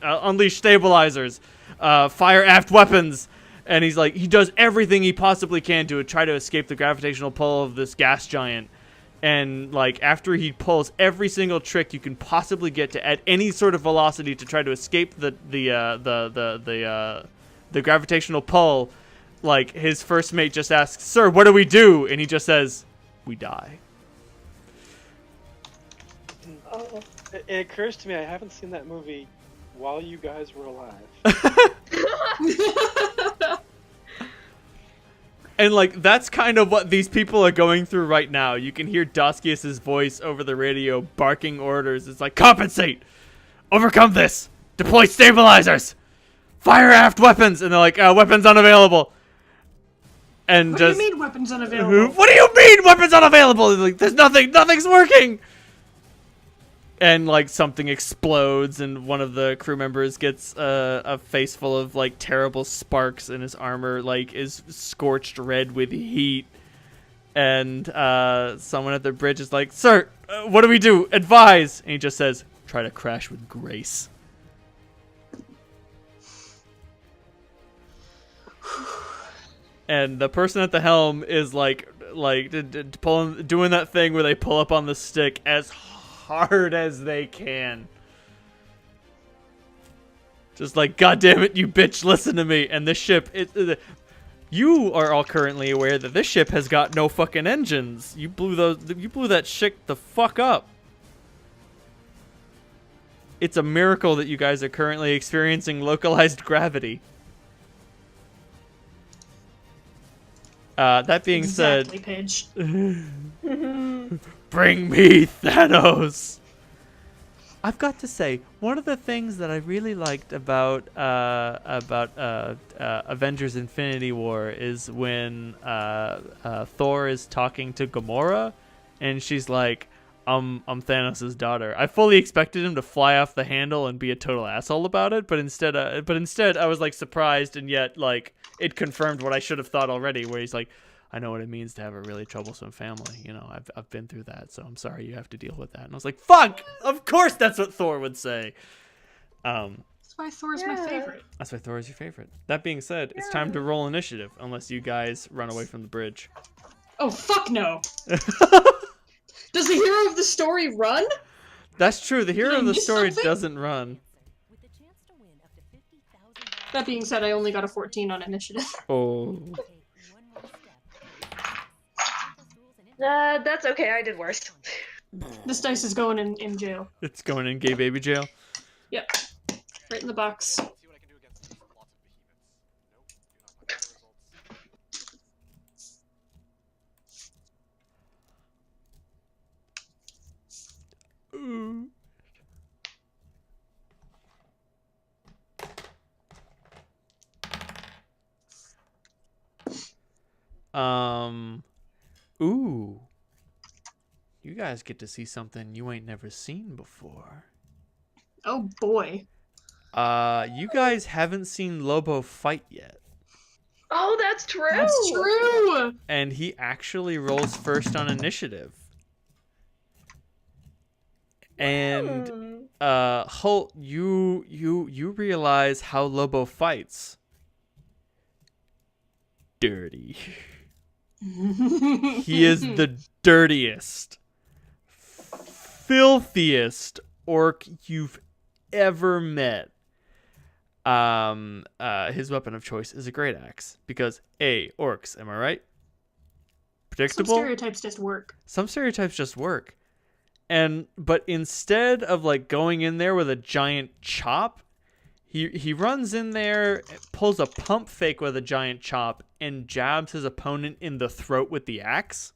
[SPEAKER 2] unleash stabilizers, fire aft weapons. And he's like, he does everything he possibly can to try to escape the gravitational pull of this gas giant. And like after he pulls every single trick you can possibly get to at any sort of velocity to try to escape the gravitational pull, like his first mate just asks, "Sir, what do we do?" And he just says, "We die."
[SPEAKER 1] Oh, it occurs to me I haven't seen that movie while you guys were alive.
[SPEAKER 2] And like that's kind of what these people are going through right now. You can hear Doskius's voice over the radio barking orders. It's like, compensate, overcome this, deploy stabilizers, fire aft weapons, and they're like, weapons unavailable. And
[SPEAKER 3] What
[SPEAKER 2] just,
[SPEAKER 3] do you mean weapons unavailable?
[SPEAKER 2] What do you mean weapons unavailable? It's like, there's nothing's working. And like something explodes, and one of the crew members gets a face full of like terrible sparks, and his armor like is scorched red with heat. And someone at the bridge is like, "Sir, what do we do? Advise." And he just says, "Try to crash with grace." And the person at the helm is doing that thing where they pull up on the stick as hard as they can. Just like, God damn it, you bitch, listen to me. And this ship, you are all currently aware that this ship has got no fucking engines. You blew that shit the fuck up. It's a miracle that you guys are currently experiencing localized gravity. That being
[SPEAKER 3] Exactly,
[SPEAKER 2] said,
[SPEAKER 3] Paige.
[SPEAKER 2] bring me Thanos. I've got to say, one of the things that I really liked about Avengers: Infinity War is when Thor is talking to Gamora, and she's like, "I'm Thanos' daughter." I fully expected him to fly off the handle and be a total asshole about it, but instead I was like surprised, and yet like it confirmed what I should have thought already. Where he's like, "I know what it means to have a really troublesome family. You know, I've been through that, so I'm sorry you have to deal with that." And I was like, "Fuck! Of course that's what Thor would say."
[SPEAKER 3] That's why Thor's my favorite.
[SPEAKER 2] That's why Thor is your favorite. That being said, it's time to roll initiative, unless you guys run away from the bridge.
[SPEAKER 3] Oh, fuck no. Does the hero of the story run?
[SPEAKER 2] That's true. The hero
[SPEAKER 3] Did I
[SPEAKER 2] of the
[SPEAKER 3] miss
[SPEAKER 2] story
[SPEAKER 3] something?
[SPEAKER 2] doesn't run.
[SPEAKER 3] That being said, I only got a 14 on initiative.
[SPEAKER 2] Oh.
[SPEAKER 4] That's okay. I did worse.
[SPEAKER 3] This dice is going in jail.
[SPEAKER 2] It's going in gay baby jail.
[SPEAKER 3] Yep. Right in the box.
[SPEAKER 2] Ooh. Ooh. You guys get to see something you ain't never seen before.
[SPEAKER 3] Oh boy.
[SPEAKER 2] You guys haven't seen Lobo fight yet.
[SPEAKER 4] Oh, that's true.
[SPEAKER 3] That's true.
[SPEAKER 2] And he actually rolls first on initiative. And Holt, you realize how Lobo fights. Dirty. He is the dirtiest, filthiest orc you've ever met. His weapon of choice is a great axe because orcs, am I right? Predictable.
[SPEAKER 3] Some stereotypes just work.
[SPEAKER 2] Some stereotypes just work. But instead of like going in there with a giant chop, he runs in there, pulls a pump fake with a giant chop, and jabs his opponent in the throat with the axe.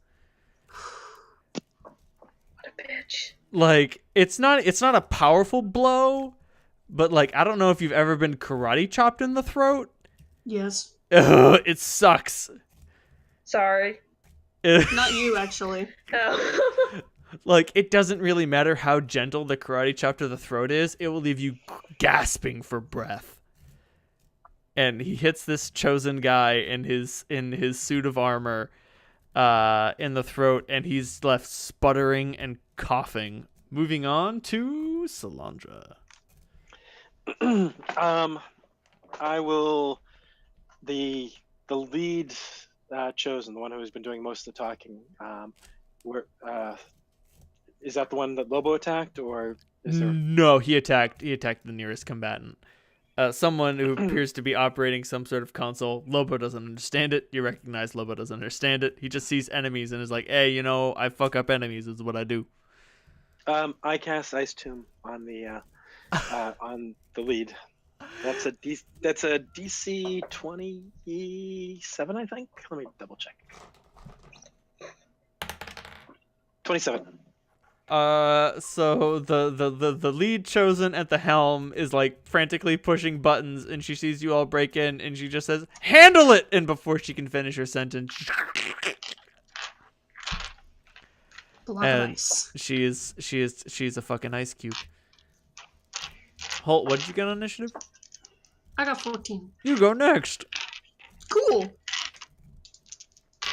[SPEAKER 4] What a bitch.
[SPEAKER 2] Like it's not a powerful blow, but like I don't know if you've ever been karate chopped in the throat.
[SPEAKER 3] Yes.
[SPEAKER 2] Ugh, it sucks.
[SPEAKER 4] Sorry.
[SPEAKER 3] Not you, actually.
[SPEAKER 4] Oh.
[SPEAKER 2] Like, it doesn't really matter how gentle the karate chop to the throat is. It will leave you gasping for breath. And he hits this chosen guy in his suit of armor in the throat, and he's left sputtering and coughing. Moving on to Salandra.
[SPEAKER 1] I will the lead chosen, the one who's been doing most of the talking. Is that the one that Lobo attacked, or is there?
[SPEAKER 2] No, he attacked the nearest combatant. Someone who appears to be operating some sort of console. Lobo doesn't understand it. You recognize Lobo doesn't understand it. He just sees enemies and is like, "Hey, I fuck up enemies. Is what I do."
[SPEAKER 1] I cast Ice Tomb on the lead. That's a DC 27, I think. Let me double check. 27.
[SPEAKER 2] So the lead chosen at the helm is like frantically pushing buttons, and she sees you all break in, and she just says, "Handle it!" And before she can finish her sentence,
[SPEAKER 3] Block of ice.
[SPEAKER 2] she's a fucking ice cube. Holt, what did you get on initiative?
[SPEAKER 3] I got 14.
[SPEAKER 2] You go next.
[SPEAKER 3] Cool.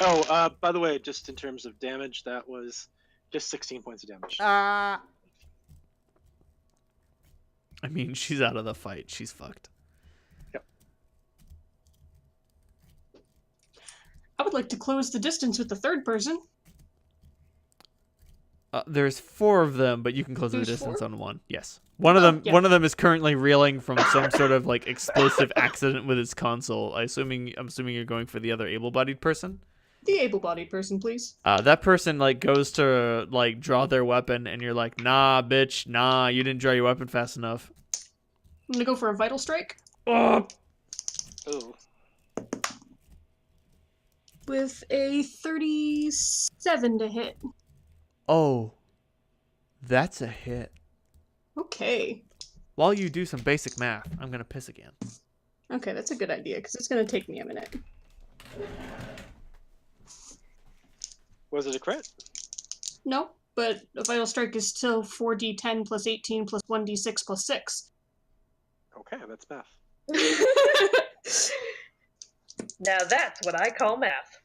[SPEAKER 1] Oh, by the way, just in terms of damage, that was just 16 points of damage.
[SPEAKER 2] I mean, she's out of the fight. She's fucked.
[SPEAKER 1] Yep.
[SPEAKER 3] I would like to close the distance with the third person.
[SPEAKER 2] There's 4 of them, but you can close the
[SPEAKER 3] There's
[SPEAKER 2] distance
[SPEAKER 3] 4?
[SPEAKER 2] on one. Yes. One of
[SPEAKER 3] Oh,
[SPEAKER 2] them
[SPEAKER 3] yeah.
[SPEAKER 2] one of them is currently reeling from some sort of like explosive accident with his console. I'm assuming you're going for the other able-bodied person.
[SPEAKER 3] The able-bodied person, please.
[SPEAKER 2] That person like goes to like draw their weapon and you're like, "Nah, bitch. Nah, you didn't draw your weapon fast enough."
[SPEAKER 3] I'm gonna go for a vital strike.
[SPEAKER 2] Oh.
[SPEAKER 1] Ooh.
[SPEAKER 3] With a 37 to hit.
[SPEAKER 2] Oh. That's a hit.
[SPEAKER 3] Okay.
[SPEAKER 2] While you do some basic math, I'm going to piss again.
[SPEAKER 3] Okay, that's a good idea, because it's gonna take me a minute.
[SPEAKER 1] Was it a crit?
[SPEAKER 3] No, but a vital strike is still 4d10 plus 18 plus 1d6 plus 6.
[SPEAKER 1] Okay, that's math.
[SPEAKER 4] Now that's what I call math.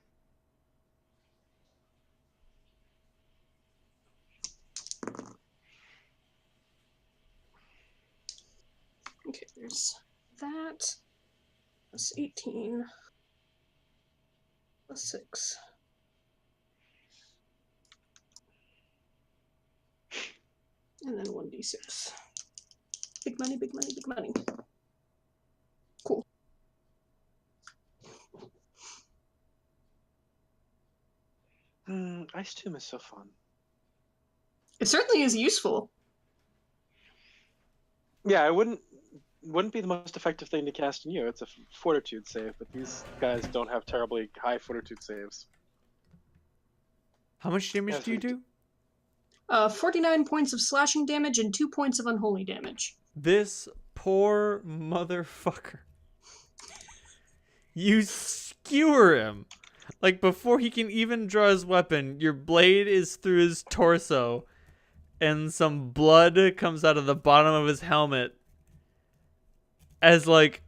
[SPEAKER 3] Okay, there's that. Plus 18. Plus 6. And then 1d6. Big money, big money, big money. Cool.
[SPEAKER 1] Ice Tomb is so fun.
[SPEAKER 3] It certainly is useful.
[SPEAKER 1] Yeah, it wouldn't be the most effective thing to cast in you. It's a fortitude save, but these guys don't have terribly high fortitude saves.
[SPEAKER 2] How much damage do you do?
[SPEAKER 3] 49 points of slashing damage and 2 points of unholy damage.
[SPEAKER 2] This poor motherfucker. You skewer him. Like, before he can even draw his weapon, your blade is through his torso, and some blood comes out of the bottom of his helmet. As, like,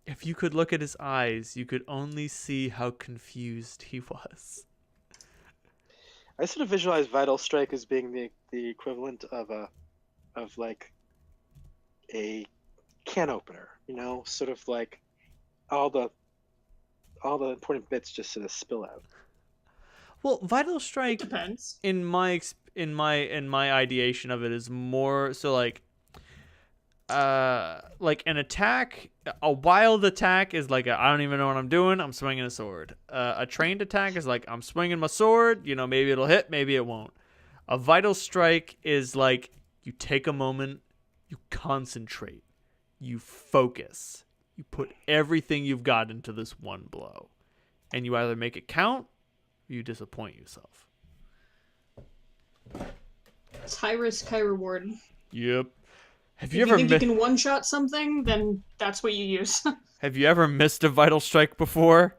[SPEAKER 2] if you could look at his eyes, you could only see how confused he was.
[SPEAKER 1] I sort of visualize Vital Strike as being the equivalent of like a can opener, you know, sort of like all the important bits just sort of spill out.
[SPEAKER 2] Well, Vital Strike
[SPEAKER 3] Depends.
[SPEAKER 2] in my ideation of it is more so like an attack, a wild attack is like I don't even know what I'm doing, I'm swinging a sword. A trained attack is like I'm swinging my sword, you know, maybe it'll hit, maybe it won't. A Vital Strike is like you take a moment, you concentrate, you focus, you put everything you've got into this one blow, and you either make it count or you disappoint yourself.
[SPEAKER 3] It's high risk, high reward.
[SPEAKER 2] Yep. Have
[SPEAKER 3] If
[SPEAKER 2] you
[SPEAKER 3] you
[SPEAKER 2] ever
[SPEAKER 3] think you can one-shot something, then that's what you use.
[SPEAKER 2] Have you ever missed a Vital Strike before?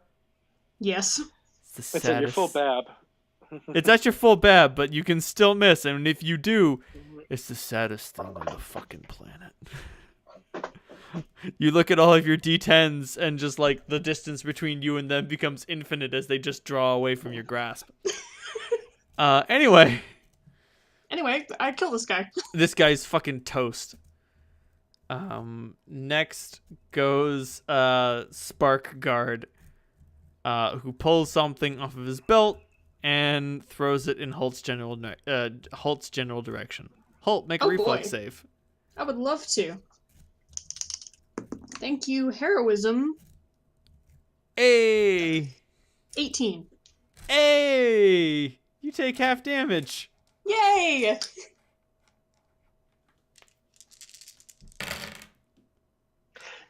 [SPEAKER 3] Yes.
[SPEAKER 2] It's the
[SPEAKER 1] It's at your full bab.
[SPEAKER 2] It's at your full bab, but you can still miss, and if you do, it's the saddest thing on the fucking planet. You look at all of your D10s, and just like the distance between you and them becomes infinite as they just draw away from your grasp. Anyway,
[SPEAKER 3] I killed this guy.
[SPEAKER 2] this guy's fucking toast. Next goes Spark Guard, who pulls something off of his belt and throws it in Holt's general direction. Holt, make a reflex
[SPEAKER 3] boy.
[SPEAKER 2] save.
[SPEAKER 3] I would love to. Thank you, heroism.
[SPEAKER 2] Hey!
[SPEAKER 3] 18.
[SPEAKER 2] Hey! You take half damage.
[SPEAKER 3] Yay!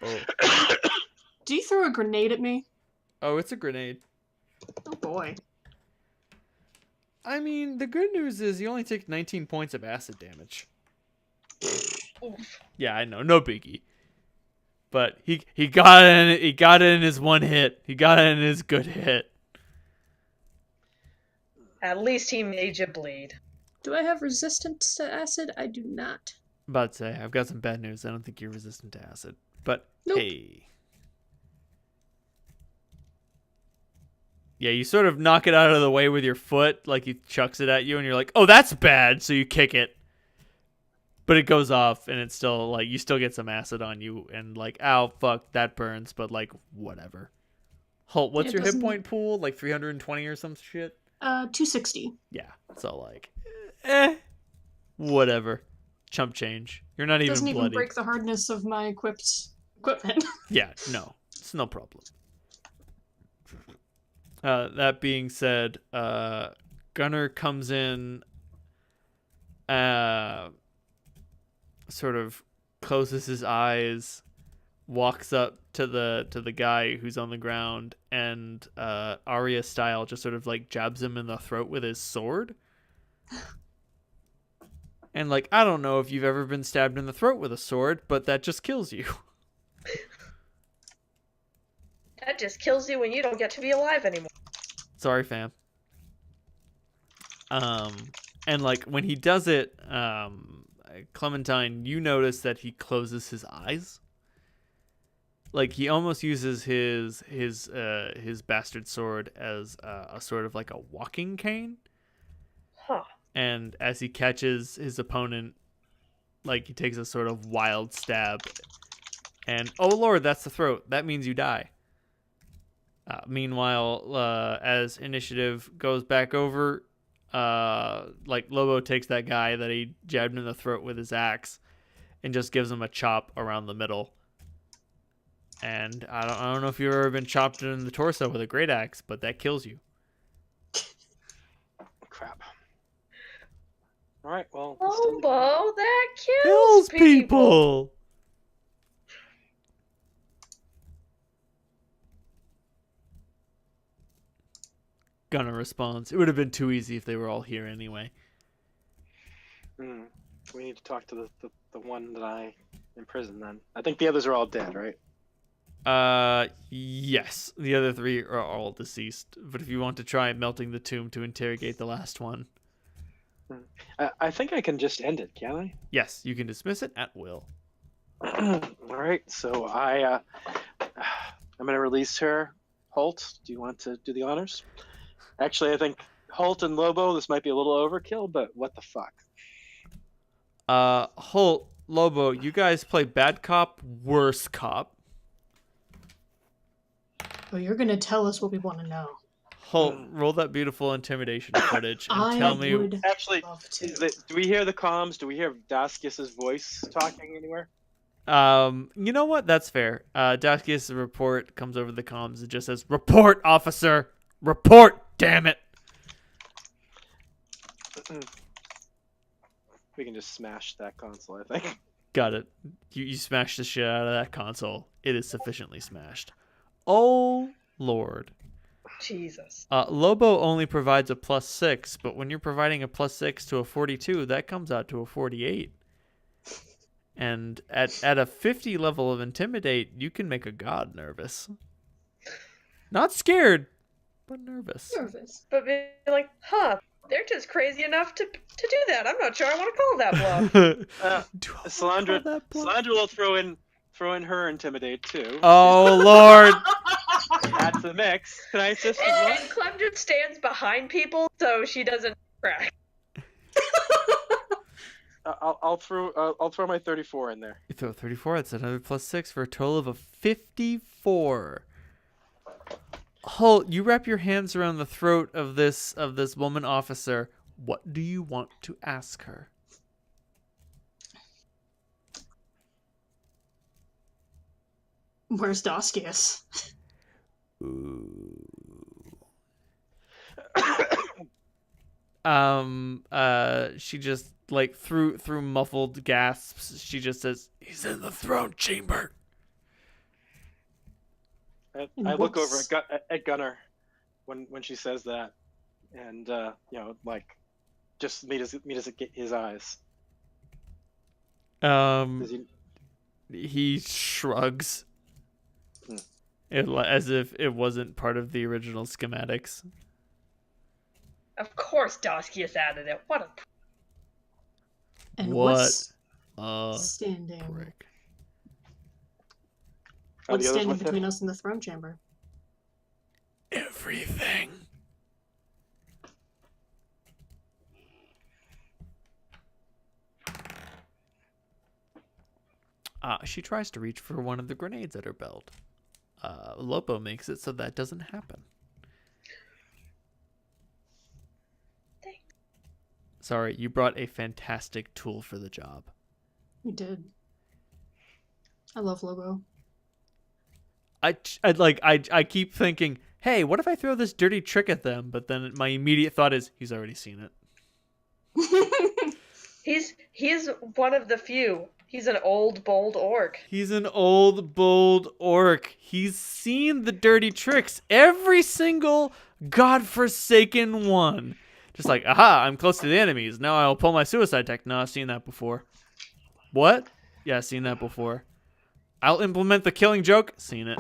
[SPEAKER 2] Oh.
[SPEAKER 3] Do you throw a grenade at me?
[SPEAKER 2] Oh, it's a grenade.
[SPEAKER 3] Oh boy.
[SPEAKER 2] I mean, the good news is you only take 19 points of acid damage. Yeah, I know, no biggie. But he got it. He got it in his one hit. He got it in his good hit.
[SPEAKER 4] At least he made you bleed.
[SPEAKER 3] Do I have resistance to acid? I do not.
[SPEAKER 2] About to say, I've got some bad news. I don't think you're resistant to acid. But
[SPEAKER 3] Nope.
[SPEAKER 2] hey. Yeah, you sort of knock it out of the way with your foot, like he chucks it at you, and you're like, oh, that's bad, so you kick it. But it goes off, and it's still, like, you still get some acid on you, and like, ow, fuck, that burns, but like, whatever. Holt, what's
[SPEAKER 3] It
[SPEAKER 2] your hit
[SPEAKER 3] doesn't-
[SPEAKER 2] point pool? Like 320 or some shit?
[SPEAKER 3] 260.
[SPEAKER 2] Yeah. So like, whatever. Chump change. You're not even
[SPEAKER 3] Doesn't even
[SPEAKER 2] bloody.
[SPEAKER 3] break the hardness of my equipment.
[SPEAKER 2] Yeah, no. It's no problem. That being said, Gunner comes in, sort of closes his eyes, walks up to the guy who's on the ground, and Arya style just sort of like jabs him in the throat with his sword. And like, I don't know if you've ever been stabbed in the throat with a sword, but that just kills you.
[SPEAKER 4] That just kills you when you don't get to be alive anymore.
[SPEAKER 2] Sorry, fam. And like when he does it, Clementine, you notice that he closes his eyes. Like he almost uses his bastard sword as a sort of like a walking cane.
[SPEAKER 4] Huh.
[SPEAKER 2] And as he catches his opponent, like he takes a sort of wild stab. And oh lord, that's the throat. That means you die. Meanwhile, as initiative goes back over, like Lobo takes that guy that he jabbed in the throat with his axe and just gives him a chop around the middle. And I don't know if you've ever been chopped in the torso with a great axe, but that kills you.
[SPEAKER 1] Crap. All right. Well. let's do it.
[SPEAKER 4] Lobo, that
[SPEAKER 2] Kills
[SPEAKER 4] kills
[SPEAKER 2] people. Gunner responds, "It would have been too easy if they were all here anyway."
[SPEAKER 1] We need to talk to the one that I imprisoned. Then I think the others are all dead, right?
[SPEAKER 2] Yes. The other three are all deceased. But if you want to try melting the tomb to interrogate the last one,
[SPEAKER 1] I think I can just end it, can I?
[SPEAKER 2] yes, you can dismiss it at will.
[SPEAKER 1] All right. So I'm gonna release her. Holt, do you want to do the honors? Actually, I think Holt and Lobo, this might be a little overkill, but what the fuck?
[SPEAKER 2] Holt, Lobo, you guys play bad cop, worse cop.
[SPEAKER 3] Well, you're gonna tell us what we want to know.
[SPEAKER 2] Holt, roll that beautiful intimidation footage and
[SPEAKER 3] I
[SPEAKER 2] tell me.
[SPEAKER 3] would
[SPEAKER 1] Actually,
[SPEAKER 3] love to.
[SPEAKER 1] do we hear the comms? Do we hear Daskius's voice talking anywhere?
[SPEAKER 2] You know what? That's fair. Daskius' report comes over the comms. It just says, "Report, officer! Report, damn it!"
[SPEAKER 1] We can just smash that console, I think.
[SPEAKER 2] Got it. You smashed the shit out of that console. It is sufficiently smashed. Oh, Lord.
[SPEAKER 4] Jesus.
[SPEAKER 2] Lobo only provides a +6, but when you're providing a +6 to a 42, that comes out to a 48. And at a 50 level of Intimidate, you can make a god nervous. Not scared, but nervous.
[SPEAKER 3] Nervous.
[SPEAKER 4] But be like, they're just crazy enough to do that. I'm not sure I want to call that bluff.
[SPEAKER 2] Do I
[SPEAKER 1] Salandra,
[SPEAKER 2] call that bluff?
[SPEAKER 1] Salandra will throw in her Intimidate, too.
[SPEAKER 2] Oh, Lord.
[SPEAKER 1] That's the mix. Can I assist as well?
[SPEAKER 4] And Clem just stands behind people so she doesn't crack.
[SPEAKER 1] I'll throw my 34 in there.
[SPEAKER 2] You throw 34, that's another +6 for a total of a 54. Holt, you wrap your hands around the throat of this woman officer. What do you want to ask her?
[SPEAKER 3] Where's Daskius?
[SPEAKER 2] Ooh. She just like through muffled gasps, she just says, "He's in the throne chamber."
[SPEAKER 1] I look over at Gunner when she says that, and like just meet his eyes. Does
[SPEAKER 2] He shrugs, as if it wasn't part of the original schematics.
[SPEAKER 4] Of course Daskius added it. What a...
[SPEAKER 3] And
[SPEAKER 2] What
[SPEAKER 3] what's
[SPEAKER 2] a
[SPEAKER 3] standing?
[SPEAKER 2] prick.
[SPEAKER 1] Are
[SPEAKER 3] What's
[SPEAKER 1] the others
[SPEAKER 3] standing
[SPEAKER 1] with
[SPEAKER 3] between
[SPEAKER 1] him?
[SPEAKER 3] us and the throne chamber?
[SPEAKER 2] Everything. She tries to reach for one of the grenades at her belt. Lopo makes it so that doesn't happen.
[SPEAKER 4] Thanks.
[SPEAKER 2] Sorry, you brought a fantastic tool for the job.
[SPEAKER 3] We did. I love Lobo.
[SPEAKER 2] I keep thinking, hey, what if I throw this dirty trick at them? But then my immediate thought is, he's already seen it.
[SPEAKER 4] He's one of the few. He's an old, bold orc.
[SPEAKER 2] He's an old, bold orc. He's seen the dirty tricks. Every single godforsaken one. Just like, aha, I'm close to the enemies. Now I'll pull my suicide tech. No, I've seen that before. What? Yeah, I've seen that before. I'll implement the killing joke. Seen it.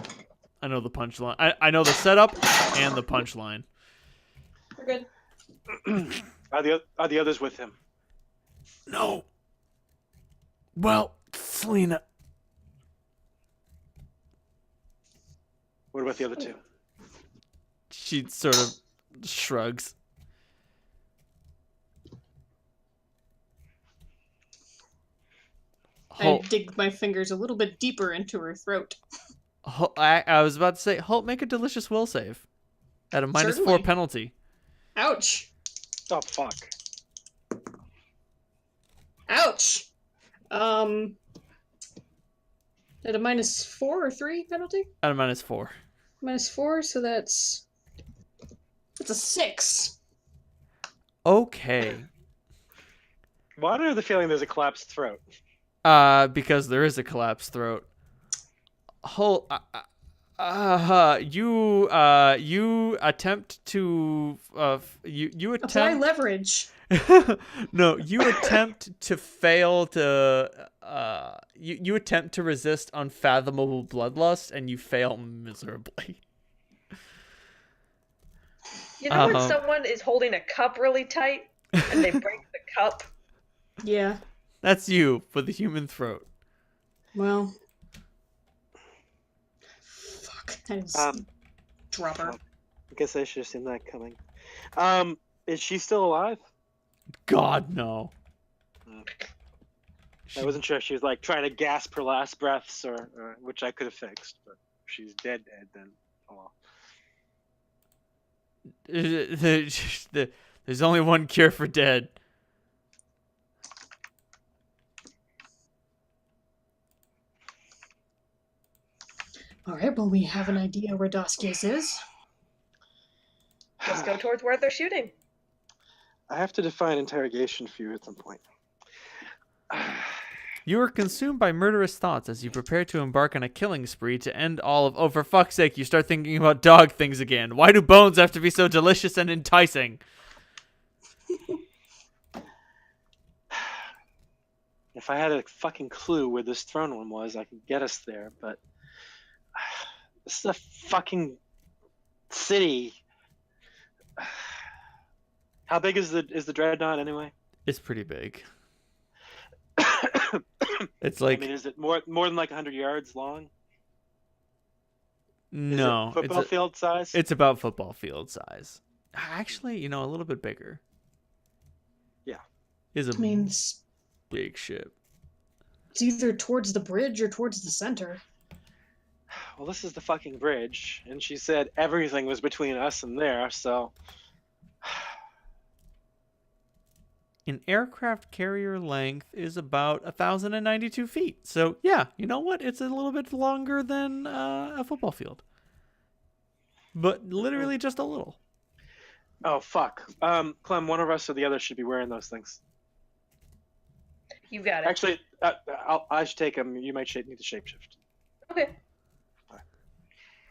[SPEAKER 2] I know the punchline. I know the setup and the punchline.
[SPEAKER 3] We're good.
[SPEAKER 1] Are the others with him?
[SPEAKER 2] No. Well, Selena.
[SPEAKER 1] What about the other two?
[SPEAKER 2] She sort of shrugs.
[SPEAKER 3] I dig my fingers a little bit deeper into her throat.
[SPEAKER 2] I was about to say, Holt, make a delicious will save. At a -4
[SPEAKER 3] Certainly.
[SPEAKER 2] penalty.
[SPEAKER 3] Ouch.
[SPEAKER 1] Oh, fuck.
[SPEAKER 3] Ouch. At a -4 or 3 penalty?
[SPEAKER 2] At a -4.
[SPEAKER 3] -4, so that's a 6.
[SPEAKER 2] Okay.
[SPEAKER 1] Why do I have the feeling there's a collapsed throat?
[SPEAKER 2] Because there is a collapsed throat. Holt, you attempt to you attempt
[SPEAKER 3] Apply leverage.
[SPEAKER 2] No, you attempt to fail to you attempt to resist unfathomable bloodlust and you fail miserably.
[SPEAKER 4] You know when someone is holding a cup really tight and they break the cup?
[SPEAKER 3] Yeah.
[SPEAKER 2] That's you for the human throat.
[SPEAKER 3] Well. Fuck. I just drop her.
[SPEAKER 1] I guess I should have seen that coming. Is she still alive?
[SPEAKER 2] God, no.
[SPEAKER 1] I wasn't sure if she was like trying to gasp her last breaths or which I could have fixed, but if she's dead, then oh well.
[SPEAKER 2] There's only one cure for dead.
[SPEAKER 3] Alright, well, we have an idea where Doskius is.
[SPEAKER 4] Let's go towards where they're shooting.
[SPEAKER 1] I have to define interrogation for you at some point.
[SPEAKER 2] You are consumed by murderous thoughts as you prepare to embark on a killing spree to end all of... Oh, for fuck's sake, you start thinking about dog things again. Why do bones have to be so delicious and enticing?
[SPEAKER 1] If I had a fucking clue where this throne room was, I could get us there, but... This is a fucking city. How big is the dreadnought anyway?
[SPEAKER 2] It's pretty big. It's like...
[SPEAKER 1] I mean, is it more than like 100 yards long?
[SPEAKER 2] No.
[SPEAKER 1] Is it football field size?
[SPEAKER 2] It's about football field size. Actually, a little bit bigger.
[SPEAKER 1] Yeah.
[SPEAKER 2] Is a
[SPEAKER 3] Means
[SPEAKER 2] big ship.
[SPEAKER 3] it's either towards the bridge or towards the center.
[SPEAKER 1] Well, this is the fucking bridge, and she said everything was between us and there, so...
[SPEAKER 2] An aircraft carrier length is about 1,092 feet. So, yeah, you know what? It's a little bit longer than a football field. But literally just a little.
[SPEAKER 1] Oh, fuck. Clem, one of us or the other should be wearing those things.
[SPEAKER 4] You got it.
[SPEAKER 1] Actually, I should take them. You might need to shapeshift.
[SPEAKER 4] Okay.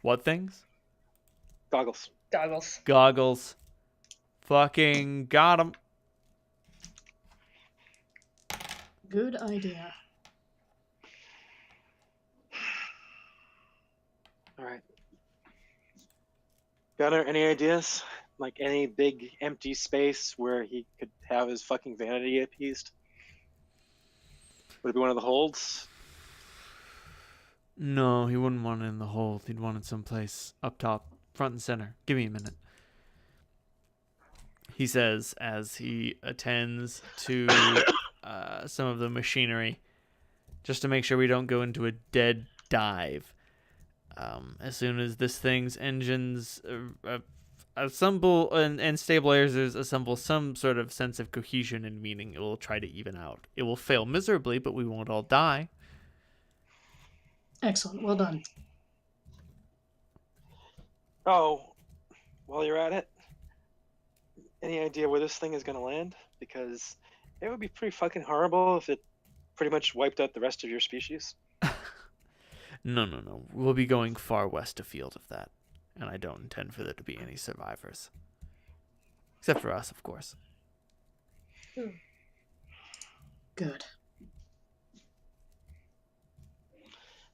[SPEAKER 2] What things?
[SPEAKER 1] Goggles.
[SPEAKER 4] Goggles.
[SPEAKER 2] Goggles. Fucking got 'em.
[SPEAKER 3] Good idea.
[SPEAKER 1] All right. Gunnar, any ideas? Like any big empty space where he could have his fucking vanity appeased? Would it be one of the holds?
[SPEAKER 2] No, he wouldn't want it in the hold. He'd want it someplace up top, front and center. Give me a minute. He says as he attends to some of the machinery, just to make sure we don't go into a dead dive. As soon as this thing's engines assemble and stabilizers assemble some sort of sense of cohesion and meaning, it will try to even out. It will fail miserably, but we won't all die.
[SPEAKER 3] Excellent. Well done.
[SPEAKER 1] Oh, while you're at it, any idea where this thing is going to land? Because it would be pretty fucking horrible if it pretty much wiped out the rest of your species.
[SPEAKER 2] No. We'll be going far west afield of that. And I don't intend for there to be any survivors. Except for us, of course.
[SPEAKER 3] Good.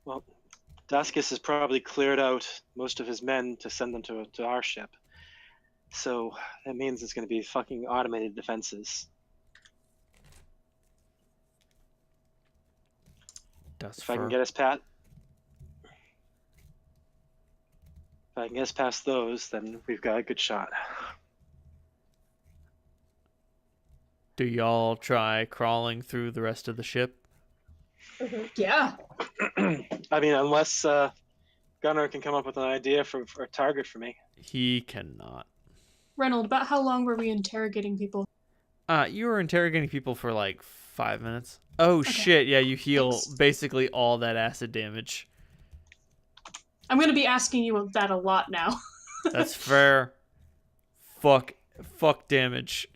[SPEAKER 1] Well, Daskis has probably cleared out most of his men to send them to our ship. So that means it's going to be fucking automated defenses. If I can get us past those, then we've got a good shot.
[SPEAKER 2] Do y'all try crawling through the rest of the ship?
[SPEAKER 3] Yeah.
[SPEAKER 1] I mean, unless Gunnar can come up with an idea for a target for me.
[SPEAKER 2] He cannot.
[SPEAKER 3] Reynold, about how long were we interrogating people?
[SPEAKER 2] You were interrogating people for like 5 minutes. Oh, okay. Shit, yeah, you heal basically all that acid damage.
[SPEAKER 3] I'm going to be asking you that a lot now.
[SPEAKER 2] That's fair. Fuck damage.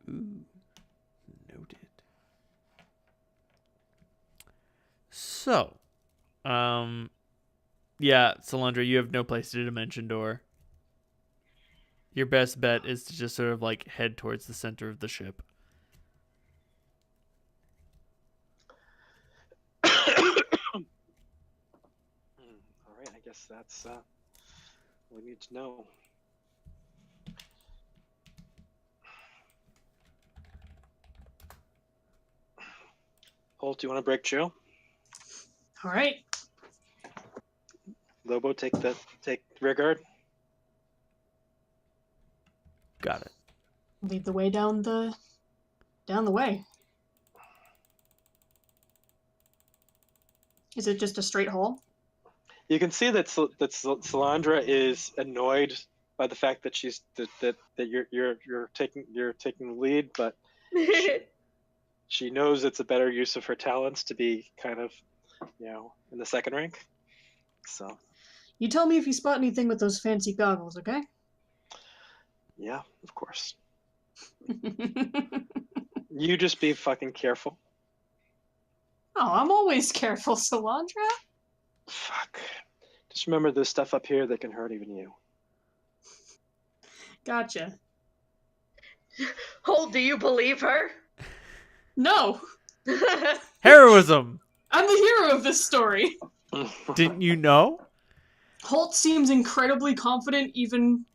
[SPEAKER 2] Ooh, noted. So, yeah, Solandra, you have no place to dimension door. Your best bet is to just sort of like head towards the center of the ship.
[SPEAKER 1] Alright, I guess that's what we need to know. Holt, do you want to break Joe?
[SPEAKER 3] Alright.
[SPEAKER 1] Lobo, take rear guard.
[SPEAKER 2] Got it.
[SPEAKER 3] Lead the way down the way. Is it just a straight hall?
[SPEAKER 1] You can see that Solandra is annoyed by the fact that you're taking the lead, but she knows it's a better use of her talents to be kind of, in the second rank. So.
[SPEAKER 3] You tell me if you spot anything with those fancy goggles, okay?
[SPEAKER 1] Yeah, of course. You just be fucking careful.
[SPEAKER 3] Oh, I'm always careful, Solandra.
[SPEAKER 1] Fuck. Just remember there's stuff up here that can hurt even you.
[SPEAKER 3] Gotcha.
[SPEAKER 4] Holt, do you believe her?
[SPEAKER 3] No.
[SPEAKER 2] Heroism!
[SPEAKER 3] I'm the hero of this story.
[SPEAKER 2] Didn't you know?
[SPEAKER 3] Holt seems incredibly confident even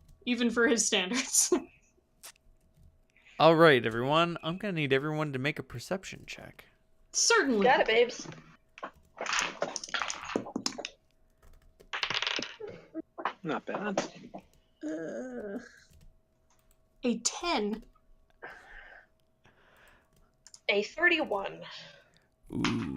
[SPEAKER 3] for his standards.
[SPEAKER 2] All right, everyone. I'm going to need everyone to make a perception check.
[SPEAKER 3] Certainly.
[SPEAKER 4] Got it, babes.
[SPEAKER 1] Not bad.
[SPEAKER 3] A 10.
[SPEAKER 4] A 31.
[SPEAKER 2] Ooh.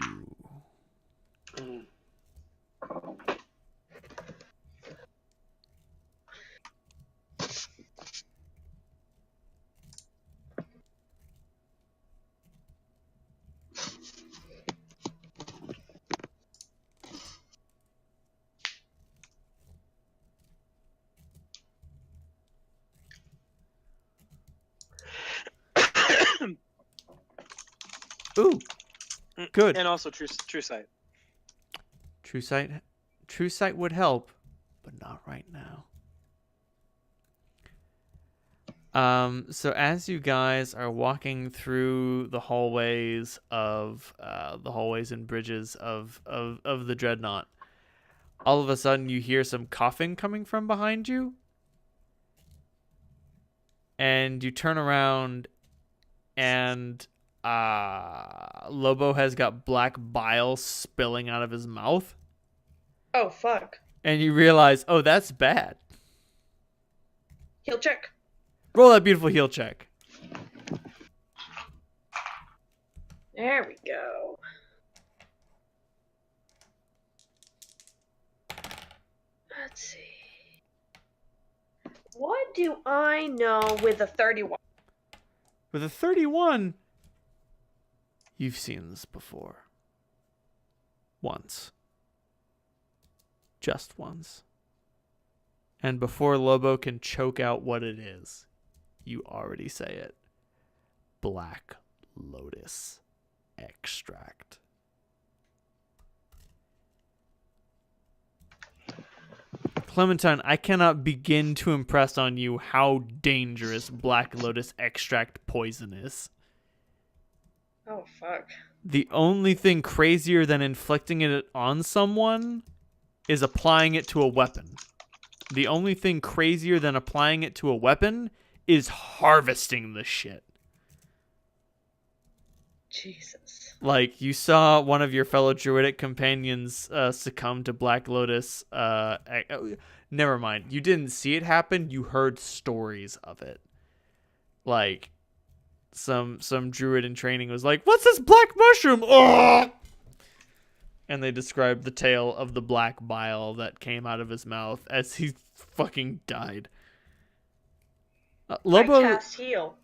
[SPEAKER 2] Ooh, good.
[SPEAKER 1] And also true sight.
[SPEAKER 2] True sight would help, but not right now. So as you guys are walking through the hallways and bridges of the Dreadnought, all of a sudden you hear some coughing coming from behind you, and you turn around, and Lobo has got black bile spilling out of his mouth.
[SPEAKER 4] Oh, fuck.
[SPEAKER 2] And you realize, oh, that's bad.
[SPEAKER 4] Heal check.
[SPEAKER 2] Roll that beautiful heal check.
[SPEAKER 4] There we go. Let's see. What do I know with a 31?
[SPEAKER 2] With a 31, you've seen this before. Once. Just once. And before Lobo can choke out what it is, you already say it. Black Lotus extract. Clementine, I cannot begin to impress on you how dangerous Black Lotus extract poison is.
[SPEAKER 4] Oh, fuck.
[SPEAKER 2] The only thing crazier than inflicting it on someone is applying it to a weapon. The only thing crazier than applying it to a weapon is harvesting the shit.
[SPEAKER 4] Jesus.
[SPEAKER 2] Like, you saw one of your fellow druidic companions succumb to Black Lotus. Never mind. You didn't see it happen. You heard stories of it. Like, some druid in training was like, "What's this black mushroom?" Oh! And they described the tale of the black bile that came out of his mouth as he fucking died. Lobo,
[SPEAKER 4] I cast heal.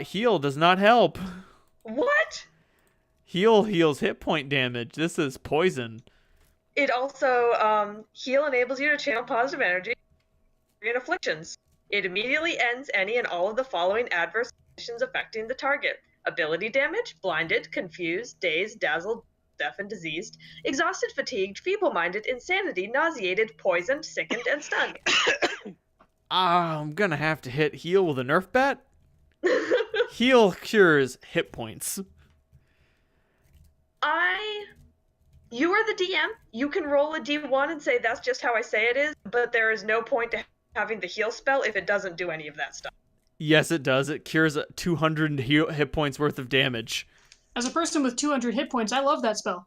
[SPEAKER 2] heal does not help.
[SPEAKER 4] What?
[SPEAKER 2] Heal heals hit point damage. This is poison.
[SPEAKER 4] It also, heal enables you to channel positive energy in afflictions. It immediately ends any and all of the following adverse conditions affecting the target. Ability damage, blinded, confused, dazed, dazzled, deafened, diseased, exhausted, fatigued, feeble-minded, insanity, nauseated, poisoned, sickened, and stunned.
[SPEAKER 2] I'm gonna have to hit heal with a Nerf bat. Heal cures hit points.
[SPEAKER 4] You are the DM. You can roll a D1 and say that's just how I say it is, but there is no point to having the heal spell if it doesn't do any of that stuff.
[SPEAKER 2] Yes, it does. It cures 200 hit points worth of damage.
[SPEAKER 3] As a person with 200 hit points, I love that spell.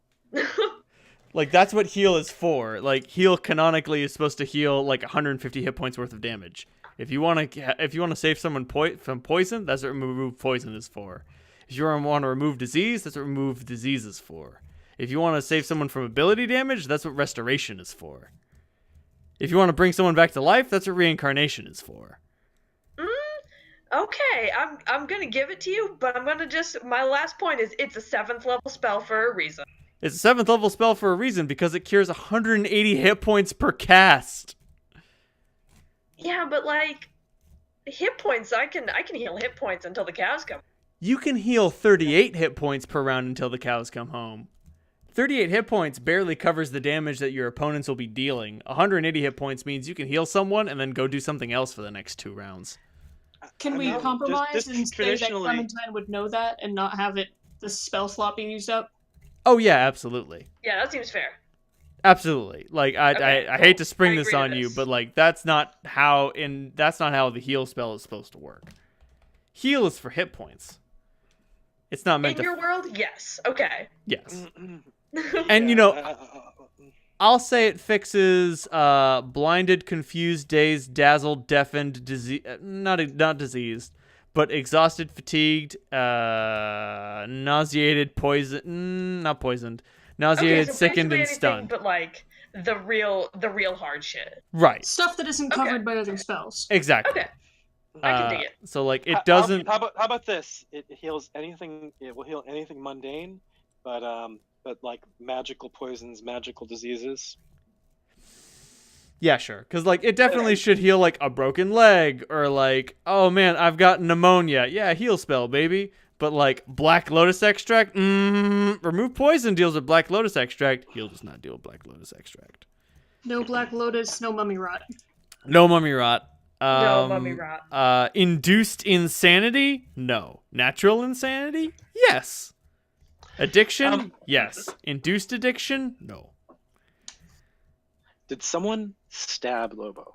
[SPEAKER 2] Like, that's what heal is for. Like, heal canonically is supposed to heal like 150 hit points worth of damage. If you want to save someone from poison, that's what remove poison is for. If you want to remove disease, that's what remove disease is for. If you want to save someone from ability damage, that's what restoration is for. If you want to bring someone back to life, that's what reincarnation is for.
[SPEAKER 4] Okay, I'm gonna give it to you, but I'm gonna my last point is it's a 7th level spell for a reason.
[SPEAKER 2] It's a 7th level spell for a reason, because it cures 180 hit points per cast.
[SPEAKER 4] Yeah, but like hit points, I can heal hit points until the cows come.
[SPEAKER 2] You can heal 38 hit points per round until the cows come home. 38 hit points barely covers the damage that your opponents will be dealing. 180 hit points means you can heal someone and then go do something else for the next 2 rounds.
[SPEAKER 3] Can we compromise and say that Clementine would know that and not have the spell slot be used up?
[SPEAKER 2] Oh yeah, absolutely.
[SPEAKER 4] Yeah, that seems fair.
[SPEAKER 2] Absolutely. Like,
[SPEAKER 4] Okay,
[SPEAKER 2] I hate to spring
[SPEAKER 4] I
[SPEAKER 2] this
[SPEAKER 4] agree to
[SPEAKER 2] on you,
[SPEAKER 4] this.
[SPEAKER 2] but like that's not how the heal spell is supposed to work. Heal is for hit points. It's not meant
[SPEAKER 4] In
[SPEAKER 2] to.
[SPEAKER 4] your world, yes. Okay.
[SPEAKER 2] Yes. And you know, I'll say it fixes blinded, confused, dazed, dazzled, deafened, not diseased, but exhausted, fatigued, nauseated, not poisoned, nauseated,
[SPEAKER 4] so
[SPEAKER 2] sickened,
[SPEAKER 4] basically
[SPEAKER 2] and
[SPEAKER 4] anything
[SPEAKER 2] stunned.
[SPEAKER 4] but like the real hard shit.
[SPEAKER 2] Right.
[SPEAKER 3] Stuff that isn't covered by other spells.
[SPEAKER 2] Exactly.
[SPEAKER 4] Okay. I can dig it.
[SPEAKER 2] So like it doesn't.
[SPEAKER 1] How about this? It heals anything. It will heal anything mundane, but like magical poisons, magical diseases.
[SPEAKER 2] Yeah, sure. Because like it definitely should heal like a broken leg or like, oh man, I've got pneumonia. Yeah, heal spell, baby. But like Black Lotus extract, remove poison deals with Black Lotus extract. Heal does not deal with Black Lotus extract.
[SPEAKER 3] No Black Lotus, no Mummy Rot.
[SPEAKER 2] No mummy rot.
[SPEAKER 4] No mummy rot.
[SPEAKER 2] Induced insanity? No. Natural insanity? Yes. Addiction? Yes. Induced addiction? No.
[SPEAKER 1] Did someone stab Lobo?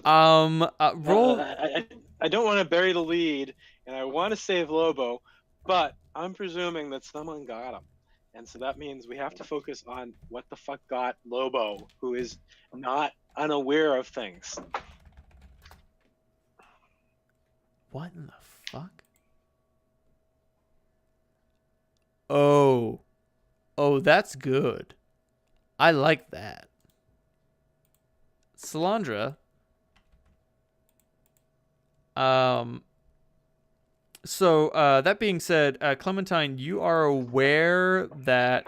[SPEAKER 2] Roll.
[SPEAKER 1] I don't want to bury the lead, and I want to save Lobo, but I'm presuming that someone got him. And so that means we have to focus on what the fuck got Lobo, who is not unaware of things.
[SPEAKER 2] What in the fuck? Oh, that's good. I like that. Salandra. So that being said, Clementine, you are aware that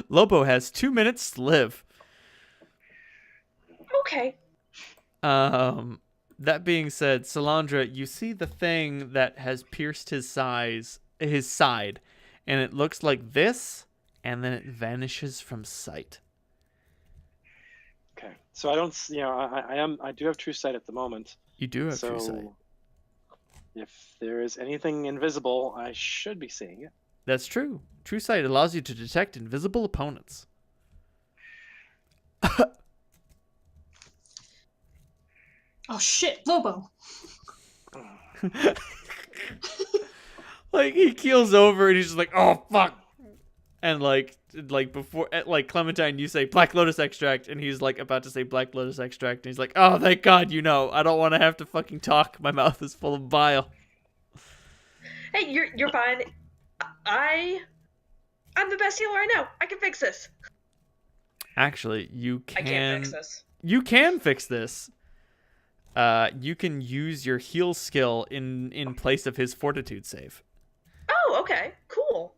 [SPEAKER 2] Lobo has 2 minutes to live.
[SPEAKER 4] Okay.
[SPEAKER 2] That being said, Salandra, you see the thing that has pierced his side, and it looks like this, and then it vanishes from sight.
[SPEAKER 1] Okay. So I don't, I do have true sight at the moment.
[SPEAKER 2] You do have true sight.
[SPEAKER 1] So if there is anything invisible, I should be seeing it.
[SPEAKER 2] That's true. True sight allows you to detect invisible opponents.
[SPEAKER 3] Oh shit, Lobo.
[SPEAKER 2] Like he keels over and he's just like, oh fuck, and like before, like Clementine, you say Black Lotus extract, and he's like about to say Black Lotus extract, and he's like, oh thank God, I don't want to have to fucking talk. My mouth is full of bile.
[SPEAKER 4] Hey, you're fine. I'm the best healer I know. I can fix this.
[SPEAKER 2] Actually,
[SPEAKER 4] I can't fix this.
[SPEAKER 2] You can fix this. You can use your heal skill in place of his fortitude save.
[SPEAKER 4] Oh, okay, cool.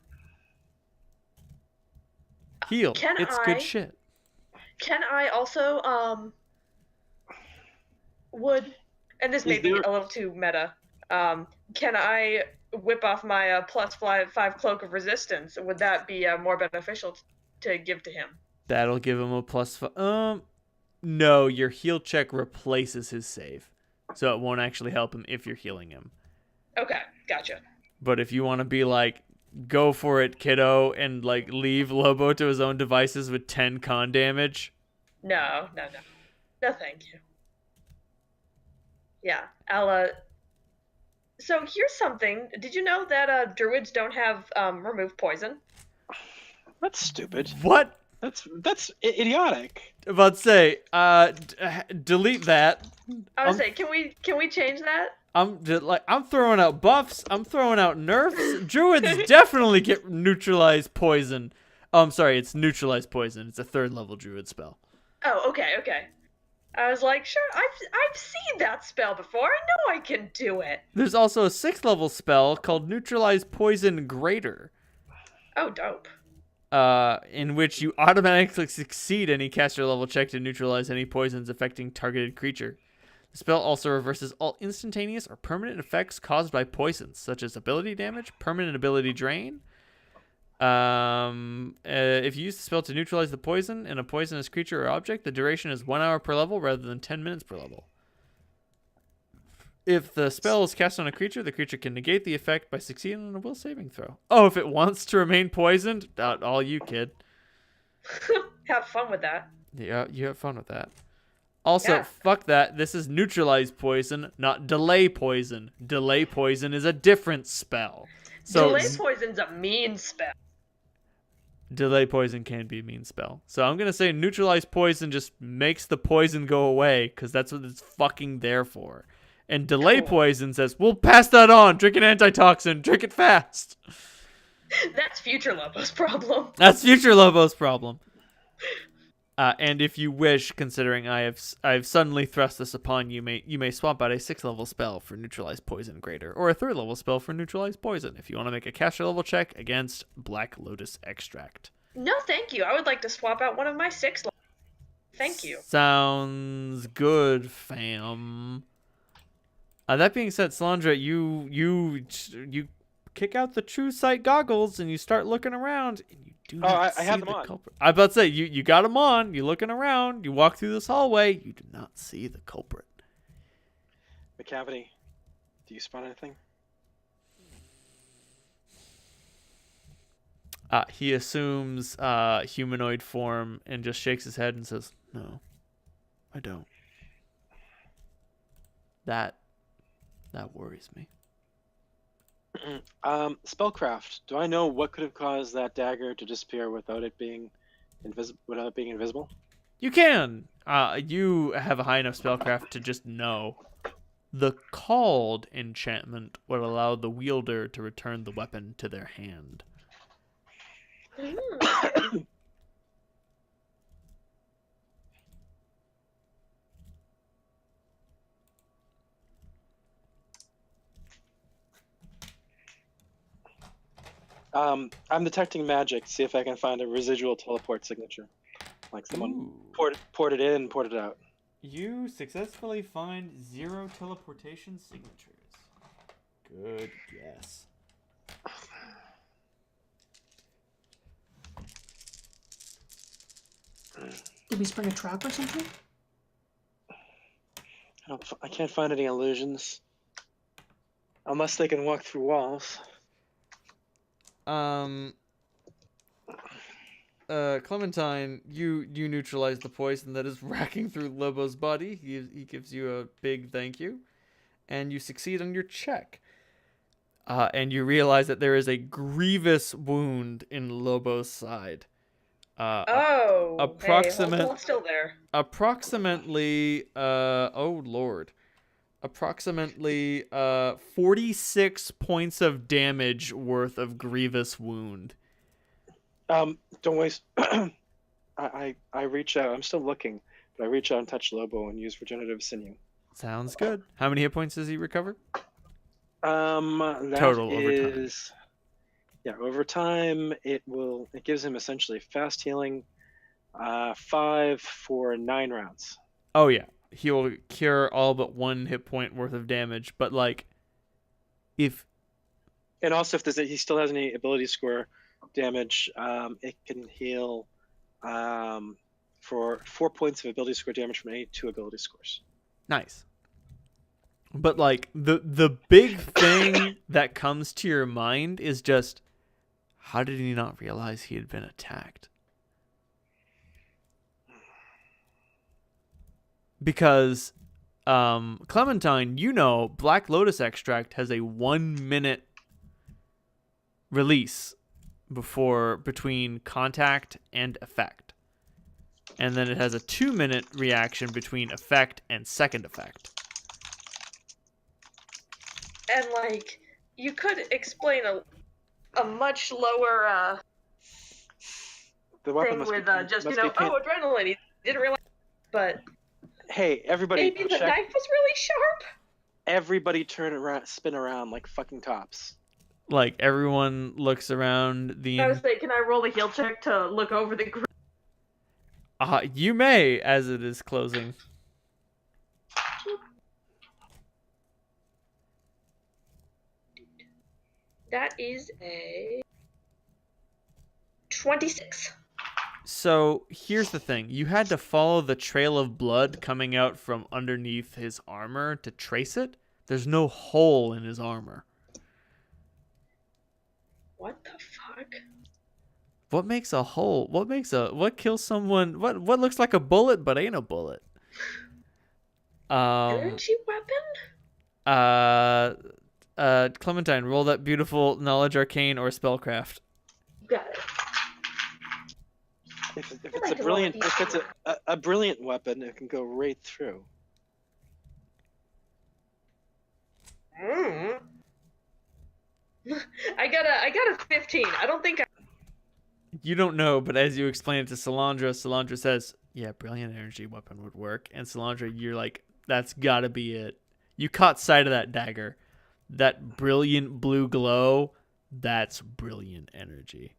[SPEAKER 2] Heal. It's good shit.
[SPEAKER 4] Can I also and this may be a little too meta. Can I whip off my +5 cloak of resistance? Would that be more beneficial to give to him?
[SPEAKER 2] That'll give him a +5. No, your heal check replaces his save, so it won't actually help him if you're healing him.
[SPEAKER 4] Okay, gotcha.
[SPEAKER 2] But if you want to be like, go for it, kiddo, and like leave Lobo to his own devices with 10 con damage.
[SPEAKER 4] No, thank you. Yeah, I'll. So here's something. Did you know that druids don't have remove poison?
[SPEAKER 1] That's stupid.
[SPEAKER 2] What?
[SPEAKER 1] That's idiotic.
[SPEAKER 2] About to say, delete that.
[SPEAKER 4] I was saying, can we change that?
[SPEAKER 2] I'm throwing out buffs. I'm throwing out nerfs. Druids definitely get neutralized poison. Oh, I'm sorry, it's neutralized poison. It's a 3rd level druid spell.
[SPEAKER 4] Oh, okay. I was like, sure, I've seen that spell before. I know I can do it.
[SPEAKER 2] There's also a 6th level spell called Neutralize Poison Greater.
[SPEAKER 4] Oh, dope.
[SPEAKER 2] In which you automatically succeed any caster level check to neutralize any poisons affecting targeted creature. The spell also reverses all instantaneous or permanent effects caused by poisons, such as ability damage, permanent ability drain. If you use the spell to neutralize the poison in a poisonous creature or object, the duration is 1 hour per level rather than 10 minutes per level. If the spell is cast on a creature, the creature can negate the effect by succeeding on a will saving throw. Oh, if it wants to remain poisoned, all you, kid.
[SPEAKER 4] Have fun with that.
[SPEAKER 2] Yeah, you have fun with that. Also,
[SPEAKER 4] Yeah.
[SPEAKER 2] Fuck that. This is neutralize poison, not delay poison. Delay poison is a different spell. So
[SPEAKER 4] Delay poison's a mean spell.
[SPEAKER 2] Delay poison can be a mean spell. So I'm going to say neutralize poison just makes the poison go away, because that's what it's fucking there for. And delay poison says, we'll pass that on. Drink an antitoxin. Drink it fast.
[SPEAKER 4] That's future Lobo's problem.
[SPEAKER 2] That's future Lobo's problem. And if you wish, considering I have suddenly thrust this upon you, you may swap out a 6th level spell for neutralize poison greater, or a 3rd level spell for neutralize poison if you want to make a caster level check against Black Lotus extract.
[SPEAKER 4] No, thank you. I would like to swap out one of my 6 levels. Thank you.
[SPEAKER 2] Sounds good, fam. That being said, Salandra, you kick out the true sight goggles and you start looking around, and you do not see
[SPEAKER 1] have
[SPEAKER 2] the
[SPEAKER 1] them on.
[SPEAKER 2] culprit. I was about to say, you got them on. You're looking around. You walk through this hallway. You do not see the culprit.
[SPEAKER 1] McCavity, do you spot anything?
[SPEAKER 2] He assumes humanoid form and just shakes his head and says, "No, I don't." That worries me.
[SPEAKER 1] Spellcraft. Do I know what could have caused that dagger to disappear without it being invisible?
[SPEAKER 2] You can. You have a high enough spellcraft to just know. The called enchantment would allow the wielder to return the weapon to their hand.
[SPEAKER 1] I'm detecting magic. See if I can find a residual teleport signature, like someone poured it in, poured it out.
[SPEAKER 2] You successfully find 0 teleportation signatures. Good guess.
[SPEAKER 3] Did we spring a trap or something?
[SPEAKER 1] I can't find any illusions, unless they can walk through walls.
[SPEAKER 2] Clementine, you neutralize the poison that is racking through Lobo's body. He gives you a big thank you, and you succeed on your check. And you realize that there is a grievous wound in Lobo's side.
[SPEAKER 4] Hey, still there.
[SPEAKER 2] Approximately, oh lord, approximately 46 points of damage worth of grievous wound.
[SPEAKER 1] Don't waste. I reach out. I'm still looking, but I reach out and touch Lobo and use regenerative sinew.
[SPEAKER 2] Sounds good. How many hit points does he recover?
[SPEAKER 1] That
[SPEAKER 2] Total over time.
[SPEAKER 1] is, yeah, over time it gives him essentially fast healing, 5 for 9 rounds.
[SPEAKER 2] Oh yeah, he will cure all but 1 hit point worth of damage. But like,
[SPEAKER 1] and also if he still has any ability score damage, it can heal for 4 points of ability score damage from any 2 ability scores.
[SPEAKER 2] Nice. But like the big thing that comes to your mind is just, how did he not realize he had been attacked? Because Clementine, Black Lotus extract has a 1-minute release between contact and effect. And then it has a 2-minute reaction between effect and second effect.
[SPEAKER 4] And like, you could explain a much lower
[SPEAKER 1] The weapon
[SPEAKER 4] thing
[SPEAKER 1] must
[SPEAKER 4] with
[SPEAKER 1] be,
[SPEAKER 4] just
[SPEAKER 1] must be
[SPEAKER 4] adrenaline. He didn't realize, but
[SPEAKER 1] hey, everybody,
[SPEAKER 4] maybe the knife was really sharp.
[SPEAKER 1] Everybody spin around like fucking tops.
[SPEAKER 2] Like, everyone looks around the...
[SPEAKER 4] I was saying, can I roll a heal check to look over the group?
[SPEAKER 2] You may, as it is closing.
[SPEAKER 4] That is a 26.
[SPEAKER 2] So, here's the thing. You had to follow the trail of blood coming out from underneath his armor to trace it. There's no hole in his armor.
[SPEAKER 4] What the fuck?
[SPEAKER 2] What makes a hole? What kills someone? What looks like a bullet but ain't a bullet?
[SPEAKER 4] Energy weapon?
[SPEAKER 2] Clementine, roll that beautiful knowledge arcane or spellcraft.
[SPEAKER 4] Got it.
[SPEAKER 1] If it's a brilliant weapon, it can go right through.
[SPEAKER 4] I got a 15. I don't think
[SPEAKER 2] You don't know, but as you explain it to Solandra says, yeah, brilliant energy weapon would work. And Solandra, you're like, that's gotta be it. You caught sight of that dagger. That brilliant blue glow, that's brilliant energy.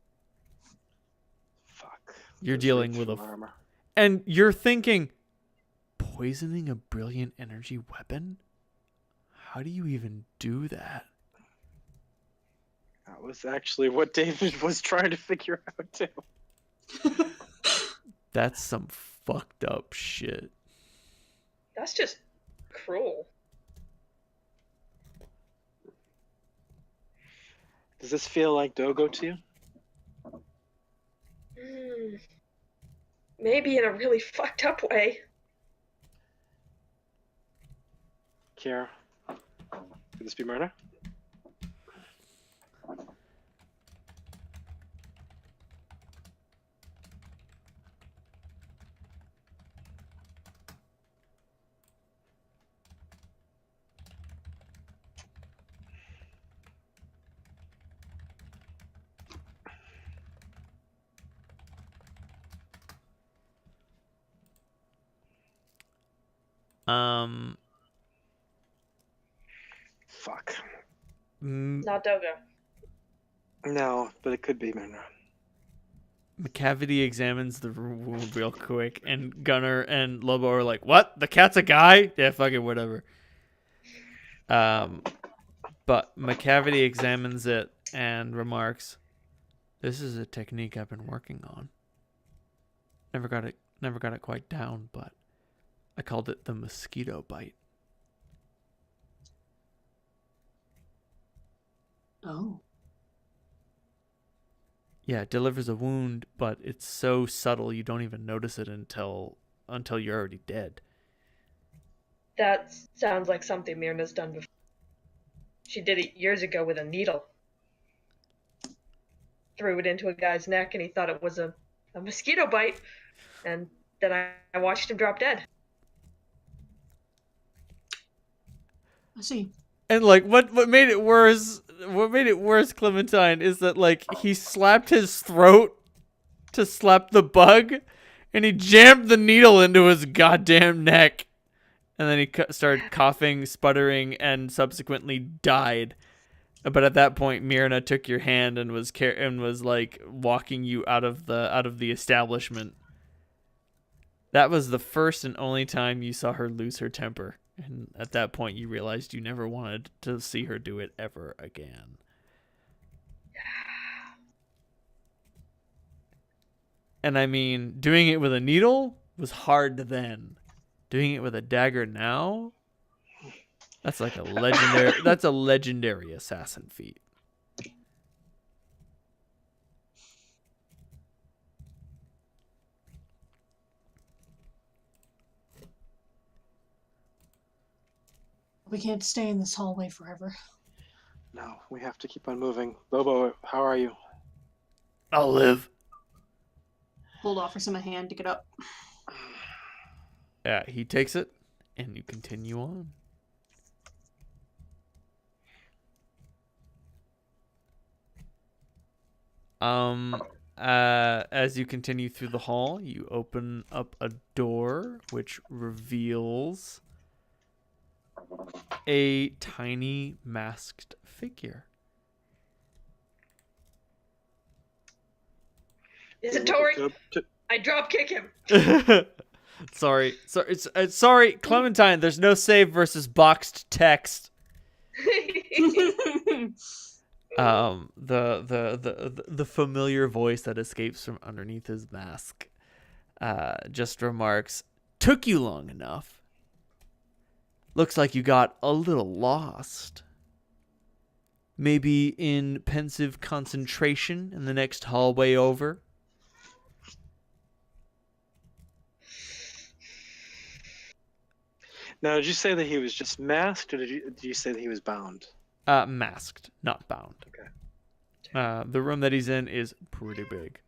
[SPEAKER 1] Fuck.
[SPEAKER 2] You're dealing with
[SPEAKER 1] armor.
[SPEAKER 2] And you're thinking, poisoning a brilliant energy weapon? How do you even do that?
[SPEAKER 1] That was actually what David was trying to figure out too.
[SPEAKER 2] That's some fucked up shit.
[SPEAKER 4] that's just cruel.
[SPEAKER 1] Does this feel like Dogo to you?
[SPEAKER 4] Maybe in a really fucked up way.
[SPEAKER 1] Kiara, could this be murder? Fuck.
[SPEAKER 4] Not Dogo.
[SPEAKER 1] No, but it could be Minra.
[SPEAKER 2] McCavity examines the wound real quick, and Gunnar and Lobo are like, "What? The cat's a guy? Yeah, fuck it, whatever." But McCavity examines it and remarks, "This is a technique I've been working on. Never got it quite down, but I called it the mosquito bite."
[SPEAKER 3] Oh.
[SPEAKER 2] Yeah, it delivers a wound, but it's so subtle you don't even notice it until you're already dead.
[SPEAKER 4] That sounds like something Myrna's done before. She did it years ago with a needle. Threw it into a guy's neck and he thought it was a mosquito bite. And then I watched him drop dead.
[SPEAKER 3] I see.
[SPEAKER 2] And like what made it worse, Clementine, is that like he slapped his throat to slap the bug, and he jammed the needle into his goddamn neck, and then he started coughing, sputtering, and subsequently died. But at that point, Myrna took your hand and was like walking you out of the establishment. That was the first and only time you saw her lose her temper. And at that point, you realized you never wanted to see her do it ever again. And I mean, doing it with a needle was hard then. Doing it with a dagger now, that's like a legendary. That's a legendary assassin feat.
[SPEAKER 3] We can't stay in this hallway forever.
[SPEAKER 1] No, we have to keep on moving. Lobo, how are you?
[SPEAKER 2] I'll live.
[SPEAKER 3] Hold offers him a hand to get up.
[SPEAKER 2] Yeah, he takes it, and you continue on. As you continue through the hall, you open up a door, which reveals a tiny masked figure.
[SPEAKER 4] Is it Tori? I drop kick him.
[SPEAKER 2] Sorry, Clementine. There's no save versus boxed text. The familiar voice that escapes from underneath his mask, just remarks, "Took you long enough. Looks like you got a little lost. Maybe in pensive concentration in the next hallway over."
[SPEAKER 1] Now, did you say that he was just masked, or did you say that he was bound?
[SPEAKER 2] Masked, not bound.
[SPEAKER 1] Okay.
[SPEAKER 2] The room that he's in is pretty big.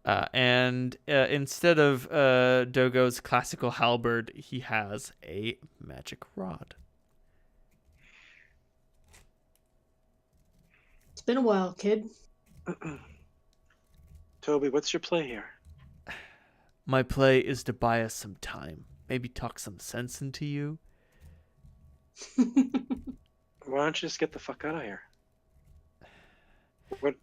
[SPEAKER 2] And instead of Dogo's classical halberd, he has a magic rod.
[SPEAKER 3] It's been a while, kid.
[SPEAKER 1] Toby, what's your play here?
[SPEAKER 2] My play is to buy us some time. Maybe talk some sense into you.
[SPEAKER 1] Why don't you just get the fuck out of here?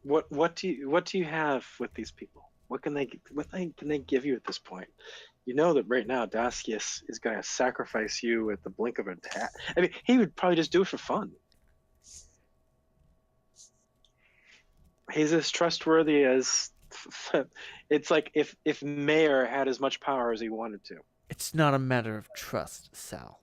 [SPEAKER 1] What do you have with these people? What can they give you at this point? You know that right now Daskius is going to sacrifice you at the blink of a tap. I mean, he would probably just do it for fun. He's as trustworthy as it's like if Mayor had as much power as he wanted to.
[SPEAKER 2] It's not a matter of trust, Sal.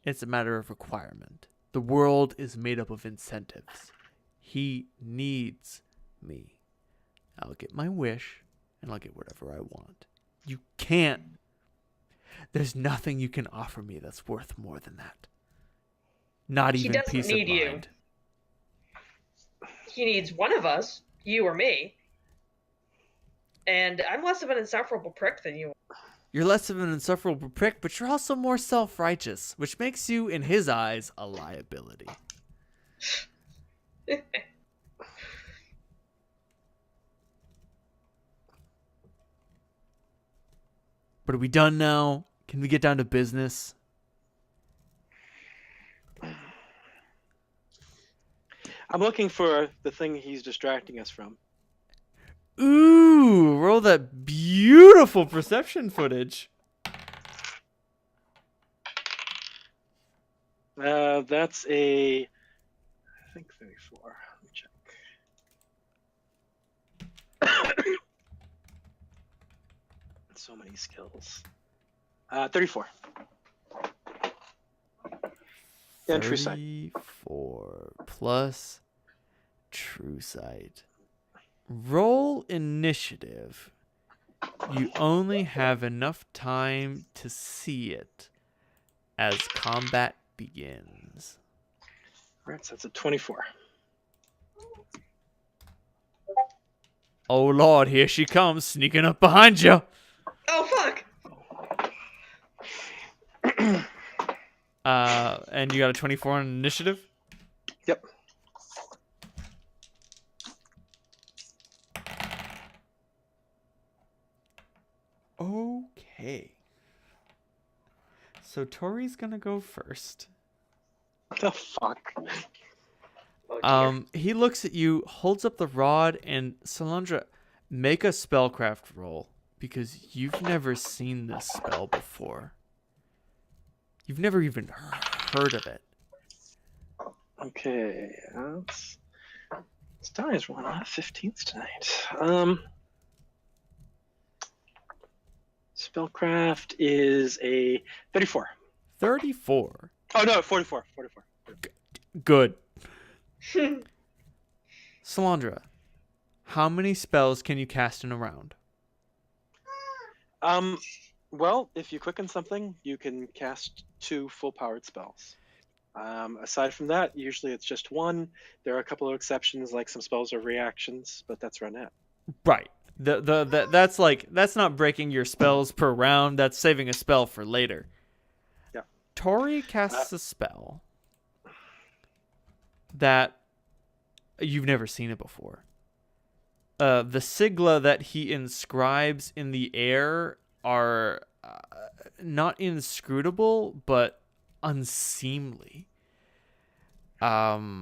[SPEAKER 2] It's a matter of requirement. The world is made up of incentives. He needs me. I'll get my wish, and I'll get whatever I want. You can't. There's nothing you can offer me that's worth more than that. Not even peace of mind.
[SPEAKER 4] He doesn't need you. He needs one of us, you or me. And I'm less of an insufferable prick than you are.
[SPEAKER 2] You're less of an insufferable prick, but you're also more self-righteous, which makes you, in his eyes, a liability. But are we done now? Can we get down to business?
[SPEAKER 1] I'm looking for the thing he's distracting us from.
[SPEAKER 2] Ooh, roll that beautiful perception footage.
[SPEAKER 1] That's I think 34. Let me check. So many skills. 34. And true sight.
[SPEAKER 2] 34 plus true sight. Roll initiative. You only have enough time to see it as combat begins.
[SPEAKER 1] Alright, so that's a 24.
[SPEAKER 2] Oh Lord, here she comes, sneaking up behind you.
[SPEAKER 4] Oh fuck!
[SPEAKER 2] And you got a 24 on initiative?
[SPEAKER 1] Yep.
[SPEAKER 2] Okay. So Tori's gonna go first.
[SPEAKER 1] The fuck?
[SPEAKER 4] Oh, dear.
[SPEAKER 2] He looks at you, holds up the rod, and Salandra, make a spellcraft roll because you've never seen this spell before. You've never even heard of it.
[SPEAKER 1] Okay, this die is rolling on 15th tonight. Spellcraft is a 34.
[SPEAKER 2] 34.
[SPEAKER 1] Oh no, 44.
[SPEAKER 2] Good. Salandra, how many spells can you cast in a round?
[SPEAKER 1] Well, if you click on something, you can cast 2 full-powered spells. Aside from that, usually it's just 1. There are a couple of exceptions, like some spells are reactions, but that's around it.
[SPEAKER 2] Right. That's not breaking your spells per round. That's saving a spell for later.
[SPEAKER 1] Yeah.
[SPEAKER 2] Tori casts a spell that you've never seen it before. The sigla that he inscribes in the air are not inscrutable, but unseemly. Like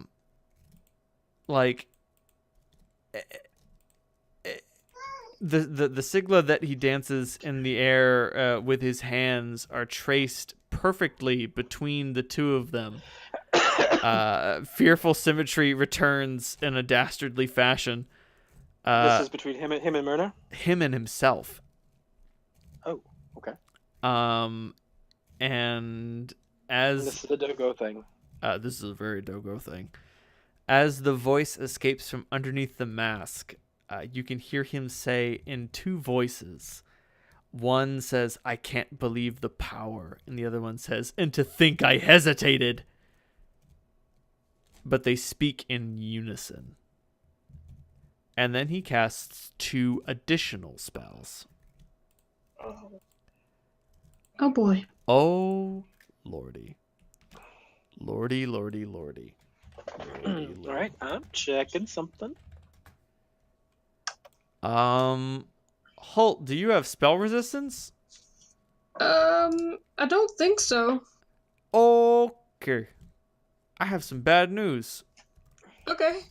[SPEAKER 2] the sigla that he dances in the air with his hands are traced perfectly between the two of them. Fearful symmetry returns in a dastardly fashion.
[SPEAKER 1] This is between him and Myrna?
[SPEAKER 2] Him and himself.
[SPEAKER 1] Oh, okay.
[SPEAKER 2] And as
[SPEAKER 1] This is the Dogo thing.
[SPEAKER 2] this is a very Dogo thing. As the voice escapes from underneath the mask, you can hear him say in 2 voices. One says, "I can't believe the power," and the other one says, "And to think I hesitated." But they speak in unison. And then he casts 2 additional spells.
[SPEAKER 3] Oh boy.
[SPEAKER 2] Oh, lordy. Lordy.
[SPEAKER 1] All right, I'm checking something.
[SPEAKER 2] Holt, do you have spell resistance?
[SPEAKER 3] I don't think so.
[SPEAKER 2] Okay. I have some bad news.
[SPEAKER 3] Okay.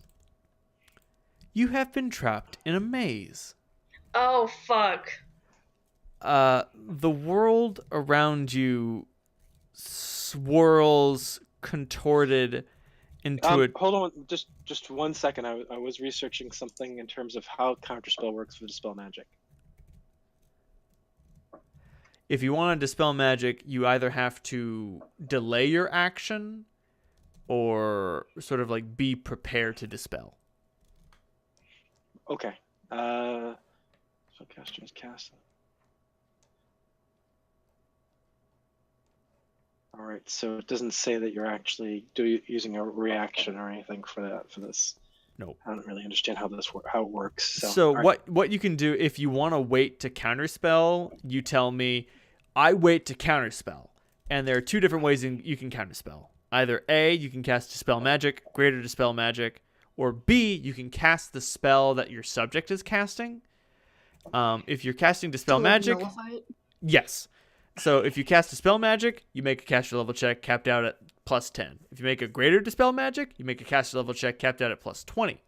[SPEAKER 2] You have been trapped in a maze.
[SPEAKER 4] Oh fuck!
[SPEAKER 2] The world around you swirls contorted into a...
[SPEAKER 1] Hold on, just 1 second. I was researching something in terms of how counterspell works for dispel magic.
[SPEAKER 2] If you want to dispel magic, you either have to delay your action or sort of like be prepared to dispel.
[SPEAKER 1] Okay. So caster is cast. All right. So it doesn't say that you're actually using a reaction or anything for this.
[SPEAKER 2] Nope.
[SPEAKER 1] I don't really understand how it works.
[SPEAKER 2] So
[SPEAKER 1] all right.
[SPEAKER 2] what you can do if you want to wait to counterspell, you tell me, I wait to counterspell. And there are 2 different ways you can counterspell. Either A, you can cast Dispel Magic, Greater Dispel Magic, or B, you can cast the spell that your subject is casting. If you're casting Dispel
[SPEAKER 3] To, like,
[SPEAKER 2] Magic,
[SPEAKER 3] nullify it?
[SPEAKER 2] yes. So if you cast Dispel Magic, you make a caster level check capped out at +10. If you make a greater Dispel Magic, you make a caster level check capped out at +20.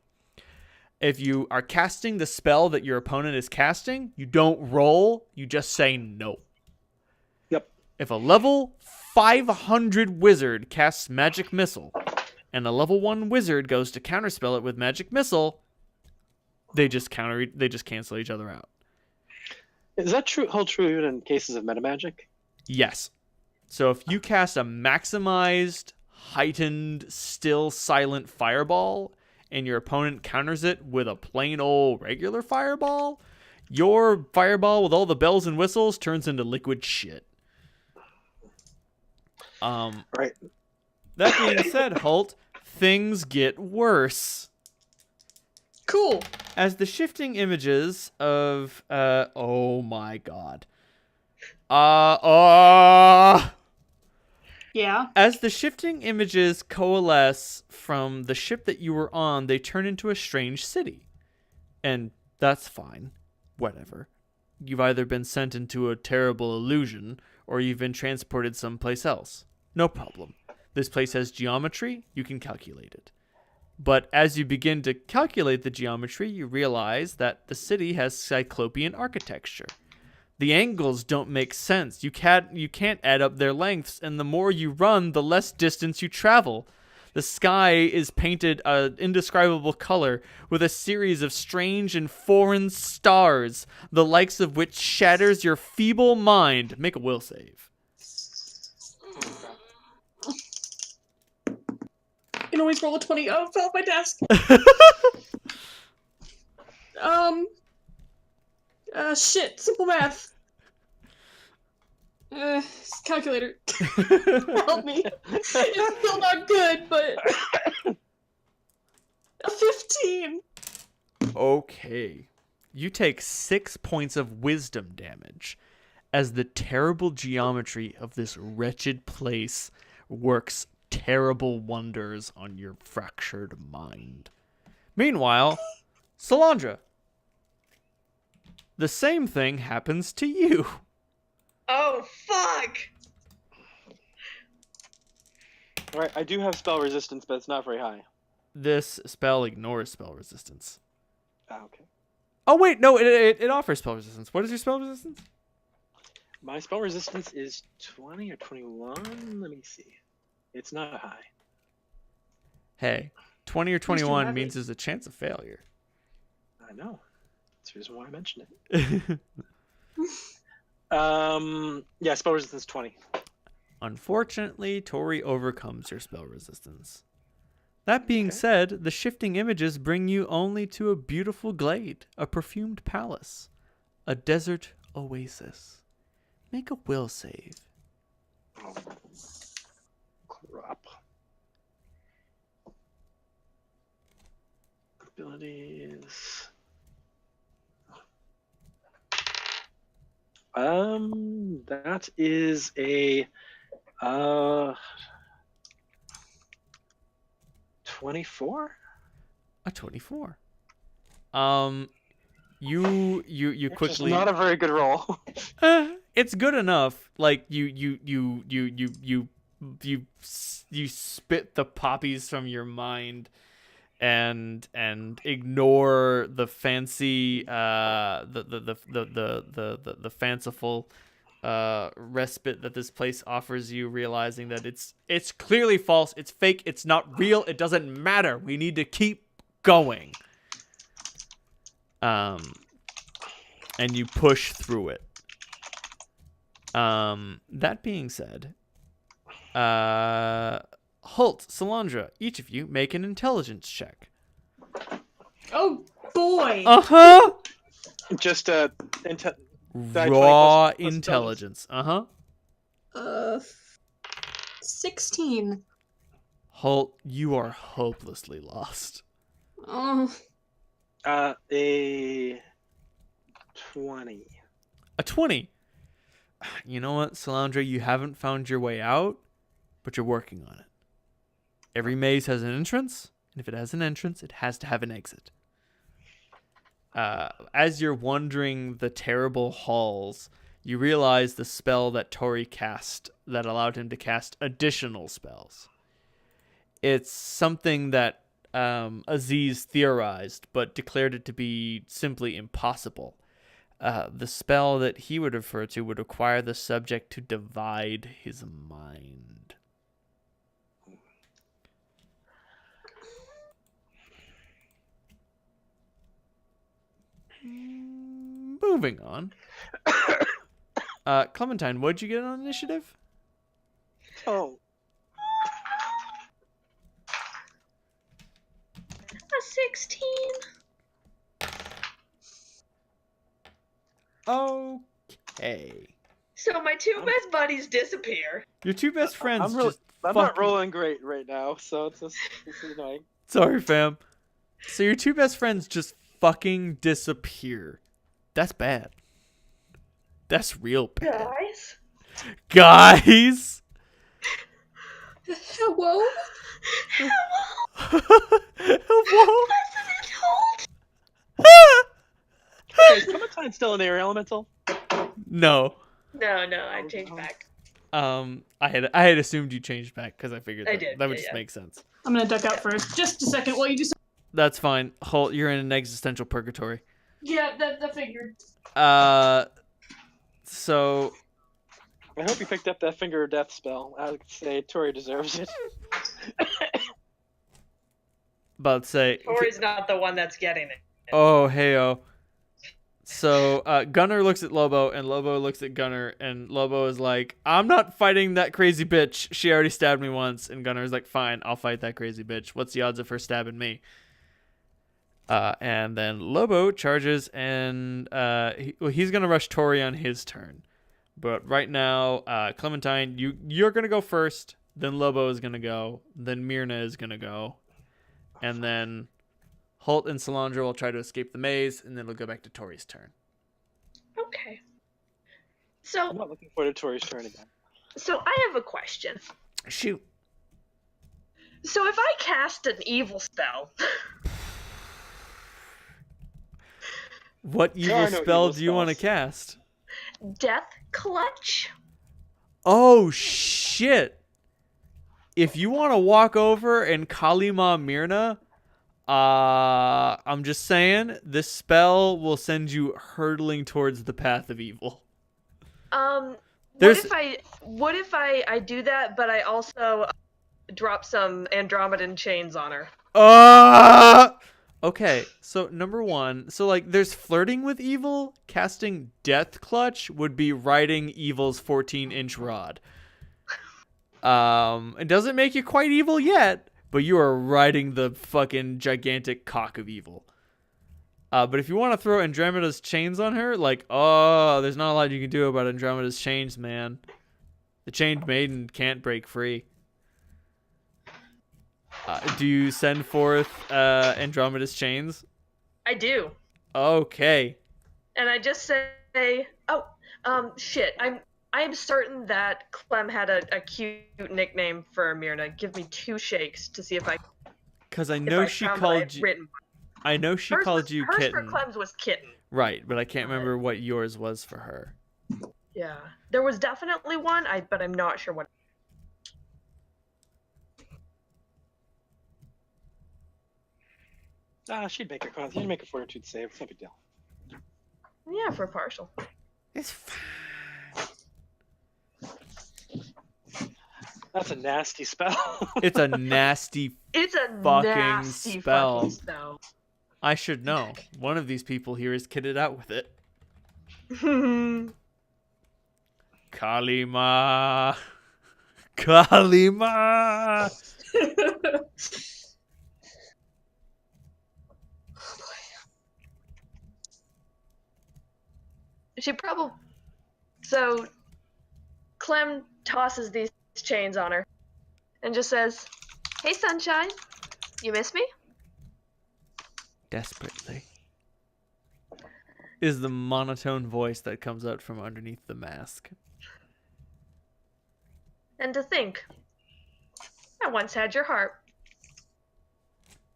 [SPEAKER 2] If you are casting the spell that your opponent is casting, you don't roll, you just say no.
[SPEAKER 1] Yep.
[SPEAKER 2] If a level 500 wizard casts Magic Missile, and a level 1 wizard goes to counterspell it with Magic Missile, they just cancel each other out.
[SPEAKER 1] Is that true? Hold true even in cases of meta magic?
[SPEAKER 2] Yes. So if you cast a maximized, heightened, still silent fireball, and your opponent counters it with a plain old regular fireball, your fireball with all the bells and whistles turns into liquid shit.
[SPEAKER 1] Right.
[SPEAKER 2] That being said, Holt, things get worse.
[SPEAKER 3] Cool.
[SPEAKER 2] As the shifting images of oh my god.
[SPEAKER 3] Yeah.
[SPEAKER 2] As the shifting images coalesce from the ship that you were on, they turn into a strange city. And that's fine. Whatever. You've either been sent into a terrible illusion, or you've been transported someplace else. No problem. This place has geometry, you can calculate it. But as you begin to calculate the geometry, you realize that the city has cyclopean architecture. The angles don't make sense. You can't add up their lengths, and the more you run, the less distance you travel. The sky is painted an indescribable color with a series of strange and foreign stars, the likes of which shatters your feeble mind. Make a will save.
[SPEAKER 3] You can always roll a 20. Oh, fell off my desk. Shit. Simple math. Calculator. Help me. It's still not good, but... a 15.
[SPEAKER 2] Okay. You take 6 points of wisdom damage as the terrible geometry of this wretched place works terrible wonders on your fractured mind. Meanwhile, Solandra, the same thing happens to you.
[SPEAKER 4] Oh, fuck!
[SPEAKER 1] Alright, I do have spell resistance, but it's not very high.
[SPEAKER 2] This spell ignores spell resistance.
[SPEAKER 1] Ah, okay.
[SPEAKER 2] Oh, wait, no, it offers spell resistance. What is your spell resistance?
[SPEAKER 1] My spell resistance is 20 or 21? Let me see. It's not high.
[SPEAKER 2] Hey, 20 or 21
[SPEAKER 3] heavy.
[SPEAKER 2] means there's a chance of failure.
[SPEAKER 1] I know. That's the reason why I mentioned it. Yeah, spell resistance 20.
[SPEAKER 2] Unfortunately, Tori overcomes your spell resistance. That being
[SPEAKER 1] Okay.
[SPEAKER 2] said, the shifting images bring you only to a beautiful glade, a perfumed palace, a desert oasis. Make a will save.
[SPEAKER 1] Oh, crap. Abilities. That is a 24.
[SPEAKER 2] A 24. You
[SPEAKER 1] Which
[SPEAKER 2] quickly.
[SPEAKER 1] is not a very good roll.
[SPEAKER 2] It's good enough. Like you spit the poppies from your mind, and ignore the fancy the fanciful respite that this place offers you, realizing that it's clearly false, it's fake, it's not real, it doesn't matter. We need to keep going. And you push through it. That being said, Holt, Solandra, each of you make an intelligence check.
[SPEAKER 3] Oh, boy.
[SPEAKER 2] Uh-huh.
[SPEAKER 1] Just
[SPEAKER 2] Raw
[SPEAKER 1] 20 plus
[SPEAKER 2] intelligence. Uh-huh.
[SPEAKER 3] 16.
[SPEAKER 2] Holt, you are hopelessly lost.
[SPEAKER 3] Oh.
[SPEAKER 1] a 20.
[SPEAKER 2] A 20. You know what, Solandra, you haven't found your way out, but you're working on it. Every maze has an entrance, and if it has an entrance, it has to have an exit. As you're wandering the terrible halls, you realize the spell that Tori cast that allowed him to cast additional spells. It's something that Aziz theorized, but declared it to be simply impossible. The spell that he would refer to would require the subject to divide his mind. Moving on. Clementine, what'd you get on initiative?
[SPEAKER 1] Oh,
[SPEAKER 4] A 16.
[SPEAKER 2] Okay.
[SPEAKER 4] So my two best buddies disappear.
[SPEAKER 2] Your two best friends
[SPEAKER 1] I'm
[SPEAKER 2] just
[SPEAKER 1] not
[SPEAKER 2] fucking...
[SPEAKER 1] rolling great right now, so it's just this is annoying.
[SPEAKER 2] Sorry, fam. So your two best friends just fucking disappear. That's bad. That's real bad. Guys!
[SPEAKER 3] Hello?
[SPEAKER 2] Hello?
[SPEAKER 1] Is Clementine still an air elemental?
[SPEAKER 2] No.
[SPEAKER 4] No, I changed back.
[SPEAKER 2] I had assumed you changed back because I figured
[SPEAKER 4] I
[SPEAKER 2] that,
[SPEAKER 4] did,
[SPEAKER 2] that would
[SPEAKER 4] yeah,
[SPEAKER 2] just
[SPEAKER 4] yeah.
[SPEAKER 2] make sense.
[SPEAKER 3] I'm gonna duck out first. Just a second while you do something.
[SPEAKER 2] That's fine. Holt, you're in an existential purgatory.
[SPEAKER 3] Yeah, that figured.
[SPEAKER 2] So
[SPEAKER 1] I hope you picked up that finger of death spell. I would say Tori deserves it.
[SPEAKER 2] about to say
[SPEAKER 4] Tori's not the one that's getting it.
[SPEAKER 2] oh heyo. So Gunnar looks at Lobo and Lobo looks at Gunnar and Lobo is like, I'm not fighting that crazy bitch. She already stabbed me once. And Gunnar is like, fine, I'll fight that crazy bitch. What's the odds of her stabbing me? And then Lobo charges and he's gonna rush Tori on his turn. But right now, Clementine, you're gonna go first. Then Lobo is gonna go. Then Myrna is gonna go, and then Holt and Solandra will try to escape the maze, and then it'll go back to Tori's turn.
[SPEAKER 4] Okay. So
[SPEAKER 1] I'm not looking forward to Tori's turn again.
[SPEAKER 4] So I have a question.
[SPEAKER 2] Shoot.
[SPEAKER 4] So if I cast an evil spell,
[SPEAKER 2] What evil spell do you want to cast?
[SPEAKER 4] Death Clutch?
[SPEAKER 2] Oh, shit. If you want to walk over and Kalima Myrna, I'm just saying, this spell will send you hurtling towards the path of evil. What
[SPEAKER 4] if I do that, but I also drop some Andromedan chains on her?
[SPEAKER 2] Okay, so number one, so like there's flirting with evil. Casting Death Clutch would be riding evil's 14-inch rod. It doesn't make you quite evil yet, but you are riding the fucking gigantic cock of evil. But if you want to throw Andromeda's chains on her, like, there's not a lot you can do about Andromeda's chains, man. The chained maiden can't break free. Do you send forth Andromeda's chains?
[SPEAKER 4] I do.
[SPEAKER 2] Okay.
[SPEAKER 4] And I just say, shit. I am certain that Clem had a cute nickname for Myrna. Give me 2 shakes to see if I.
[SPEAKER 2] Because I know she called you. I know she called you Kitten.
[SPEAKER 4] Hers for Clem's was Kitten.
[SPEAKER 2] Right, but I can't remember what yours was for her.
[SPEAKER 4] Yeah, there was definitely one. But I'm not sure what.
[SPEAKER 1] She'd make a fortitude save. It's no big deal.
[SPEAKER 4] Yeah, for partial.
[SPEAKER 2] It's fine.
[SPEAKER 1] That's a nasty spell.
[SPEAKER 2] It's a nasty fucking spell. I should know. One of these people here is kitted out with it. Kalima. Kalima.
[SPEAKER 4] She probably. So, Clem tosses these chains on her and just says, "Hey, sunshine, you miss me?"
[SPEAKER 2] Desperately. Is the monotone voice that comes out from underneath the mask.
[SPEAKER 4] And to think, I once had your heart.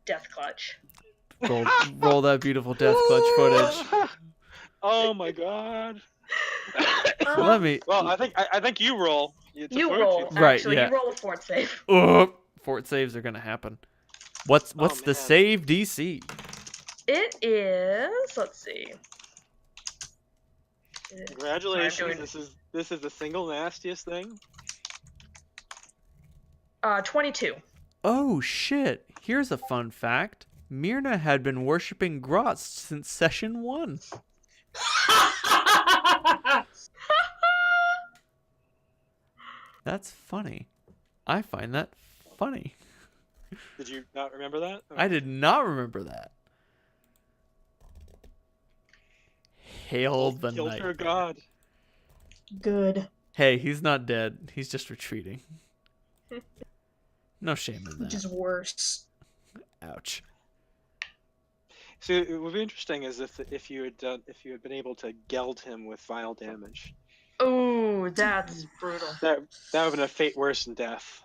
[SPEAKER 4] Death Clutch.
[SPEAKER 2] Roll that beautiful Death Clutch footage.
[SPEAKER 1] Oh my god.
[SPEAKER 2] Let me.
[SPEAKER 1] Well, I think you roll. It's a
[SPEAKER 4] You
[SPEAKER 1] fortitude
[SPEAKER 4] roll.
[SPEAKER 1] save.
[SPEAKER 2] Right,
[SPEAKER 4] Actually,
[SPEAKER 2] yeah.
[SPEAKER 4] you roll a fort save.
[SPEAKER 2] Fort saves are gonna happen. What's the
[SPEAKER 1] man.
[SPEAKER 2] save DC?
[SPEAKER 4] It is. Let's see.
[SPEAKER 1] Congratulations.
[SPEAKER 4] Sorry, I'm
[SPEAKER 1] This is the single nastiest thing.
[SPEAKER 4] 22.
[SPEAKER 2] Oh shit! Here's a fun fact. Myrna had been worshipping Grots since session 1. That's funny. I find that funny.
[SPEAKER 1] Did you not remember that?
[SPEAKER 2] I did not remember that. Hail the
[SPEAKER 1] Killed
[SPEAKER 2] night.
[SPEAKER 1] her god.
[SPEAKER 3] Good.
[SPEAKER 2] Hey, he's not dead. He's just retreating. No shame in
[SPEAKER 3] Which
[SPEAKER 2] that.
[SPEAKER 3] is worse.
[SPEAKER 2] Ouch.
[SPEAKER 1] So it would be interesting as if you had been able to geld him with vile damage.
[SPEAKER 4] Oh, that's brutal.
[SPEAKER 1] That would have been a fate worse than death.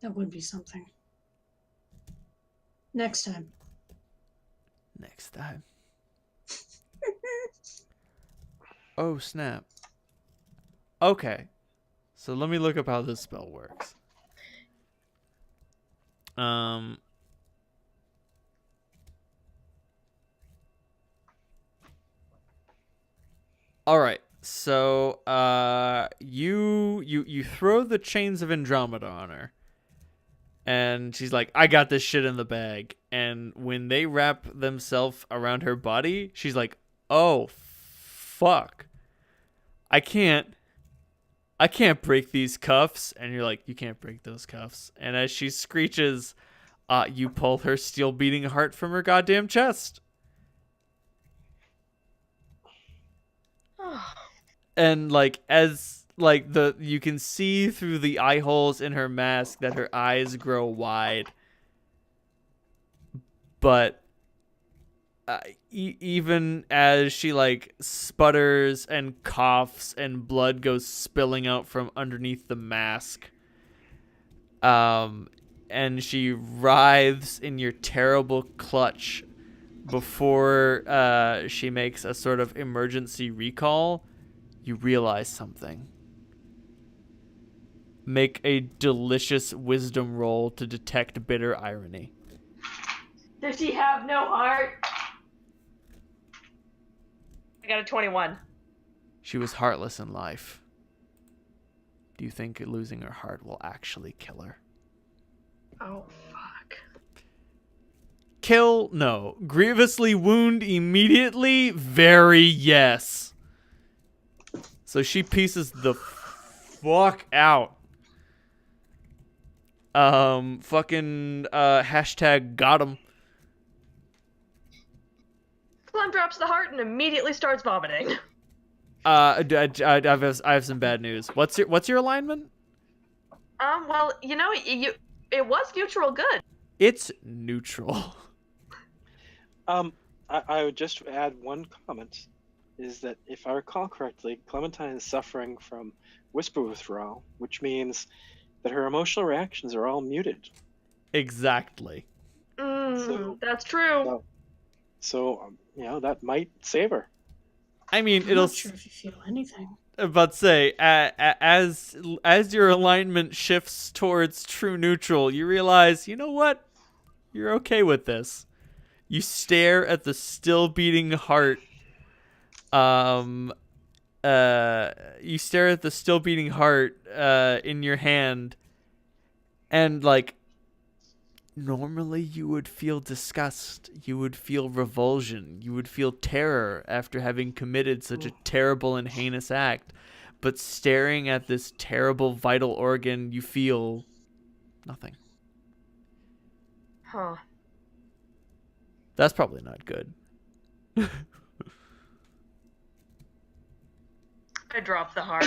[SPEAKER 3] That would be something. Next time.
[SPEAKER 2] Next time. Oh, snap. Okay. So let me look up how this spell works. All right. So, you throw the chains of Andromeda on her. And she's like, I got this shit in the bag. And when they wrap themselves around her body, she's like, oh, fuck. I can't break these cuffs. And you're like, you can't break those cuffs. And as she screeches, you pull her steel beating heart from her goddamn chest. And you can see through the eye holes in her mask that her eyes grow wide. But even as she sputters and coughs and blood goes spilling out from underneath the mask, and she writhes in your terrible clutch before she makes a sort of emergency recall, you realize something. Make a delicious wisdom roll to detect bitter irony.
[SPEAKER 4] Does she have no heart? I got a 21.
[SPEAKER 2] She was heartless in life. Do you think losing her heart will actually kill her?
[SPEAKER 4] Oh, fuck.
[SPEAKER 2] Kill? No. Grievously wound immediately? Very yes. So she pieces the fuck out. Hashtag got him.
[SPEAKER 4] Clem drops the heart and immediately starts vomiting.
[SPEAKER 2] I have some bad news. What's your alignment?
[SPEAKER 4] Well, it was neutral good.
[SPEAKER 2] It's neutral.
[SPEAKER 1] I would just add one comment, is that if I recall correctly, Clementine is suffering from whisper withdrawal, which means that her emotional reactions are all muted.
[SPEAKER 2] Exactly.
[SPEAKER 4] That's true.
[SPEAKER 1] So that might save her.
[SPEAKER 2] I mean,
[SPEAKER 3] I'm not sure if you feel anything.
[SPEAKER 2] But say, as your alignment shifts towards true neutral, you realize, you know what? You're okay with this. You stare at the still beating heart. You stare at the still beating heart in your hand, and normally you would feel disgust, you would feel revulsion, you would feel terror after having committed such a terrible and heinous act. But staring at this terrible vital organ, you feel nothing.
[SPEAKER 4] Huh.
[SPEAKER 2] That's probably not good.
[SPEAKER 4] I dropped the heart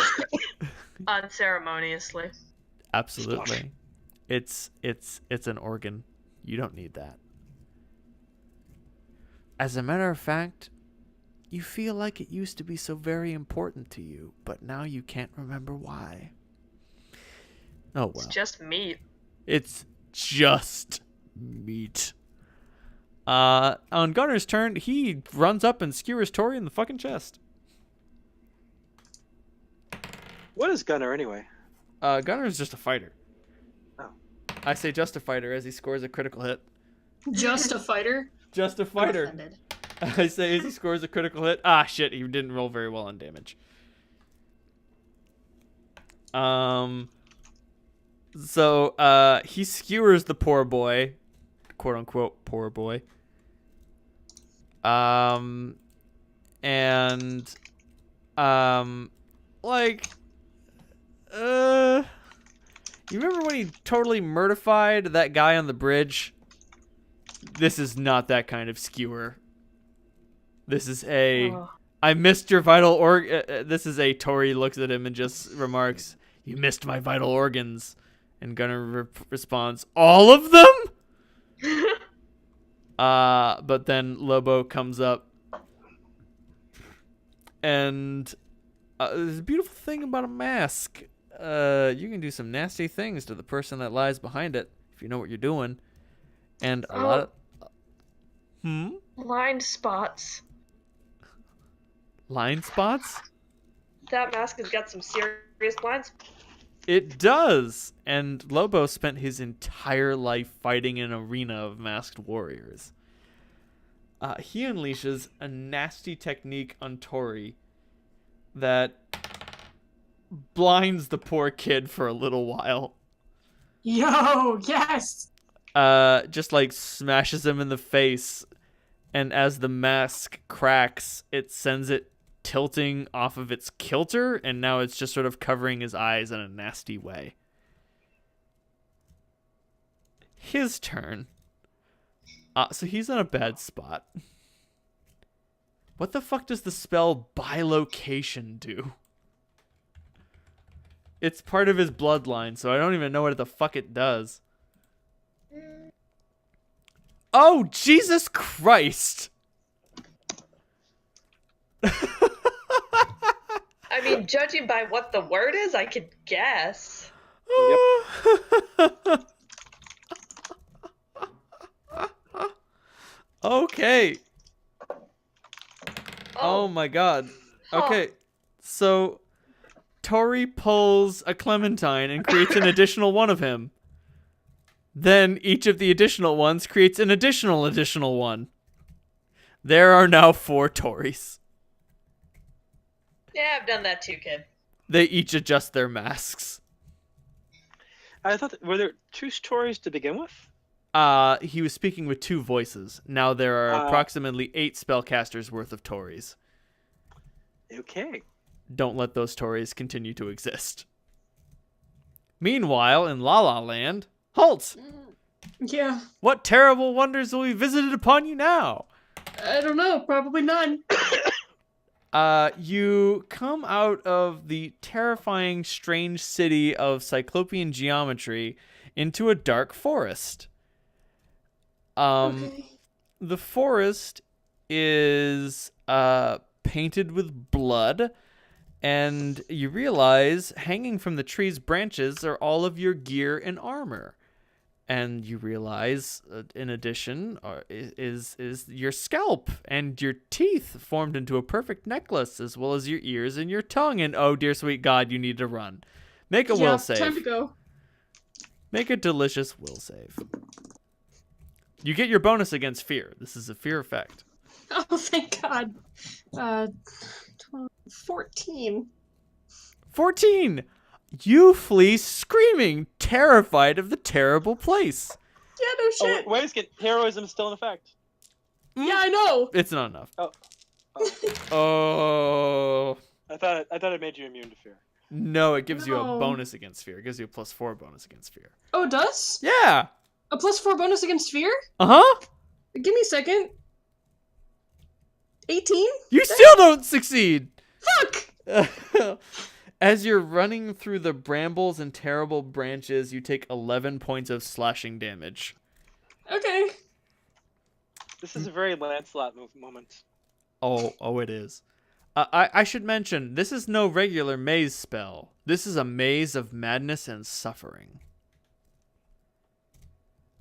[SPEAKER 4] unceremoniously.
[SPEAKER 2] Absolutely. It's an organ. You don't need that. As a matter of fact, you feel like it used to be so very important to you, but now you can't remember why. Oh well.
[SPEAKER 4] It's just meat.
[SPEAKER 2] It's just meat. On Gunner's turn, he runs up and skewers Tori in the fucking chest.
[SPEAKER 1] What is Gunner anyway?
[SPEAKER 2] Gunner is just a fighter.
[SPEAKER 1] Oh.
[SPEAKER 2] I say just a fighter as he scores a critical hit.
[SPEAKER 3] Just a fighter?
[SPEAKER 2] Just a
[SPEAKER 3] I'm
[SPEAKER 2] fighter.
[SPEAKER 3] offended.
[SPEAKER 2] I say as he scores a critical hit. Ah, shit, he didn't roll very well on damage. So, he skewers the poor boy. Quote unquote, poor boy. You remember when he totally murdified that guy on the bridge? This is not that kind of skewer. This is I missed your vital this is a Tori looks at him and just remarks, "You missed my vital organs." And Gunner responds, "All of them?" But then Lobo comes up. And there's a beautiful thing about a mask. You can do some nasty things to the person that lies behind it if you know what you're doing. And a lot of...
[SPEAKER 4] Blind spots.
[SPEAKER 2] Line spots?
[SPEAKER 4] That mask has got some serious blind spots.
[SPEAKER 2] It does. And Lobo spent his entire life fighting in an arena of masked warriors. He unleashes a nasty technique on Tori that blinds the poor kid for a little while.
[SPEAKER 3] Yo, yes!
[SPEAKER 2] Just like smashes him in the face. And as the mask cracks, it sends it tilting off of its kilter, and now it's just sort of covering his eyes in a nasty way. His turn. So he's in a bad spot. What the fuck does the spell bilocation do? It's part of his bloodline, so I don't even know what the fuck it does. Oh, Jesus Christ!
[SPEAKER 4] I mean, judging by what the word is, I could guess.
[SPEAKER 1] Yep.
[SPEAKER 2] Okay. Oh my god. Okay. So Tori pulls a Clementine and creates an additional one of him. Then each of the additional ones creates an additional one. There are now 4 Tories.
[SPEAKER 4] Yeah, I've done that too, kid.
[SPEAKER 2] They each adjust their masks.
[SPEAKER 1] I thought, were there 2 stories to begin with?
[SPEAKER 2] He was speaking with 2 voices. Now there are approximately 8 spellcasters worth of Tories.
[SPEAKER 1] Okay.
[SPEAKER 2] Don't let those Tories continue to exist. Meanwhile, in La La Land, halt!
[SPEAKER 3] Yeah.
[SPEAKER 2] What terrible wonders will be visited upon you now?
[SPEAKER 3] I don't know. Probably none.
[SPEAKER 2] You come out of the terrifying, strange city of Cyclopean geometry into a dark forest.
[SPEAKER 3] Okay.
[SPEAKER 2] The forest is painted with blood, and you realize hanging from the tree's branches are all of your gear and armor. And you realize, in addition, is your scalp and your teeth formed into a perfect necklace, as well as your ears and your tongue. And oh, dear sweet God, you need to run. Make a will save.
[SPEAKER 3] Time to go.
[SPEAKER 2] Make a delicious will save. You get your bonus against fear. This is a fear effect.
[SPEAKER 3] Oh, thank God. 14.
[SPEAKER 2] 14! You flee screaming, terrified of the terrible place.
[SPEAKER 3] Yeah, no shit.
[SPEAKER 1] Oh, wait a second. Heroism is still in effect.
[SPEAKER 3] Yeah, I know.
[SPEAKER 2] It's not enough.
[SPEAKER 1] Oh.
[SPEAKER 2] Oh.
[SPEAKER 1] I thought it made you immune to fear.
[SPEAKER 2] No, it gives you a
[SPEAKER 3] No.
[SPEAKER 2] bonus against fear. It gives you a +4 bonus against fear.
[SPEAKER 3] Oh, it does?
[SPEAKER 2] Yeah.
[SPEAKER 3] A +4 bonus against fear?
[SPEAKER 2] Uh-huh.
[SPEAKER 3] Give me a second. 18?
[SPEAKER 2] You still don't succeed.
[SPEAKER 3] Fuck!
[SPEAKER 2] As you're running through the brambles and terrible branches, you take 11 points of slashing damage.
[SPEAKER 3] Okay.
[SPEAKER 1] This is a very Lancelot moment.
[SPEAKER 2] Oh, it is. I should mention, this is no regular maze spell. This is a maze of madness and suffering.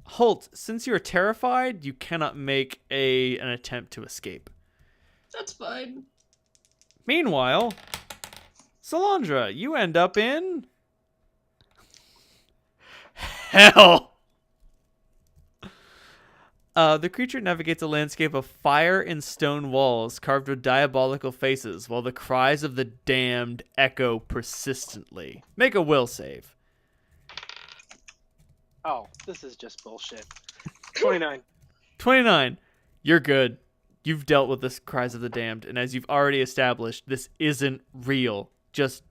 [SPEAKER 2] Holt, since you're terrified, you cannot make an attempt to escape.
[SPEAKER 3] That's fine.
[SPEAKER 2] Meanwhile, Salandra, you end up in hell. The creature navigates a landscape of fire and stone walls carved with diabolical faces, while the cries of the damned echo persistently. Make a will save.
[SPEAKER 1] Oh, this is just bullshit. 29.
[SPEAKER 2] 29. You're good. You've dealt with this cries of the damned, and as you've already established, this isn't real. Just,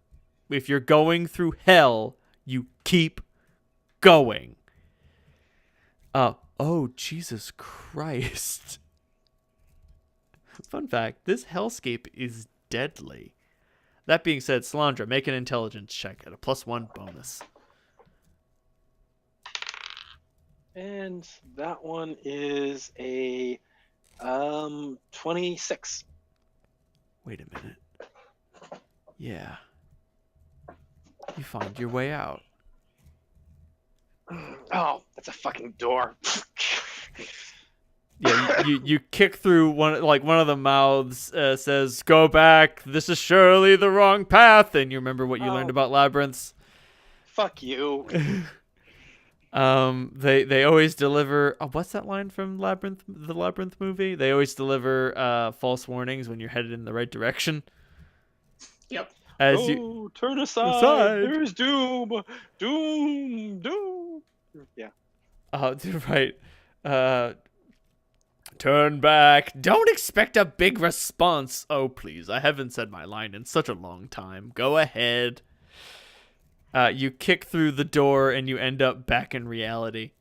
[SPEAKER 2] if you're going through hell, you keep going. Oh, Jesus Christ. Fun fact, this hellscape is deadly. That being said, Salandra, make an intelligence check at a +1 bonus.
[SPEAKER 1] And that one is a 26.
[SPEAKER 2] Wait a minute. Yeah. You find your way out.
[SPEAKER 1] Oh, that's a fucking door.
[SPEAKER 2] Yeah, you kick through one of the mouths says, "Go back. This is surely the wrong path." And you remember what you learned about labyrinths.
[SPEAKER 1] Fuck you.
[SPEAKER 2] They always deliver. Oh, what's that line from the Labyrinth movie? They always deliver false warnings when you're headed in the right direction.
[SPEAKER 3] Yep.
[SPEAKER 1] Turn aside. There's doom. Doom. Yeah.
[SPEAKER 2] Oh, right. Turn back. Don't expect a big response. Oh, please. I haven't said my line in such a long time. Go ahead. You kick through the door and you end up back in reality.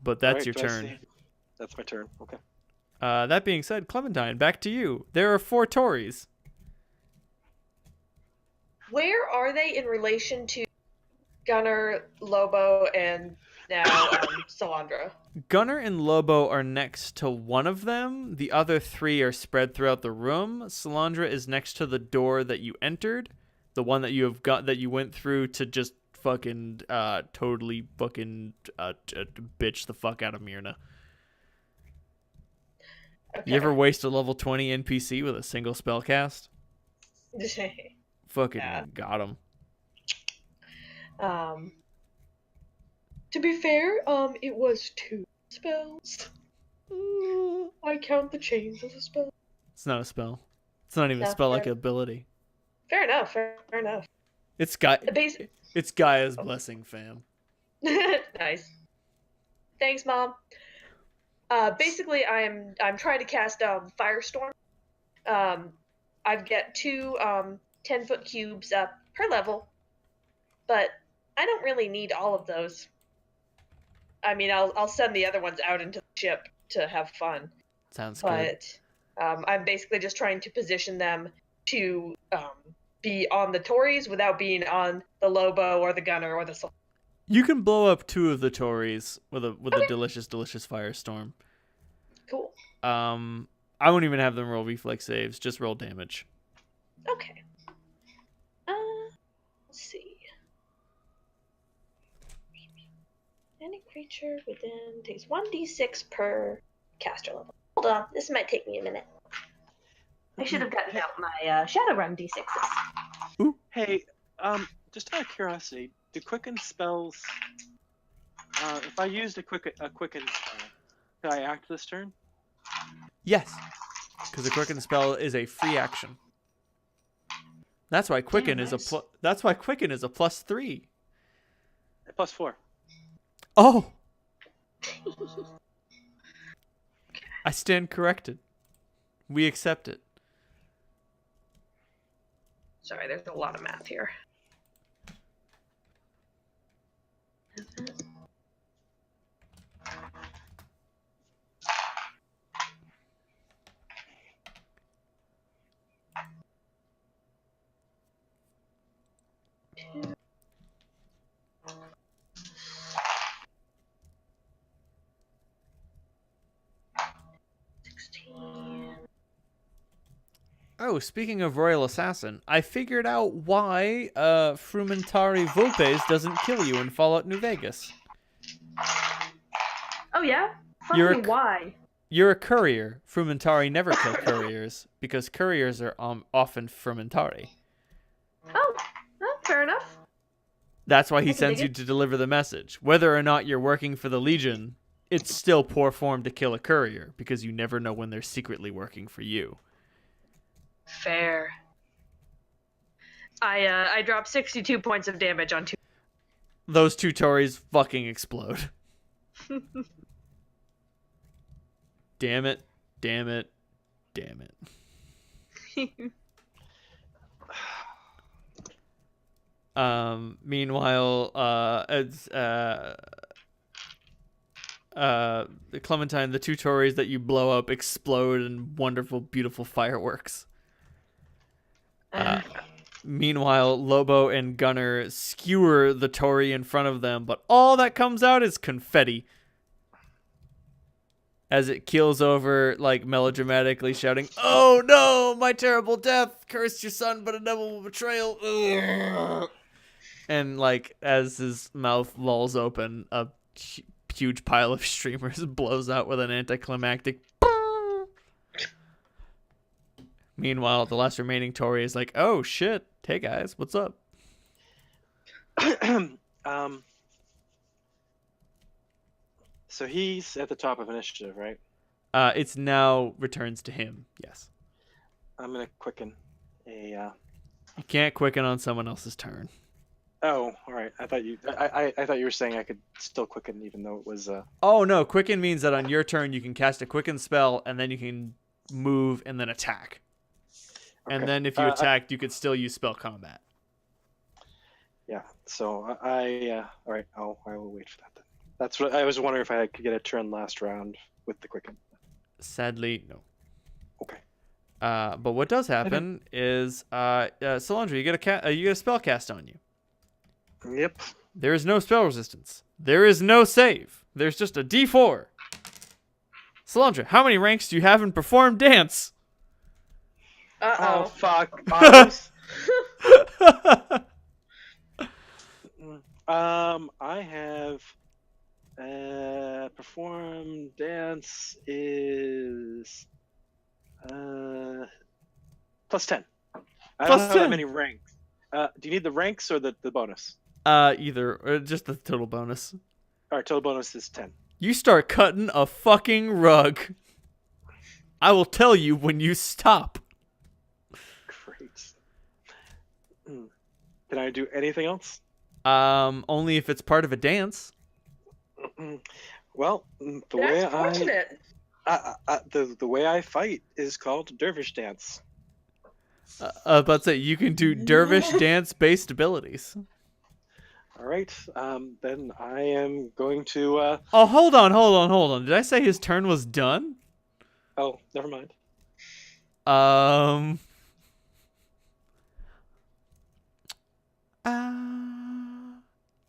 [SPEAKER 2] But that's your turn.
[SPEAKER 1] That's my turn. Okay.
[SPEAKER 2] That being said, Clementine, back to you. There are 4 Tories.
[SPEAKER 4] Where are they in relation to Gunnar, Lobo, and now Salandra?
[SPEAKER 2] Gunnar and Lobo are next to one of them. The other 3 are spread throughout the room. Salandra is next to the door that you entered. The one that you went through to just fucking totally fucking bitch the fuck out of Myrna.
[SPEAKER 4] Okay.
[SPEAKER 2] You ever waste a level 20 NPC with a single spell cast? Fucking got him.
[SPEAKER 4] To be fair, it was 2 spells. I count the chains as a spell.
[SPEAKER 2] It's not a spell. It's not even a spell like ability.
[SPEAKER 4] Fair enough.
[SPEAKER 2] It's Gaia's blessing, fam.
[SPEAKER 4] Nice. Thanks, Mom. Basically, I'm trying to cast Firestorm. I've got 2 10-foot cubes per level, but I don't really need all of those. I mean, I'll send the other ones out into the ship to have fun.
[SPEAKER 2] Sounds good.
[SPEAKER 4] But I'm basically just trying to position them to be on the Tories without being on the Lobo or the Gunner or the Soul.
[SPEAKER 2] You can blow up 2 of the Tories with a delicious firestorm.
[SPEAKER 4] Cool.
[SPEAKER 2] I won't even have them roll reflex saves. Just roll damage.
[SPEAKER 4] Okay. Let's see. Any creature within takes 1d6 per caster level. Hold on, this might take me a minute. I should have gotten out my Shadowrun d6s.
[SPEAKER 2] Ooh.
[SPEAKER 1] Hey, just out of curiosity, do quicken spells? If I used a quicken spell, could I act this turn?
[SPEAKER 2] Yes, because a quicken spell is a free action. That's why quicken is a That's why quicken is a +3.
[SPEAKER 1] +4.
[SPEAKER 2] Oh. I stand corrected. We accept it.
[SPEAKER 4] Sorry, there's a lot of math here.
[SPEAKER 2] Oh, speaking of Royal Assassin, I figured out why Frumentari Vulpes doesn't kill you in Fallout New Vegas.
[SPEAKER 4] Oh yeah? Fuck
[SPEAKER 2] You're
[SPEAKER 4] me, why?
[SPEAKER 2] You're a courier. Frumentari never kill couriers because couriers are often Frumentari.
[SPEAKER 4] Oh, fair enough.
[SPEAKER 2] That's why he
[SPEAKER 4] I can
[SPEAKER 2] sends
[SPEAKER 4] dig
[SPEAKER 2] you
[SPEAKER 4] it.
[SPEAKER 2] to deliver the message. Whether or not you're working for the Legion, it's still poor form to kill a courier because you never know when they're secretly working for you.
[SPEAKER 4] Fair. I dropped 62 points of damage on 2.
[SPEAKER 2] Those two Tories fucking explode. Damn it. Damn it. Damn it. Meanwhile, Clementine, the two Tories that you blow up explode in wonderful, beautiful fireworks. Meanwhile, Lobo and Gunner skewer the Tory in front of them, but all that comes out is confetti. As it keels over, like, melodramatically shouting, "Oh no, my terrible death! Cursed your son, but inevitable betrayal!" Ugh. And, like, as his mouth lolls open, a huge pile of streamers blows out with an anticlimactic. Meanwhile, the last remaining Tory is like, "Oh shit! Hey guys, what's up?"
[SPEAKER 1] So he's at the top of initiative, right?
[SPEAKER 2] It's now returns to him. Yes.
[SPEAKER 1] I'm gonna quicken a.
[SPEAKER 2] You can't quicken on someone else's turn.
[SPEAKER 1] Oh, all right. I thought you were saying I could still quicken even though it was.
[SPEAKER 2] Oh no, quicken means that on your turn you can cast a quicken spell and then you can move and then attack.
[SPEAKER 1] Okay.
[SPEAKER 2] And then if you attacked, you could still use spell combat.
[SPEAKER 1] Yeah. So all right. I will wait for that then. That's what I was wondering if I could get a turn last round with the quicken.
[SPEAKER 2] Sadly, no.
[SPEAKER 1] Okay.
[SPEAKER 2] But what does happen is, Solandra, you get a spell cast on you.
[SPEAKER 1] Yep.
[SPEAKER 2] There is no spell resistance. There is no save. There's just a D4. Solandra, how many ranks do you have in Perform Dance?
[SPEAKER 1] Oh fuck. I have Perform Dance is +10. I don't have that many ranks. Do you need the ranks or the bonus?
[SPEAKER 2] Either, or just the total bonus.
[SPEAKER 1] All right, total bonus is 10.
[SPEAKER 2] You start cutting a fucking rug. I will tell you when you stop.
[SPEAKER 1] Great. Can I do anything else?
[SPEAKER 2] Only if it's part of a dance.
[SPEAKER 1] Well,
[SPEAKER 4] That's fortunate.
[SPEAKER 1] the way I fight is called dervish dance.
[SPEAKER 2] But say you can do dervish dance based abilities.
[SPEAKER 1] All right, then I am going to.
[SPEAKER 2] Oh, hold on. Did I say his turn was done?
[SPEAKER 1] Oh, never mind.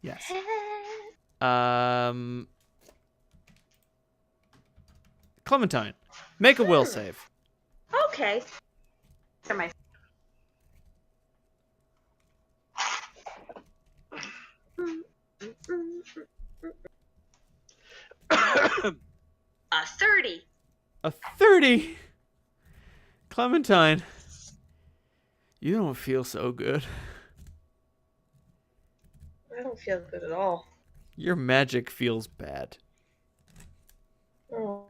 [SPEAKER 2] Yes. Clementine, make a will save.
[SPEAKER 4] Okay. Am I? A 30.
[SPEAKER 2] A 30. Clementine, you don't feel so good.
[SPEAKER 4] I don't feel good at all.
[SPEAKER 2] Your magic feels bad.
[SPEAKER 4] Oh.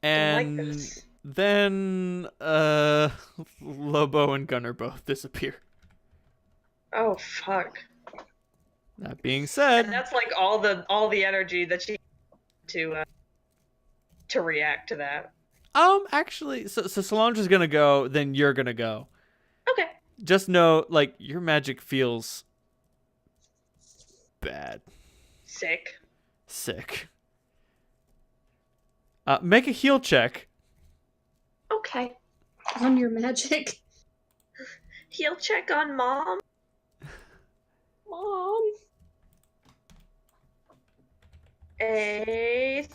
[SPEAKER 2] And
[SPEAKER 4] Don't like this.
[SPEAKER 2] then Lobo and Gunner both disappear.
[SPEAKER 4] Oh fuck.
[SPEAKER 2] That being said,
[SPEAKER 4] And that's like all the energy that she to react to that.
[SPEAKER 2] actually, so Solandra's gonna go, then you're gonna go.
[SPEAKER 4] Okay.
[SPEAKER 2] Just know, like, your magic feels bad.
[SPEAKER 4] Sick.
[SPEAKER 2] Make a heal check.
[SPEAKER 4] Okay.
[SPEAKER 3] On your magic.
[SPEAKER 4] Heal check on mom.
[SPEAKER 3] Mom.
[SPEAKER 4] A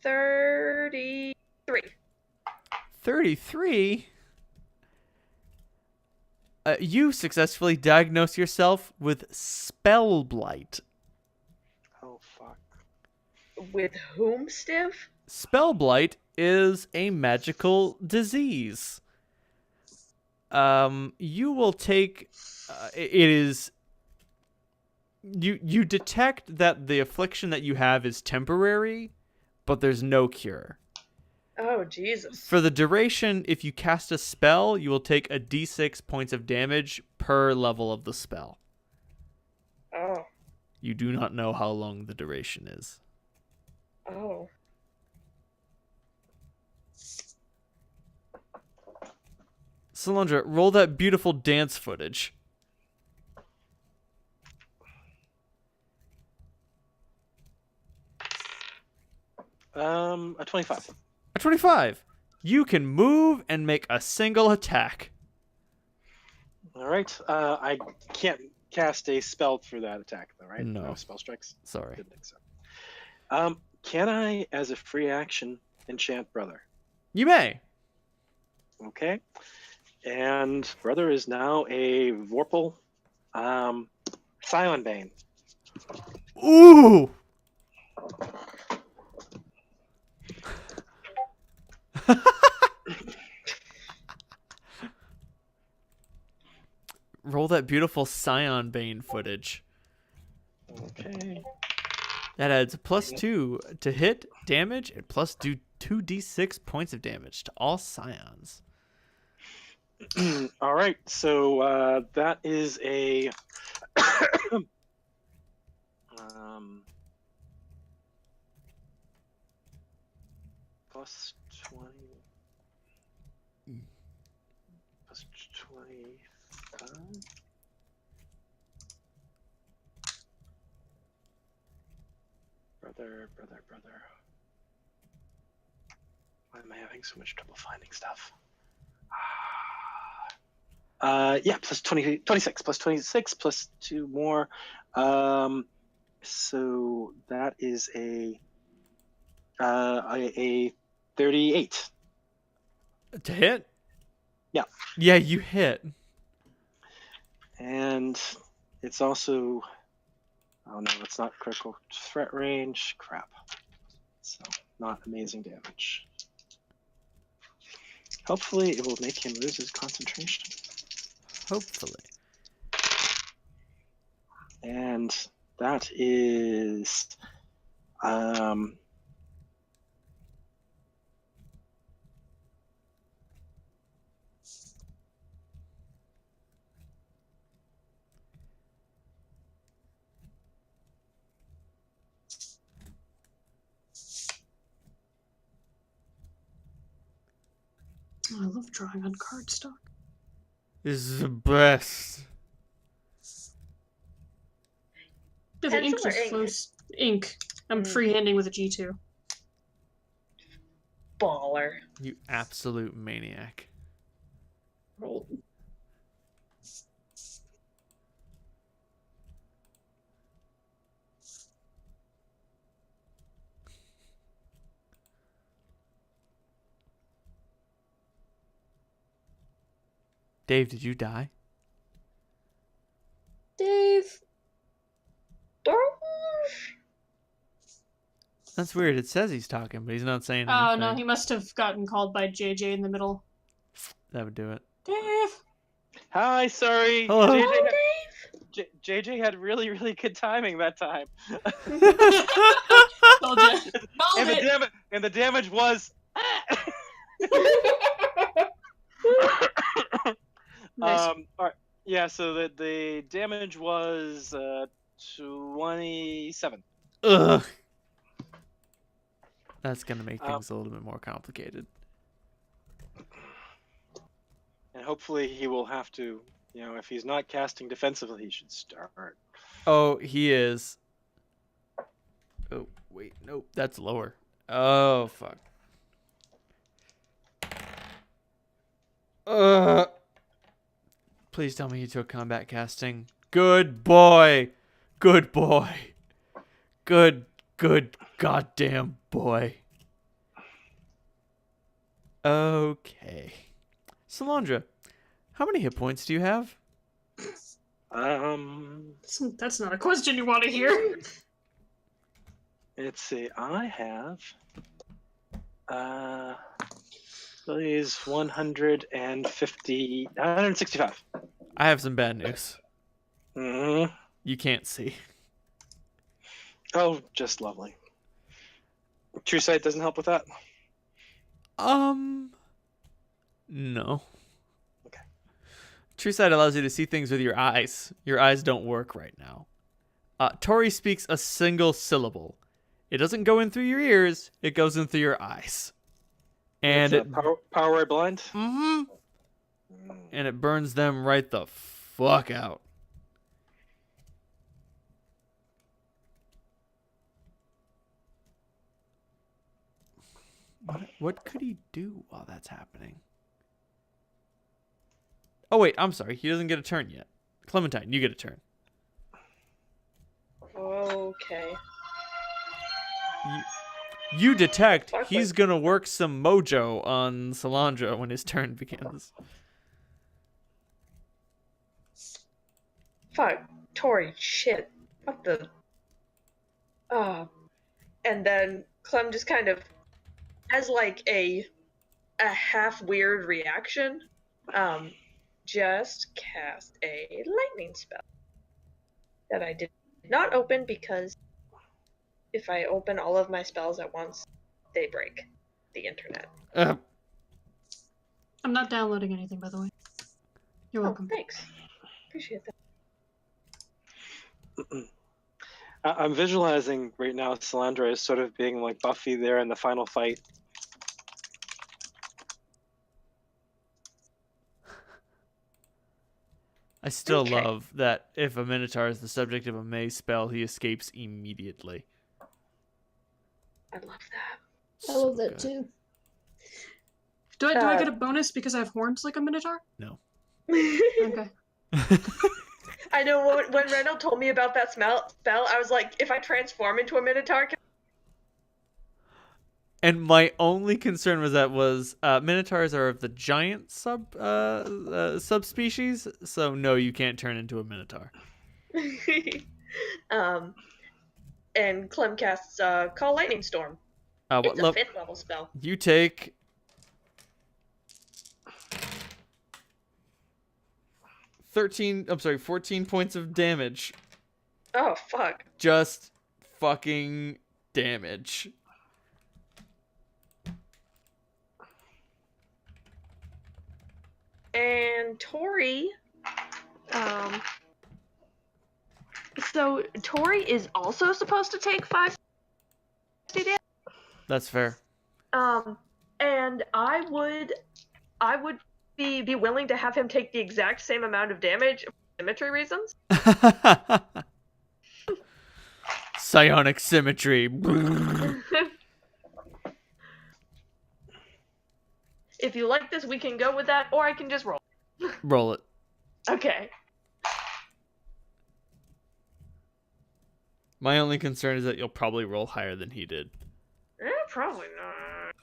[SPEAKER 4] 33.
[SPEAKER 2] 33? You successfully diagnose yourself with spell blight.
[SPEAKER 4] With whom, Stiv?
[SPEAKER 2] Spell blight is a magical disease. You will take. It is. You detect that the affliction that you have is temporary, but there's no cure.
[SPEAKER 4] Oh, Jesus.
[SPEAKER 2] For the duration, if you cast a spell, you will take a d6 points of damage per level of the spell.
[SPEAKER 4] Oh.
[SPEAKER 2] You do not know how long the duration is.
[SPEAKER 4] Oh.
[SPEAKER 2] Solandra, roll that beautiful dance footage.
[SPEAKER 1] A 25.
[SPEAKER 2] A 25. You can move and make a single attack.
[SPEAKER 1] All right. I can't cast a spell through that attack, though, right?
[SPEAKER 2] No.
[SPEAKER 1] Spell strikes.
[SPEAKER 2] Sorry.
[SPEAKER 1] Didn't think so. Can I, as a free action, enchant Brother?
[SPEAKER 2] You may.
[SPEAKER 1] Okay. And Brother is now a Vorpal Scion Bane.
[SPEAKER 2] Ooh! Roll that beautiful Scion Bane footage.
[SPEAKER 1] Okay.
[SPEAKER 2] That adds +2 to hit damage and plus 2d6 points of damage to all Scions.
[SPEAKER 1] All right. So that is a plus 20 plus 25. Brother. Why am I having so much trouble finding stuff? Yeah, plus 26, plus 26, plus 2 more. So that is a 38.
[SPEAKER 2] To hit?
[SPEAKER 1] Yeah.
[SPEAKER 2] Yeah, you hit.
[SPEAKER 1] And it's also, oh no, it's not critical threat range. Crap. So not amazing damage. Hopefully it will make him lose his concentration.
[SPEAKER 2] Hopefully.
[SPEAKER 1] And that is
[SPEAKER 3] Oh, I love drawing on cardstock.
[SPEAKER 2] This is the best.
[SPEAKER 3] Yeah, the
[SPEAKER 4] Pencil
[SPEAKER 3] ink
[SPEAKER 4] or
[SPEAKER 3] just
[SPEAKER 4] ink?
[SPEAKER 3] flows. Ink. I'm freehanding with a G2.
[SPEAKER 4] Baller.
[SPEAKER 2] You absolute maniac.
[SPEAKER 3] Roll.
[SPEAKER 2] Dave, did you die?
[SPEAKER 3] Dave.
[SPEAKER 2] That's weird. It says he's talking, but he's not saying anything.
[SPEAKER 3] Oh no, he must have gotten called by JJ in the middle.
[SPEAKER 2] That would do it.
[SPEAKER 3] Dave.
[SPEAKER 1] hi, sorry.
[SPEAKER 2] Hello.
[SPEAKER 1] JJ had really, really good timing that time.
[SPEAKER 3] Told ya.
[SPEAKER 1] And the damage was
[SPEAKER 3] Nice.
[SPEAKER 1] all right. Yeah, so the damage was 27.
[SPEAKER 2] Ugh. That's gonna make things a little bit more complicated.
[SPEAKER 1] And hopefully he will have to, if he's not casting defensively, he should start.
[SPEAKER 2] Oh, he is. Oh, wait. Nope. That's lower. Oh, fuck. Please tell me he took combat casting. Good boy. Good boy. Good goddamn boy. Okay. Solandra, how many hit points do you have?
[SPEAKER 3] That's not a question you want to hear.
[SPEAKER 1] Let's see. I have these 165.
[SPEAKER 2] I have some bad news.
[SPEAKER 1] Mm-hmm.
[SPEAKER 2] You can't see.
[SPEAKER 1] Oh, just lovely. True sight doesn't help with that.
[SPEAKER 2] No.
[SPEAKER 1] Okay.
[SPEAKER 2] True sight allows you to see things with your eyes. Your eyes don't work right now. Tori speaks a single syllable. It doesn't go in through your ears. It goes in through your eyes. And
[SPEAKER 1] it's power ray blind.
[SPEAKER 2] And it burns them right the fuck out. What could he do while that's happening? Oh wait, I'm sorry. He doesn't get a turn yet. Clementine, you get a turn.
[SPEAKER 4] Okay.
[SPEAKER 2] You detect he's gonna work some mojo on Solandra when his turn begins.
[SPEAKER 4] Fuck. Tori, shit. What the... And then Clem just kind of, as like a half weird reaction, just cast a lightning spell that I did not open because if I open all of my spells at once, they break the internet.
[SPEAKER 3] I'm not downloading anything, by the way. You're welcome.
[SPEAKER 4] Thanks. Appreciate that.
[SPEAKER 1] I'm visualizing right now Solandra is sort of being like Buffy there in the final fight.
[SPEAKER 2] I still love that if a Minotaur is the subject of a maze spell, he escapes immediately.
[SPEAKER 4] I love that.
[SPEAKER 5] I love that too.
[SPEAKER 3] Do I get a bonus because I have horns like a Minotaur?
[SPEAKER 2] No.
[SPEAKER 3] Okay.
[SPEAKER 4] I know when Randall told me about that spell, I was like, if I transform into a Minotaur,
[SPEAKER 2] And my only concern was Minotaurs are of the giant subspecies, so no, you can't turn into a Minotaur.
[SPEAKER 4] And Clem casts Call Lightning Storm. It's a 5th level spell.
[SPEAKER 2] You take 14 points of damage.
[SPEAKER 4] Oh, fuck.
[SPEAKER 2] Just fucking damage.
[SPEAKER 4] And Tori, so Tori is also supposed to take 5 damage.
[SPEAKER 2] That's fair.
[SPEAKER 4] And I would be willing to have him take the exact same amount of damage for symmetry reasons.
[SPEAKER 2] Psionic symmetry.
[SPEAKER 4] If you like this, we can go with that, or I can just roll.
[SPEAKER 2] Roll it.
[SPEAKER 4] Okay.
[SPEAKER 2] My only concern is that you'll probably roll higher than he did.
[SPEAKER 4] Probably not.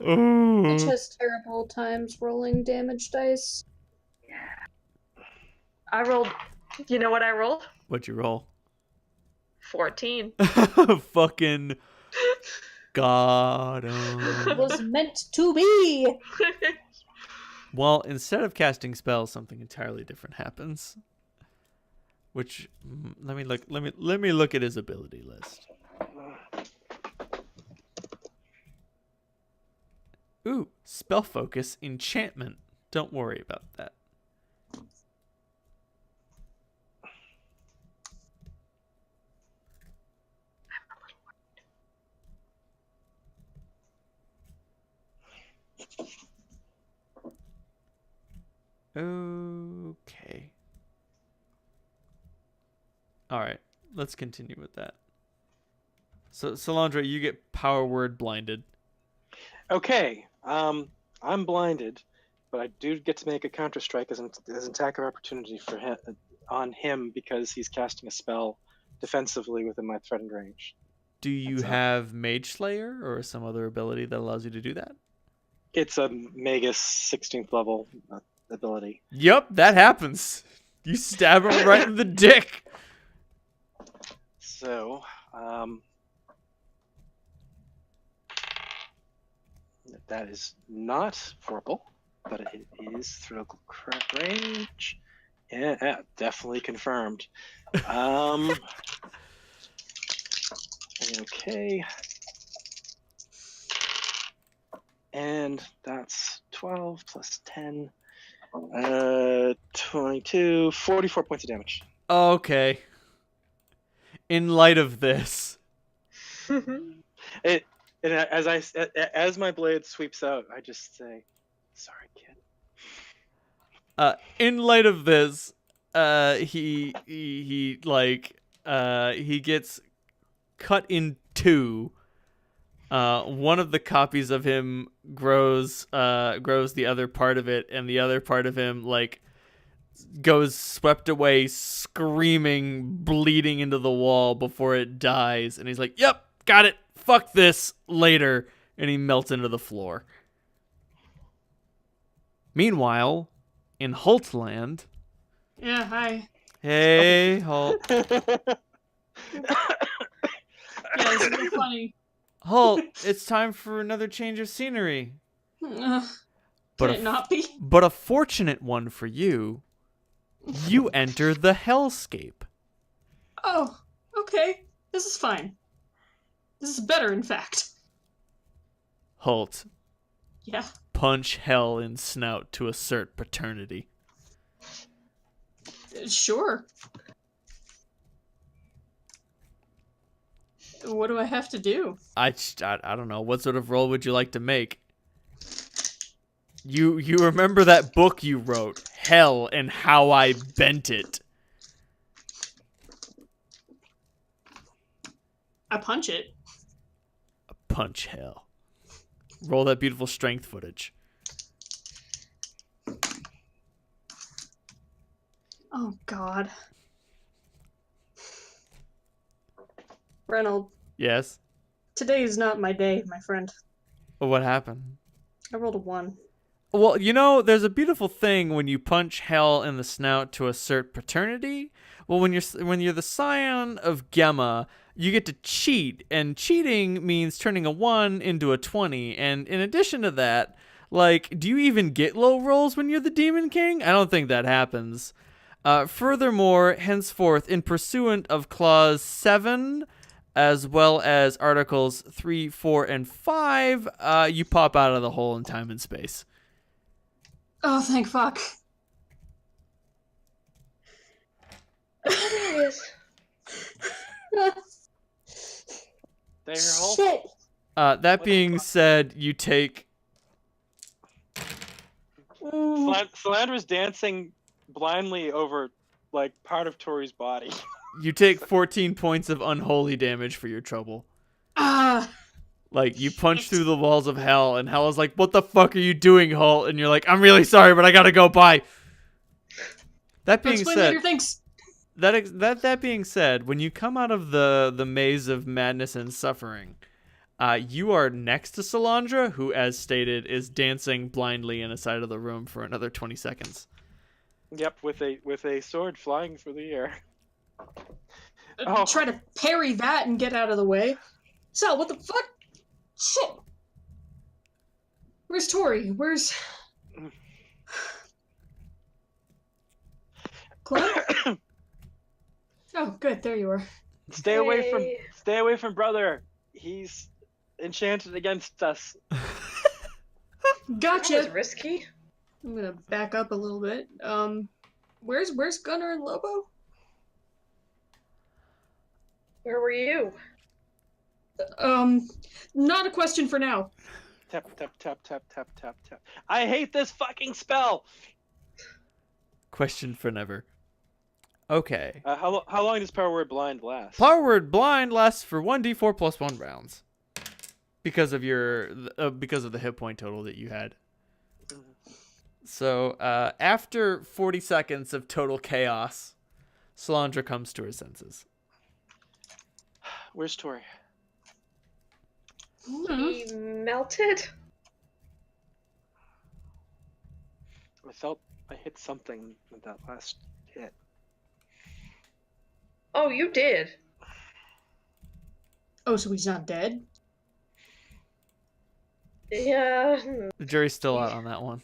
[SPEAKER 5] It has terrible times rolling damage dice.
[SPEAKER 4] Yeah. I rolled... You know what I rolled?
[SPEAKER 2] What'd you roll?
[SPEAKER 4] 14.
[SPEAKER 2] Fucking God.
[SPEAKER 5] It was meant to be.
[SPEAKER 2] Well, instead of casting spells, something entirely different happens. Which let me look at his ability list. Ooh, spell focus, enchantment. Don't worry about that. Okay. All right, let's continue with that. So, Solandra, you get power word blinded.
[SPEAKER 1] Okay, I'm blinded, but I do get to make a counter strike as an attack of opportunity for him because he's casting a spell defensively within my threatened range.
[SPEAKER 2] Do you have Mage Slayer or some other ability that allows you to do that?
[SPEAKER 1] It's a Magus 16th level ability.
[SPEAKER 2] Yep, that happens. You stab him right in the dick.
[SPEAKER 1] So, That is not vorpal, but it is critical range. Yeah, definitely confirmed. Okay. And that's 12 plus 10. 22, 44 points of damage.
[SPEAKER 2] Okay. In light of this,
[SPEAKER 1] As my blade sweeps out, I just say, "Sorry, kid."
[SPEAKER 2] in light of this, he gets cut in two. One of the copies of him grows the other part of it, and the other part of him goes swept away, screaming, bleeding into the wall before it dies. And he's like, "Yep, got it. Fuck this. Later." And he melts into the floor. Meanwhile, in Hultland.
[SPEAKER 3] Yeah, hi.
[SPEAKER 2] Hey, Holt.
[SPEAKER 3] Yeah, it's real funny.
[SPEAKER 2] Holt, it's time for another change of scenery.
[SPEAKER 3] Can
[SPEAKER 2] But
[SPEAKER 3] it not be?
[SPEAKER 2] But a fortunate one for you. You enter the hellscape.
[SPEAKER 3] Oh, okay. This is fine. This is better, in fact.
[SPEAKER 2] Holt,
[SPEAKER 3] Yeah.
[SPEAKER 2] punch hell in snout to assert paternity.
[SPEAKER 3] Sure. What do I have to do?
[SPEAKER 2] I don't know. What sort of roll would you like to make? You remember that book you wrote, Hell and How I Bent It.
[SPEAKER 3] I punch it.
[SPEAKER 2] Punch hell. Roll that beautiful strength footage.
[SPEAKER 3] Oh, God.
[SPEAKER 5] Reynold,
[SPEAKER 2] Yes?
[SPEAKER 3] Today is not my day, my friend.
[SPEAKER 2] Well, what happened?
[SPEAKER 5] I rolled a 1.
[SPEAKER 2] Well, there's a beautiful thing when you punch hell in the snout to assert paternity. Well, when you're the scion of Gemma, you get to cheat, and cheating means turning a 1 into a 20. And in addition to that, do you even get low rolls when you're the Demon King? I don't think that happens. Furthermore, henceforth, in pursuant of Clause 7, as well as Articles 3, 4, and 5, you pop out of the hole in time and space.
[SPEAKER 3] Oh, thank fuck.
[SPEAKER 4] There he is.
[SPEAKER 1] There your hole.
[SPEAKER 5] Shit!
[SPEAKER 2] That being said, you take...
[SPEAKER 1] Salandra's dancing blindly over part of Tori's body.
[SPEAKER 2] You take 14 points of unholy damage for your trouble. You punch through the walls of hell, and hell is like, "What the fuck are you doing, Holt?" And you're like, "I'm really sorry, but I gotta go. Bye." That being
[SPEAKER 3] Explain
[SPEAKER 2] said,
[SPEAKER 3] later, thanks.
[SPEAKER 2] that being said, when you come out of the maze of madness and suffering, you are next to Salandra, who, as stated, is dancing blindly in a side of the room for another 20 seconds.
[SPEAKER 1] Yep, with a sword flying through the air.
[SPEAKER 3] Try to parry that and get out of the way. Sal, what the fuck? Shit! Where's Tori? Where's... Clint? Oh, good. There you are.
[SPEAKER 1] Stay away from brother. He's enchanted against us.
[SPEAKER 4] That was
[SPEAKER 3] Gotcha.
[SPEAKER 4] risky.
[SPEAKER 3] I'm gonna back up a little bit. Where's Gunnar and Lobo?
[SPEAKER 4] Where were you?
[SPEAKER 3] Not a question for now.
[SPEAKER 1] Tap, tap, tap, tap, tap, tap, tap. I hate this fucking spell!
[SPEAKER 2] Question for never. Okay.
[SPEAKER 1] How long does Power Word Blind last?
[SPEAKER 2] Power Word Blind lasts for 1d4 plus 1 rounds. Because of the hit point total that you had. So, after 40 seconds of total chaos, Salandra comes to her senses.
[SPEAKER 1] Where's Tori?
[SPEAKER 4] He melted?
[SPEAKER 1] I felt I hit something with that last hit.
[SPEAKER 4] Oh, you did.
[SPEAKER 3] Oh, so he's not dead?
[SPEAKER 4] Yeah.
[SPEAKER 2] The jury's still out on that one.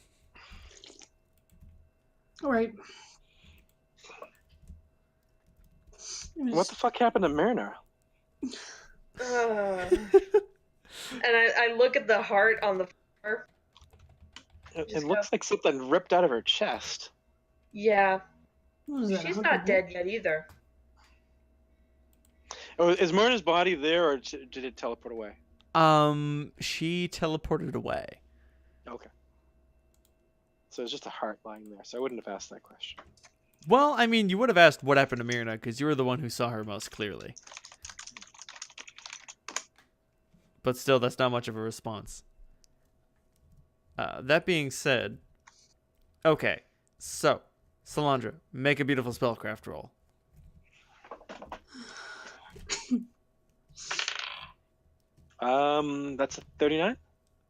[SPEAKER 3] All right.
[SPEAKER 1] What the fuck happened to Mariner?
[SPEAKER 4] And I look at the heart on the floor.
[SPEAKER 1] It looks like something ripped out of her chest.
[SPEAKER 4] Yeah.
[SPEAKER 3] What was that,
[SPEAKER 4] She's
[SPEAKER 3] 100
[SPEAKER 4] not
[SPEAKER 3] volt?
[SPEAKER 4] dead yet either.
[SPEAKER 1] Oh, is Marina's body there, or did it teleport away?
[SPEAKER 2] She teleported away.
[SPEAKER 1] Okay. So it's just a heart lying there, so I wouldn't have asked that question.
[SPEAKER 2] Well, I mean, you would have asked what happened to Myrna because you were the one who saw her most clearly. But still, that's not much of a response. That being said, okay, so, Salandra, make a beautiful spellcraft roll.
[SPEAKER 1] That's a 39.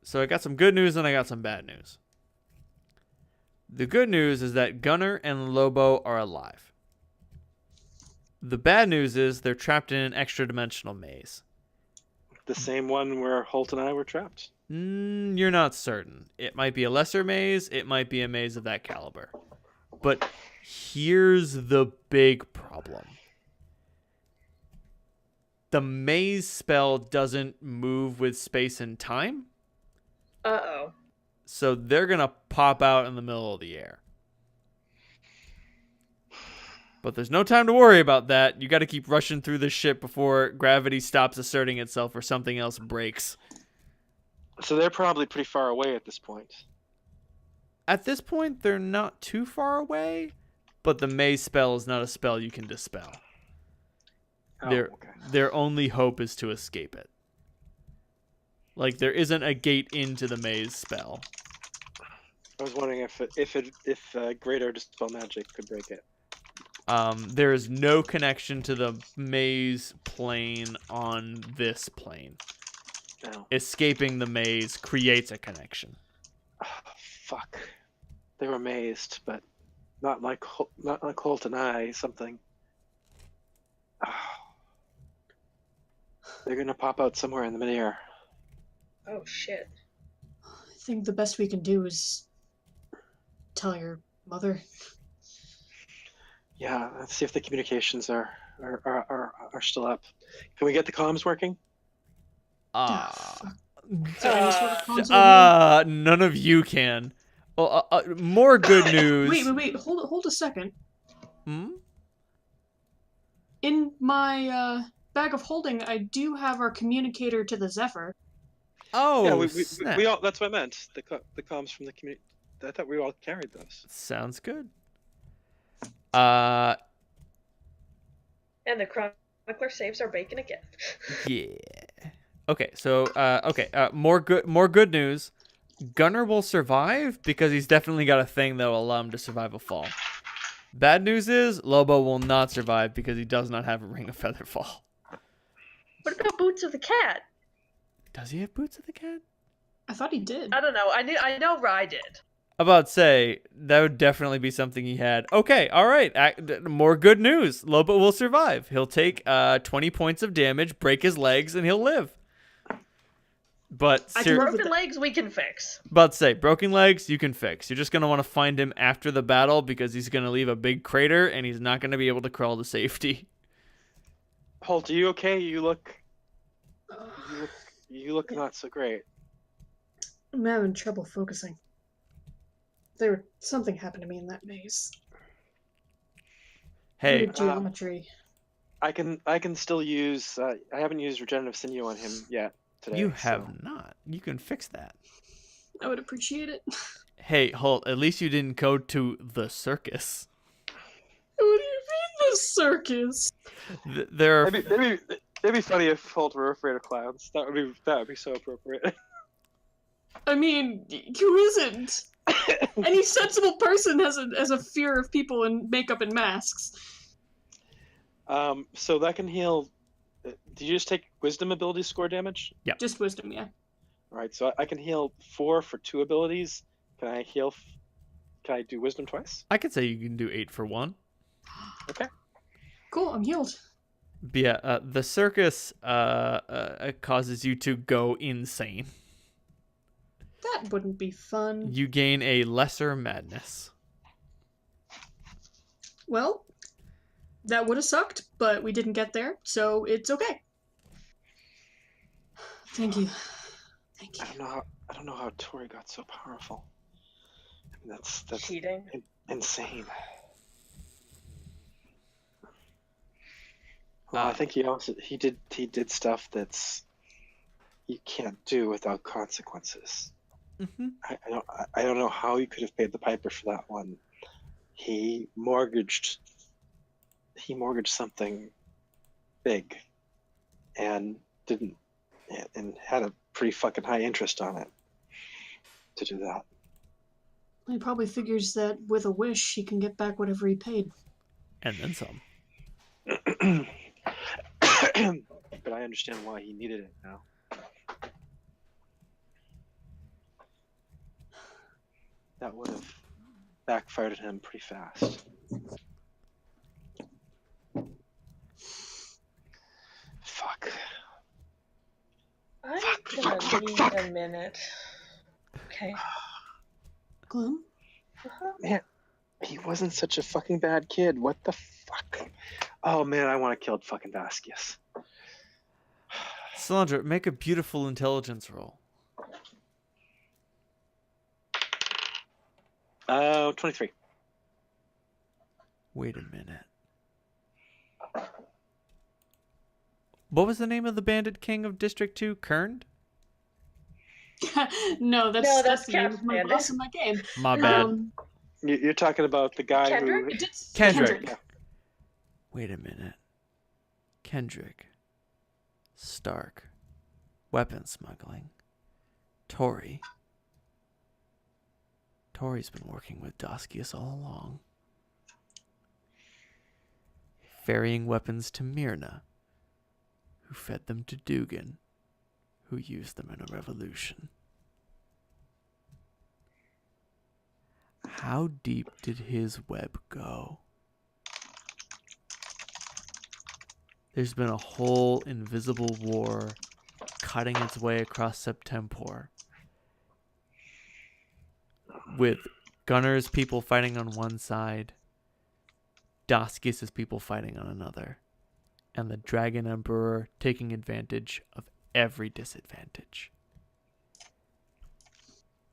[SPEAKER 2] So I got some good news and I got some bad news. The good news is that Gunnar and Lobo are alive. The bad news is they're trapped in an extra-dimensional maze.
[SPEAKER 1] The same one where Holt and I were trapped.
[SPEAKER 2] You're not certain. It might be a lesser maze. It might be a maze of that caliber. But here's the big problem. The maze spell doesn't move with space and time.
[SPEAKER 4] Uh-oh.
[SPEAKER 2] So they're going to pop out in the middle of the air. But there's no time to worry about that. You got to keep rushing through the ship before gravity stops asserting itself or something else breaks.
[SPEAKER 1] So they're probably pretty far away at this point.
[SPEAKER 2] At this point, they're not too far away, but the maze spell is not a spell you can dispel.
[SPEAKER 1] Oh,
[SPEAKER 2] Their
[SPEAKER 1] okay.
[SPEAKER 2] their only hope is to escape it. Like, there isn't a gate into the maze spell.
[SPEAKER 1] I was wondering if Greater Dispel Magic could break it.
[SPEAKER 2] There is no connection to the maze plane on this plane.
[SPEAKER 1] No.
[SPEAKER 2] Escaping the maze creates a connection.
[SPEAKER 1] Oh, fuck. They were mazed, but not like Holt and I. Something. Oh. They're gonna pop out somewhere in the midair.
[SPEAKER 4] Oh, shit.
[SPEAKER 3] I think the best we can do is tell your mother.
[SPEAKER 1] Yeah, let's see if the communications are still up. Can we get the comms working?
[SPEAKER 3] Fuck. Is there any sort of console here?
[SPEAKER 2] None of you can. Well, more good news.
[SPEAKER 3] Wait. Hold a second.
[SPEAKER 2] Hmm?
[SPEAKER 3] In my bag of holding, I do have our communicator to the Zephyr.
[SPEAKER 2] Oh,
[SPEAKER 1] yeah,
[SPEAKER 2] snap.
[SPEAKER 1] we all. That's what I meant. The comms from the community. I thought we all carried those.
[SPEAKER 2] Sounds good.
[SPEAKER 4] And the chronicler saves our bacon again.
[SPEAKER 2] Yeah. Okay, so more good news. Gunnar will survive because he's definitely got a thing that will allow him to survive a fall. Bad news is Lobo will not survive because he does not have a ring of feather fall.
[SPEAKER 4] What about Boots of the Cat?
[SPEAKER 2] Does he have boots of the cat?
[SPEAKER 3] I thought he did.
[SPEAKER 4] I don't know. I know Rye did.
[SPEAKER 2] About to say that would definitely be something he had. Okay, all right. More good news. Lobo will survive. He'll take 20 points of damage, break his legs, and he'll live. But
[SPEAKER 4] Broken legs we can fix.
[SPEAKER 2] About to say, broken legs you can fix. You're just gonna want to find him after the battle because he's gonna leave a big crater and he's not gonna be able to crawl to safety.
[SPEAKER 1] Holt, are you okay? You look not so great.
[SPEAKER 3] I'm having trouble focusing. Something happened to me in that maze.
[SPEAKER 2] Hey,
[SPEAKER 3] geometry.
[SPEAKER 1] I can still use. I haven't used regenerative sinew on him yet today.
[SPEAKER 2] You have not. You can fix that.
[SPEAKER 3] I would appreciate it.
[SPEAKER 2] Hey, Holt, at least you didn't go to the circus.
[SPEAKER 3] What do you mean the circus?
[SPEAKER 2] There are...
[SPEAKER 1] It'd be funny if Holt were afraid of clowns. That would be so appropriate.
[SPEAKER 3] I mean, who isn't? Any sensible person has a fear of people in makeup and masks.
[SPEAKER 1] So that can heal. Did you just take wisdom ability score damage?
[SPEAKER 2] Yeah.
[SPEAKER 3] Just wisdom, yeah.
[SPEAKER 1] All right, so I can heal 4 for 2 abilities. Can I heal? Can I do wisdom twice?
[SPEAKER 2] I could say you can do 8 for 1.
[SPEAKER 1] Okay.
[SPEAKER 3] Cool, I'm healed.
[SPEAKER 2] But yeah, the circus causes you to go insane.
[SPEAKER 3] That wouldn't be fun.
[SPEAKER 2] You gain a lesser madness.
[SPEAKER 3] Well, that would have sucked, but we didn't get there, so it's okay. Thank you. Thank you.
[SPEAKER 1] I don't know how Tori got so powerful. I mean, that's
[SPEAKER 4] Cheating.
[SPEAKER 1] insane. Well, I think he did stuff that's you can't do without consequences.
[SPEAKER 2] Mm-hmm.
[SPEAKER 1] I don't know how he could have paid the piper for that one. He mortgaged something big and didn't and had a pretty fucking high interest on it to do that.
[SPEAKER 3] He probably figures that with a wish he can get back whatever he paid.
[SPEAKER 2] And then some.
[SPEAKER 1] But I understand why he needed it now. That would have backfired at him pretty fast. Fuck.
[SPEAKER 4] I'm gonna need a minute. Okay.
[SPEAKER 3] Gloom?
[SPEAKER 4] Uh-huh.
[SPEAKER 1] Man, he wasn't such a fucking bad kid. What the fuck? Oh man, I want to kill fucking Vasquez.
[SPEAKER 2] Solandra, make a beautiful intelligence roll.
[SPEAKER 1] 23.
[SPEAKER 2] Wait a minute. What was the name of the bandit king of District 2? Kern?
[SPEAKER 3] No, that's
[SPEAKER 4] that's
[SPEAKER 3] the name of
[SPEAKER 4] Cap
[SPEAKER 3] my
[SPEAKER 4] Bandit.
[SPEAKER 3] boss in my game.
[SPEAKER 2] My bad.
[SPEAKER 1] You're talking about the guy
[SPEAKER 4] Kendrick?
[SPEAKER 2] Kendrick.
[SPEAKER 1] Yeah.
[SPEAKER 2] Wait a minute. Kendrick. Stark. Weapon smuggling. Tori. Tori's been working with Daskius all along. Ferrying weapons to Myrna, who fed them to Dugan, who used them in a revolution. How deep did his web go? There's been a whole invisible war cutting its way across Septemport, with Gunner's people fighting on one side, Daskius' people fighting on another, and the Dragon Emperor taking advantage of every disadvantage.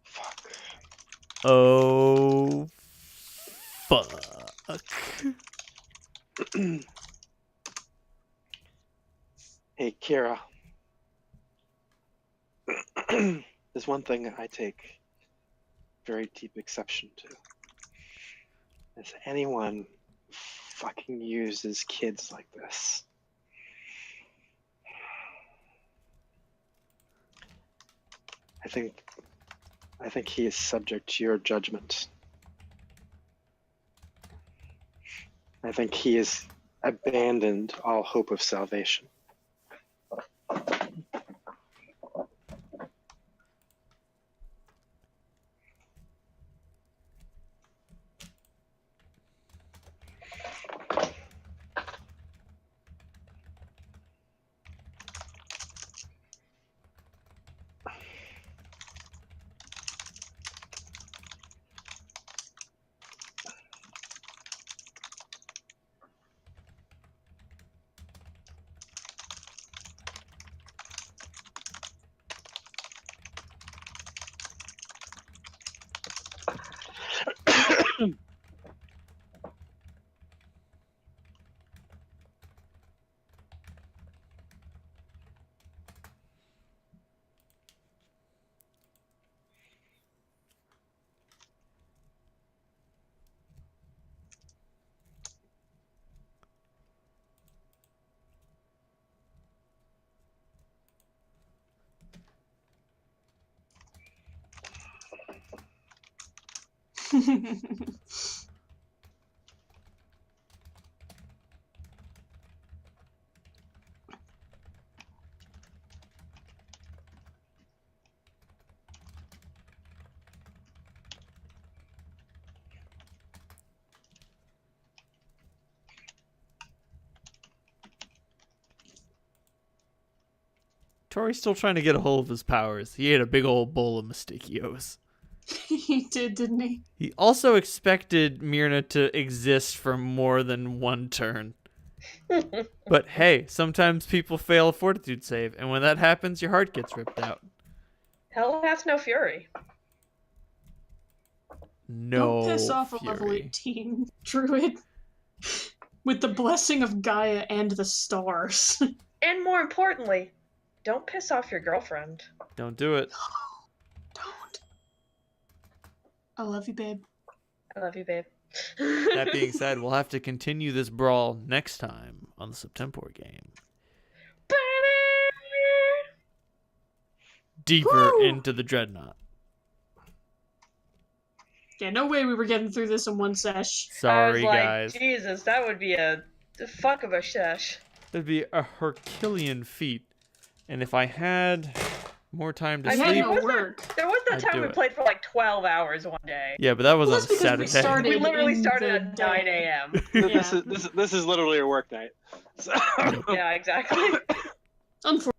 [SPEAKER 1] Fuck.
[SPEAKER 2] Oh, fuck.
[SPEAKER 1] Hey, Kira. There's one thing I take very deep exception to. Is anyone fucking uses kids like this? I think he is subject to your judgment. I think he has abandoned all hope of salvation.
[SPEAKER 2] Tori's still trying to get a hold of his powers. He ate a big old bowl of Mystikios.
[SPEAKER 3] He did, didn't he?
[SPEAKER 2] He also expected Myrna to exist for more than one turn. But hey, sometimes people fail a fortitude save, and when that happens, your heart gets ripped out.
[SPEAKER 4] Hell hath no fury.
[SPEAKER 2] No
[SPEAKER 3] Don't piss off
[SPEAKER 2] fury.
[SPEAKER 3] a level 18 druid with the blessing of Gaia and the stars.
[SPEAKER 4] And more importantly, don't piss off your girlfriend.
[SPEAKER 2] Don't do it.
[SPEAKER 3] Don't. I love you, babe.
[SPEAKER 4] I love you, babe.
[SPEAKER 2] That being said, we'll have to continue this brawl next time on the Septemport game. Deeper
[SPEAKER 3] Woo!
[SPEAKER 2] into the Dreadnought.
[SPEAKER 3] Yeah, no way we were getting through this in one sesh.
[SPEAKER 4] I was
[SPEAKER 2] Sorry,
[SPEAKER 4] like,
[SPEAKER 2] guys.
[SPEAKER 4] Jesus, that would be a fuck of a sesh.
[SPEAKER 2] That'd be a Herculean feat. And if I had more time to
[SPEAKER 3] I had
[SPEAKER 2] sleep...
[SPEAKER 3] no work.
[SPEAKER 4] There was that
[SPEAKER 2] I'd
[SPEAKER 4] time
[SPEAKER 2] do
[SPEAKER 4] we
[SPEAKER 2] it.
[SPEAKER 4] played for like 12 hours one day.
[SPEAKER 2] Yeah, but that was
[SPEAKER 3] Well,
[SPEAKER 2] on
[SPEAKER 3] that's because we
[SPEAKER 2] Saturday.
[SPEAKER 3] started-
[SPEAKER 4] We literally
[SPEAKER 3] in
[SPEAKER 4] started
[SPEAKER 3] the
[SPEAKER 4] at
[SPEAKER 3] day.
[SPEAKER 4] 9 a.m.
[SPEAKER 3] Yeah.
[SPEAKER 1] This is literally a work night. So.
[SPEAKER 4] Yeah, exactly.
[SPEAKER 3] Unfortunately.